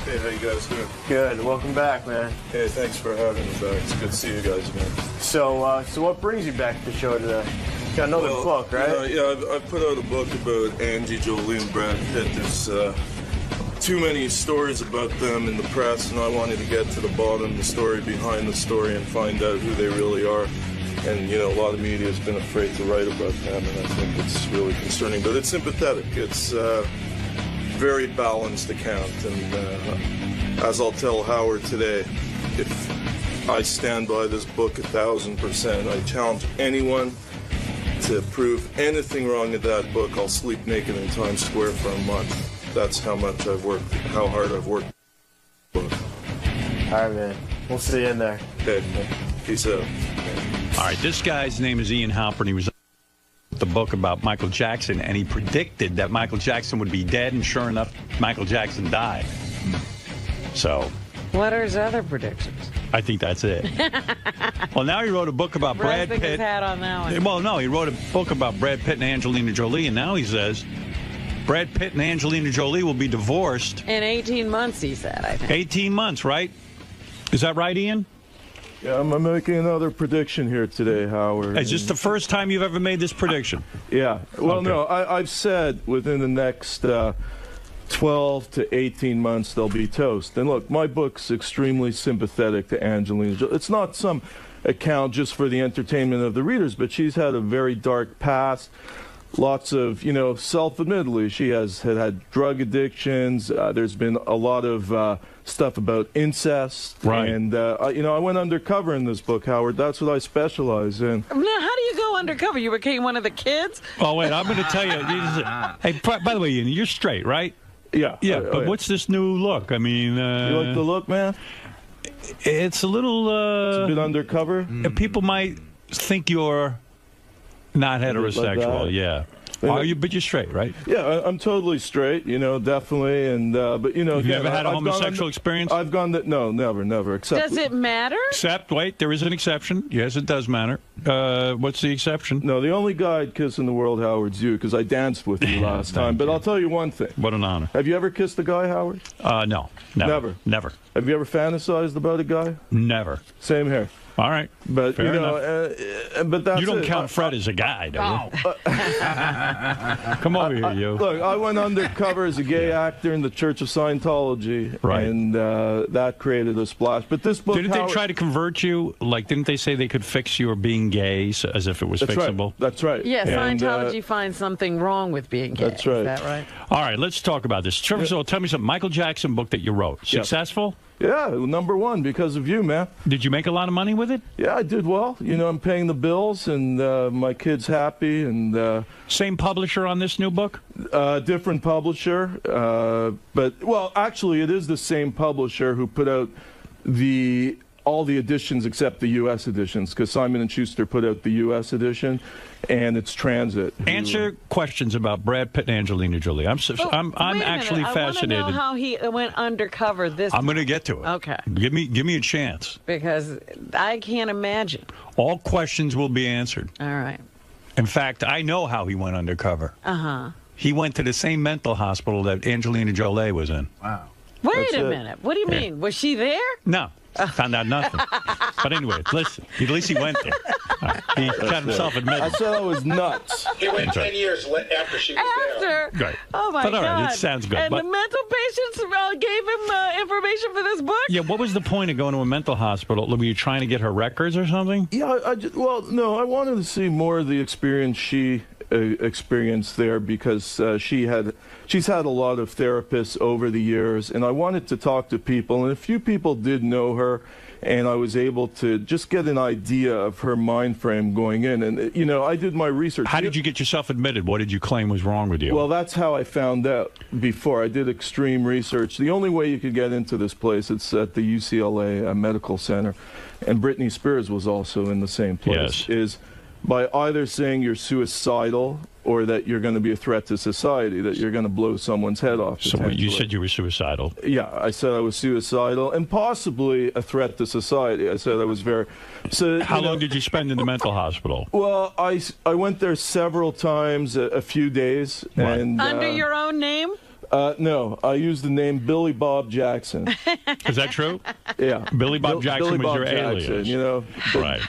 Hey, how you guys doing? Good. Welcome back, man. Hey, thanks for having me back. It's good to see you guys, man. So what brings you back to the show today? Got another book, right? I put out a book about Angie Jolie and Brad Pitt. There's too many stories about them in the press, and I wanted to get to the bottom of the story behind the story and find out who they really are. And, a lot of media has been afraid to write about them, and I think it's really concerning. But it's sympathetic. It's very balanced account, and as I'll tell Howard today, if I stand by this book 1,000%, I challenge anyone to prove anything wrong with that book. I'll sleep naked in Times Square for a month. That's how much I've worked, how hard I've worked. All right, man. We'll see you in there. Okay. Peace out. All right, this guy's name is Ian Halpern. He was the book about Michael Jackson, and he predicted that Michael Jackson would be dead, and sure enough, Michael Jackson died. So, what are his other predictions? I think that's it. Well, now he wrote a book about Brad Pitt. His hat on that one. Well, no, he wrote a book about Brad Pitt and Angelina Jolie, and now he says Brad Pitt and Angelina Jolie will be divorced in 18 months. He said, I think 18 months, right? Is that right, Ian? Yeah, I'm making another prediction here today, Howard. Is this the first time you've ever made this prediction? Yeah. Well, Okay. no, I've said within the next 12 to 18 months there'll be toast. And look, my book's extremely sympathetic to Angelina Jolie. It's not some account just for the entertainment of the readers, but she's had a very dark past. Lots of, self-admittedly, she had drug addictions. There's been a lot of stuff about incest. Right. And, I went undercover in this book, Howard. That's what I specialize in. Now, how do you go undercover? You became one of the kids? Oh, wait, I'm going to tell you. Hey, by the way, Ian, you're straight, right? Yeah. Yeah, but what's this new look? I mean... you like the look, man? It's a little... it's a bit undercover? People might think you're not heterosexual, like yeah. Are you? But you're straight, right? Yeah, I'm totally straight, definitely. And but You've never had a homosexual experience? I've gone no, never. Except Does it matter? Except, wait, there is an exception. Yes, it does matter. What's the exception? No, the only guy I'd kiss in the world, Howard's you, because I danced with you last time. But I'll tell you one thing. What an honor. Have you ever kissed a guy, Howard? No, never. Have you ever fantasized about a guy? Never. Same here. All right. But Fair but that's you don't it. count Fred as a guy, do you? Come over here, you. Look, I went undercover as a gay actor in the Church of Scientology, Right. and that created a splash. But this book, Didn't they try to convert you? Like, didn't they say they could fix your being gay as if it was That's fixable? Right. That's right. Yeah, And, Scientology finds something wrong with being gay. That's right. Is that right? All right, let's talk about this. First of all, tell me something. Michael Jackson book that you wrote. Successful? Yeah, #1 because of you, man. Did you make a lot of money with it? Yeah, I did well. I'm paying the bills, and my kid's happy. And same publisher on this new book? Different publisher, but actually, it is the same publisher who put out all the editions except the U.S. editions, because Simon & Schuster put out the U.S. edition, and it's Transit. Answer questions about Brad Pitt and Angelina Jolie. I'm actually fascinated. I want to know how he went undercover this I'm going to get to it. Okay. Give me a chance. Because I can't imagine. All questions will be answered. All right. In fact, I know how he went undercover. Uh-huh. He went to the same mental hospital that Angelina Jolie was in. Wow. Wait a minute. What do you mean? Was she there? No. Found out nothing. But anyway, listen. At least he went there. Right. He got himself admitted. I said I was nuts. He went 10 years after she was there. Right. Oh, my but all right, God. it sounds good. And but, the mental patients gave him information for this book? yeah, what was the point of going to a mental hospital? Were you trying to get her records or something? Yeah, no, I wanted to see more of the experience she experienced there, because she's had a lot of therapists over the years, and I wanted to talk to people, and a few people did know her, and I was able to just get an idea of her mind frame going in. And I did my research. How did you get yourself admitted? What did you claim was wrong with you? Well, that's how I found out before. I did extreme research. The only way you could get into this place, it's at the UCLA Medical Center, and Britney Spears was also in the same place, is by either saying you're suicidal or that you're going to be a threat to society, that you're going to blow someone's head off. So you said you were suicidal? Yeah, I said I was suicidal and possibly a threat to society. I said I was very... So, How long did you spend in the mental hospital? Well, I went there several times, a few days. Right. And Under your own name? No, I used the name Billy Bob Jackson. Is that true? Yeah. Billy Bob Jackson Billy was Bob your Jackson, alias. Right.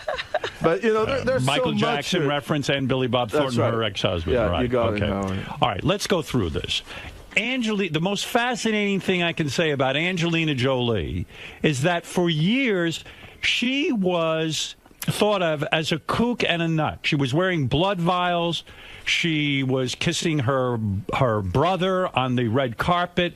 But, there's Michael so Jackson much reference and Billy Bob That's Thornton, right. her ex-husband. Yeah, right. you got okay. it, Howard. All right, let's go through this. The most fascinating thing I can say about Angelina Jolie is that for years she was thought of as a kook and a nut. She was wearing blood vials. She was kissing her brother on the red carpet.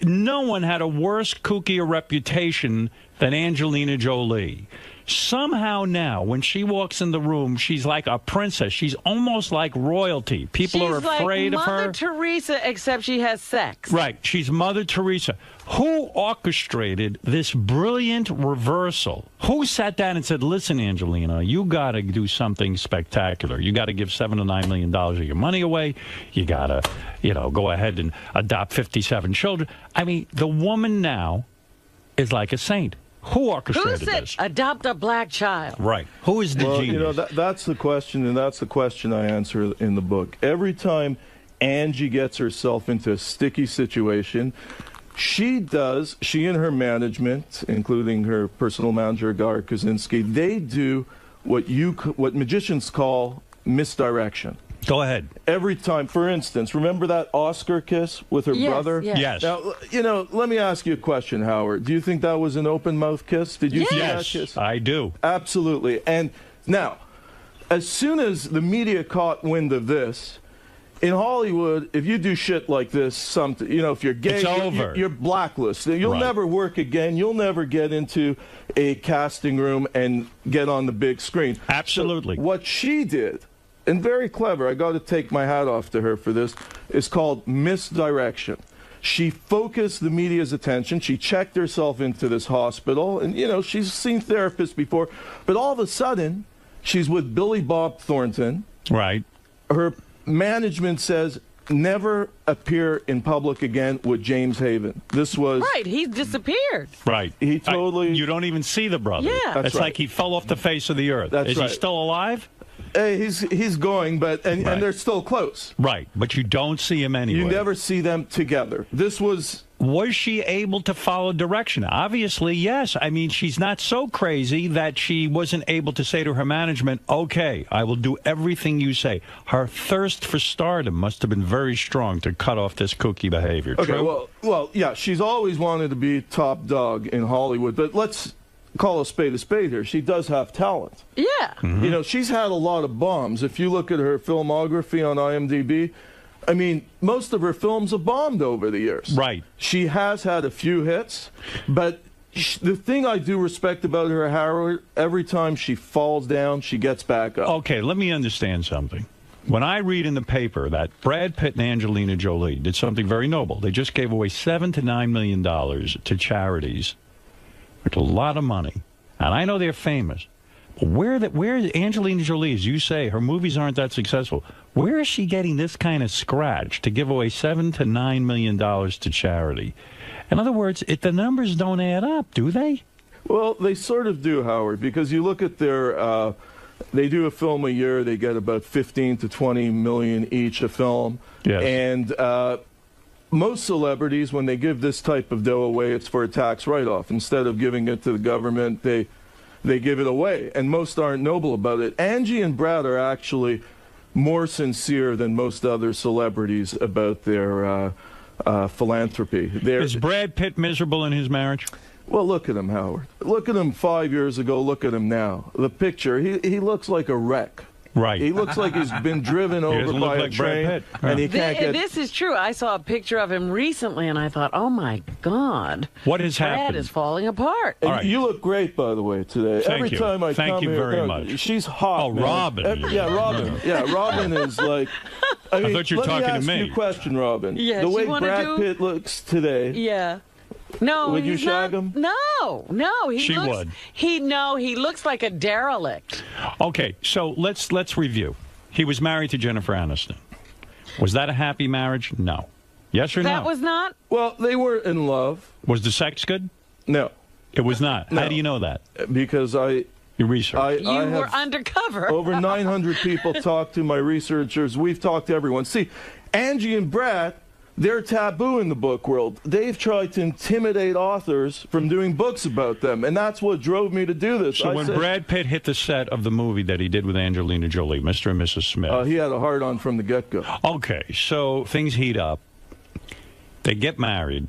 No one had a worse kookier reputation than Angelina Jolie. Somehow now, when she walks in the room, she's like a princess. She's almost like royalty. People are afraid of her. She's like Mother Teresa, except she has sex. Right. She's Mother Teresa. Who orchestrated this brilliant reversal? Who sat down and said, listen, Angelina, you got to do something spectacular. You got to give $7 to $9 million of your money away. You got to, go ahead and adopt 57 children. I mean, the woman now is like a saint. Who orchestrated this? Adopt a black child. Right. Who is the genius? That's the question, and that's the question I answer in the book. Every time Angie gets herself into a sticky situation, She and her management, including her personal manager, Gar Kaczynski, they do what magicians call misdirection. Go ahead. Every time, for instance, remember that Oscar kiss with her brother? Yes. Now, let me ask you a question, Howard. Do you think that was an open mouth kiss? Did you see that kiss? Yes, I do. Absolutely. And now, as soon as the media caught wind of this, in Hollywood, if you do shit like this, if you're gay, it's over. You're blacklisted. You'll never work again. You'll never get into a casting room and get on the big screen. Absolutely. So what she did, and very clever, I got to take my hat off to her for this, is called misdirection. She focused the media's attention. She checked herself into this hospital, and, she's seen therapists before, but all of a sudden, she's with Billy Bob Thornton. Right. Her management says never appear in public again with James Haven. This was... Right, he disappeared. Right. He totally... You don't even see the brother. Yeah. It's like he fell off the face of the earth. Is he still alive? He's going, and they're still close. Right, but you don't see him anyway. You never see them together. This was... Was she able to follow direction? Obviously, yes. I mean, she's not so crazy that she wasn't able to say to her management, okay, I will do everything you say. Her thirst for stardom must have been very strong to cut off this kooky behavior. Okay, True? well, yeah, she's always wanted to be top dog in Hollywood, but let's call a spade here. She does have talent. Yeah. Mm-hmm. She's had a lot of bombs. If you look at her filmography on IMDb, I mean, most of her films have bombed over the years. Right. She has had a few hits, but the thing I do respect about her, Howard, every time she falls down, she gets back up. Okay, let me understand something. When I read in the paper that Brad Pitt and Angelina Jolie did something very noble, they just gave away $7 to $9 million to charities. It's a lot of money, and I know they're famous. But where is Angelina Jolie, as you say, her movies aren't that successful. Where is she getting this kind of scratch to give away $7 to $9 million to charity? In other words, the numbers don't add up, do they? Well, they sort of do, Howard, because you look at their, they do a film a year, they get about 15 to 20 million each a film. Yes. And most celebrities, when they give this type of dough away, it's for a tax write-off. Instead of giving it to the government, they give it away, and most aren't noble about it. Angie and Brad are actually more sincere than most other celebrities about their philanthropy. Is Brad Pitt miserable in his marriage? Well, look at him, Howard. Look at him 5 years ago. Look at him now. The picture, he looks like a wreck. Right. He looks like he's been driven over by a train, and he can't get... This is true. I saw a picture of him recently, and I thought, oh, my God. What has happened? Brad is falling apart. And you look great, by the way, today. Thank you. Time I Thank come you here, very much. She's hot. Oh, man. Robin. Robin. Yeah, Robin is like... I mean, thought you were talking to me. Let me ask you a question, Robin. Yes, the way you wanna Brad Pitt looks today... Yeah. No, would you shag him? No. She would. He looks like a derelict. Okay, so let's review. He was married to Jennifer Aniston. Was that a happy marriage? No. Yes or no? That was not? Well, they were in love. Was the sex good? No. It was not. No. How do you know that? Because You researched. You were undercover. Over 900 people talked to my researchers. We've talked to everyone. See, Angie and Brad, they're taboo in the book world. They've tried to intimidate authors from doing books about them, and that's what drove me to do this. So when Brad Pitt hit the set of the movie that he did with Angelina Jolie, Mr. and Mrs. Smith... he had a hard-on from the get-go. Okay, so things heat up. They get married.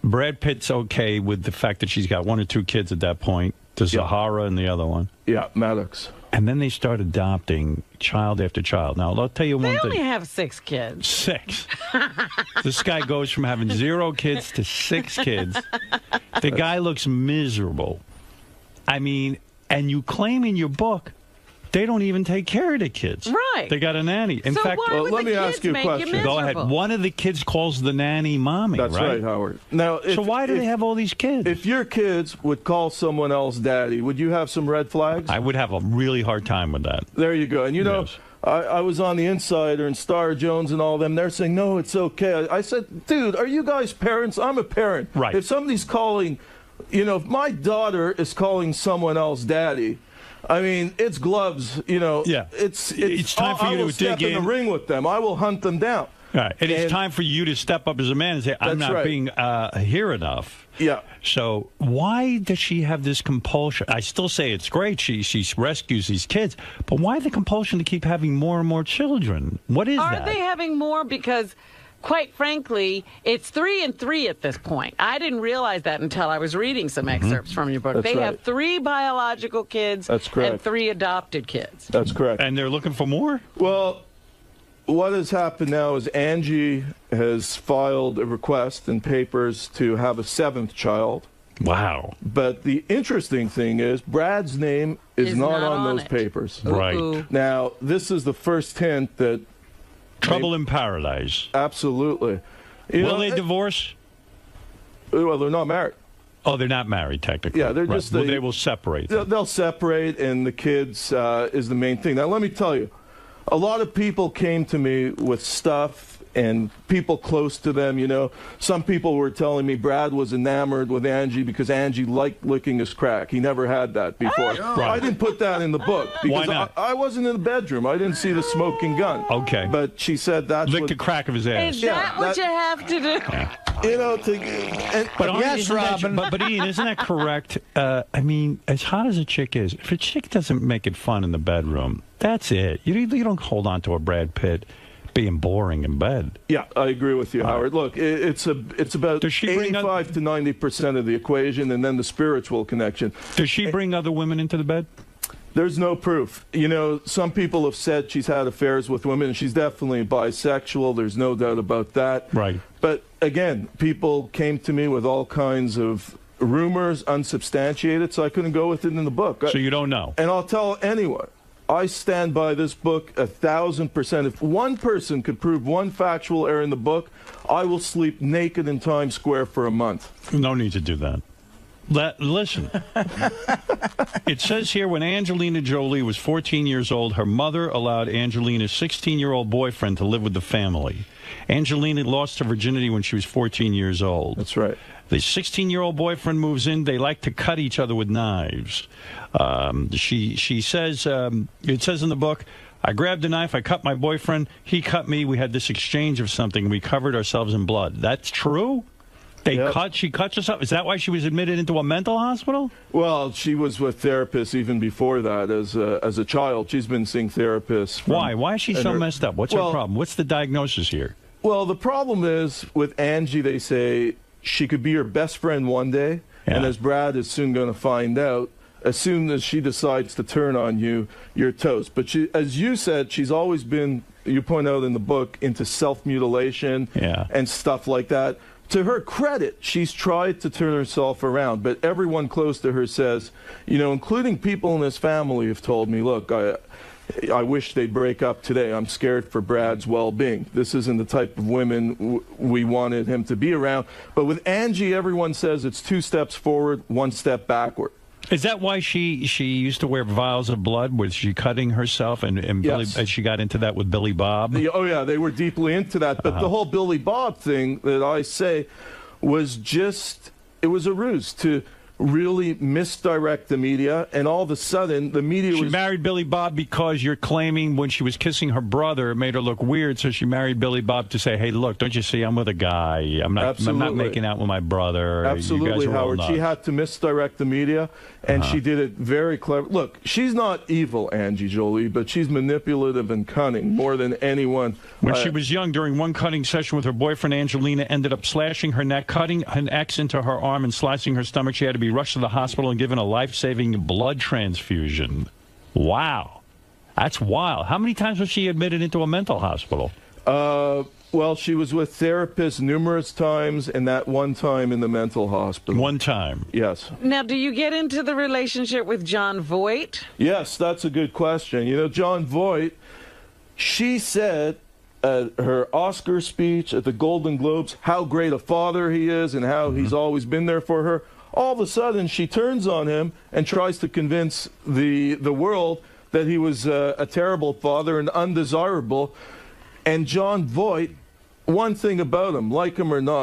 Brad Pitt's okay with the fact that she's got 1 or 2 kids at that point, the Zahara and the other one. Yeah, Maddox. And then they start adopting child after child. Now, I'll tell you one thing. They only have 6 kids. 6. This guy goes from having 0 kids to 6 kids. The guy looks miserable. I mean, and you claim in your book they don't even take care of the kids. Right. They got a nanny. In fact, let me ask you a question. Go ahead. One of the kids calls the nanny mommy, That's right, Howard. Now, so why do they have all these kids? If your kids would call someone else daddy, would you have some red flags? I would have a really hard time with that. There you go. And you know, I was on the Insider and Star Jones and all them. They're saying, no, it's okay. I said, dude, are you guys parents? I'm a parent. Right. If somebody's calling, if my daughter is calling someone else daddy, I mean, it's gloves, Yeah. It's time for you to dig in the ring with them. I will hunt them down. Right. And it's time for you to step up as a man and say, I'm not being here enough. Yeah. So why does she have this compulsion? I still say it's great. She rescues these kids. But why the compulsion to keep having more and more children? What is that? Are they having more? Because, quite frankly, it's 3 and 3 at this point. I didn't realize that until I was reading some excerpts from your book. They have 3 biological kids and 3 adopted kids. That's correct. And they're looking for more? Well, what has happened now is Angie has filed a request in papers to have a 7th child. Wow. But the interesting thing is Brad's name is not on those papers. Right. Now, this is the first hint that... Trouble in paradise. Absolutely. Will they divorce? Well, they're not married. Oh, they're not married, technically. Yeah, they're just... Well, they will separate. They'll separate, and the kids is the main thing. Now, let me tell you, a lot of people came to me with stuff, and people close to them, you know. Some people were telling me Brad was enamored with Angie because Angie liked licking his crack. He never had that before. I didn't put that in the book because Why not? I wasn't in the bedroom. I didn't see the smoking gun. Okay. But she said that's Lick the crack of his ass. Is that what you have to do? You know, But but Ian, isn't that correct? I mean, as hot as a chick is, if a chick doesn't make it fun in the bedroom, that's it. You don't hold on to a Brad Pitt being boring in bed. Yeah, I agree with you, Howard. Look, it's about 85 to 90% of the equation, and then the spiritual connection. Does she bring other women into the bed? There's no proof. You know, some people have said she's had affairs with women, and she's definitely bisexual. There's no doubt about that. Right. But again, people came to me with all kinds of rumors, unsubstantiated, so I couldn't go with it in the book. So you don't know? And I'll tell anyone. I stand by this book 1,000%. If one person could prove one factual error in the book, I will sleep naked in Times Square for a month. No need to do that. Listen, it says here when Angelina Jolie was 14 years old, her mother allowed Angelina's 16-year-old boyfriend to live with the family. Angelina lost her virginity when she was 14 years old. That's right. The 16-year-old boyfriend moves in. They like to cut each other with knives. She says, it says in the book, I grabbed a knife, I cut my boyfriend, he cut me, we had this exchange of something, we covered ourselves in blood. That's true? She cut herself? Is that why she was admitted into a mental hospital? Well, she was with therapists even before that as a child. She's been seeing therapists. Why? Why is she so messed up? What's her problem? What's the diagnosis here? Well, the problem is with Angie, they say she could be your best friend one day, and as Brad is soon going to find out, as soon as she decides to turn on you, you're toast. But she, as you said, she's always been, you point out in the book, into self-mutilation and stuff like that. To her credit, she's tried to turn herself around, but everyone close to her says, you know, including people in this family have told me, look, I wish they'd break up today. I'm scared for Brad's well-being. This isn't the type of women we wanted him to be around. But with Angie, everyone says it's 2 steps forward, 1 step backward. Is that why she used to wear vials of blood? Was she cutting herself? And Billy, she got into that with Billy Bob? Oh, yeah, they were deeply into that. But the whole Billy Bob thing that I say was just, it was a ruse to really misdirect the media, and all of a sudden the media She married Billy Bob because you're claiming when she was kissing her brother it made her look weird, so she married Billy Bob to say, hey, look, don't you see I'm with a guy. I'm not making out with my brother. Absolutely, Howard. She had to misdirect the media, and she did it very clever. Look, she's not evil, Angie Jolie, but she's manipulative and cunning more than anyone. When she was young, during one cutting session with her boyfriend, Angelina ended up slashing her neck, cutting an X into her arm, and slicing her stomach. She had to be rushed to the hospital and given a life-saving blood transfusion. Wow. That's wild. How many times was she admitted into a mental hospital? Well, she was with therapists numerous times, and that one time in the mental hospital. One time? Yes. Now, do you get into the relationship with Jon Voight? Yes, that's a good question. You know, Jon Voight, she said at her Oscar speech at the Golden Globes how great a father he is and how he's always been there for her. All of a sudden, she turns on him and tries to convince the world that he was a terrible father and undesirable. And Jon Voight, one thing about him, like him or not,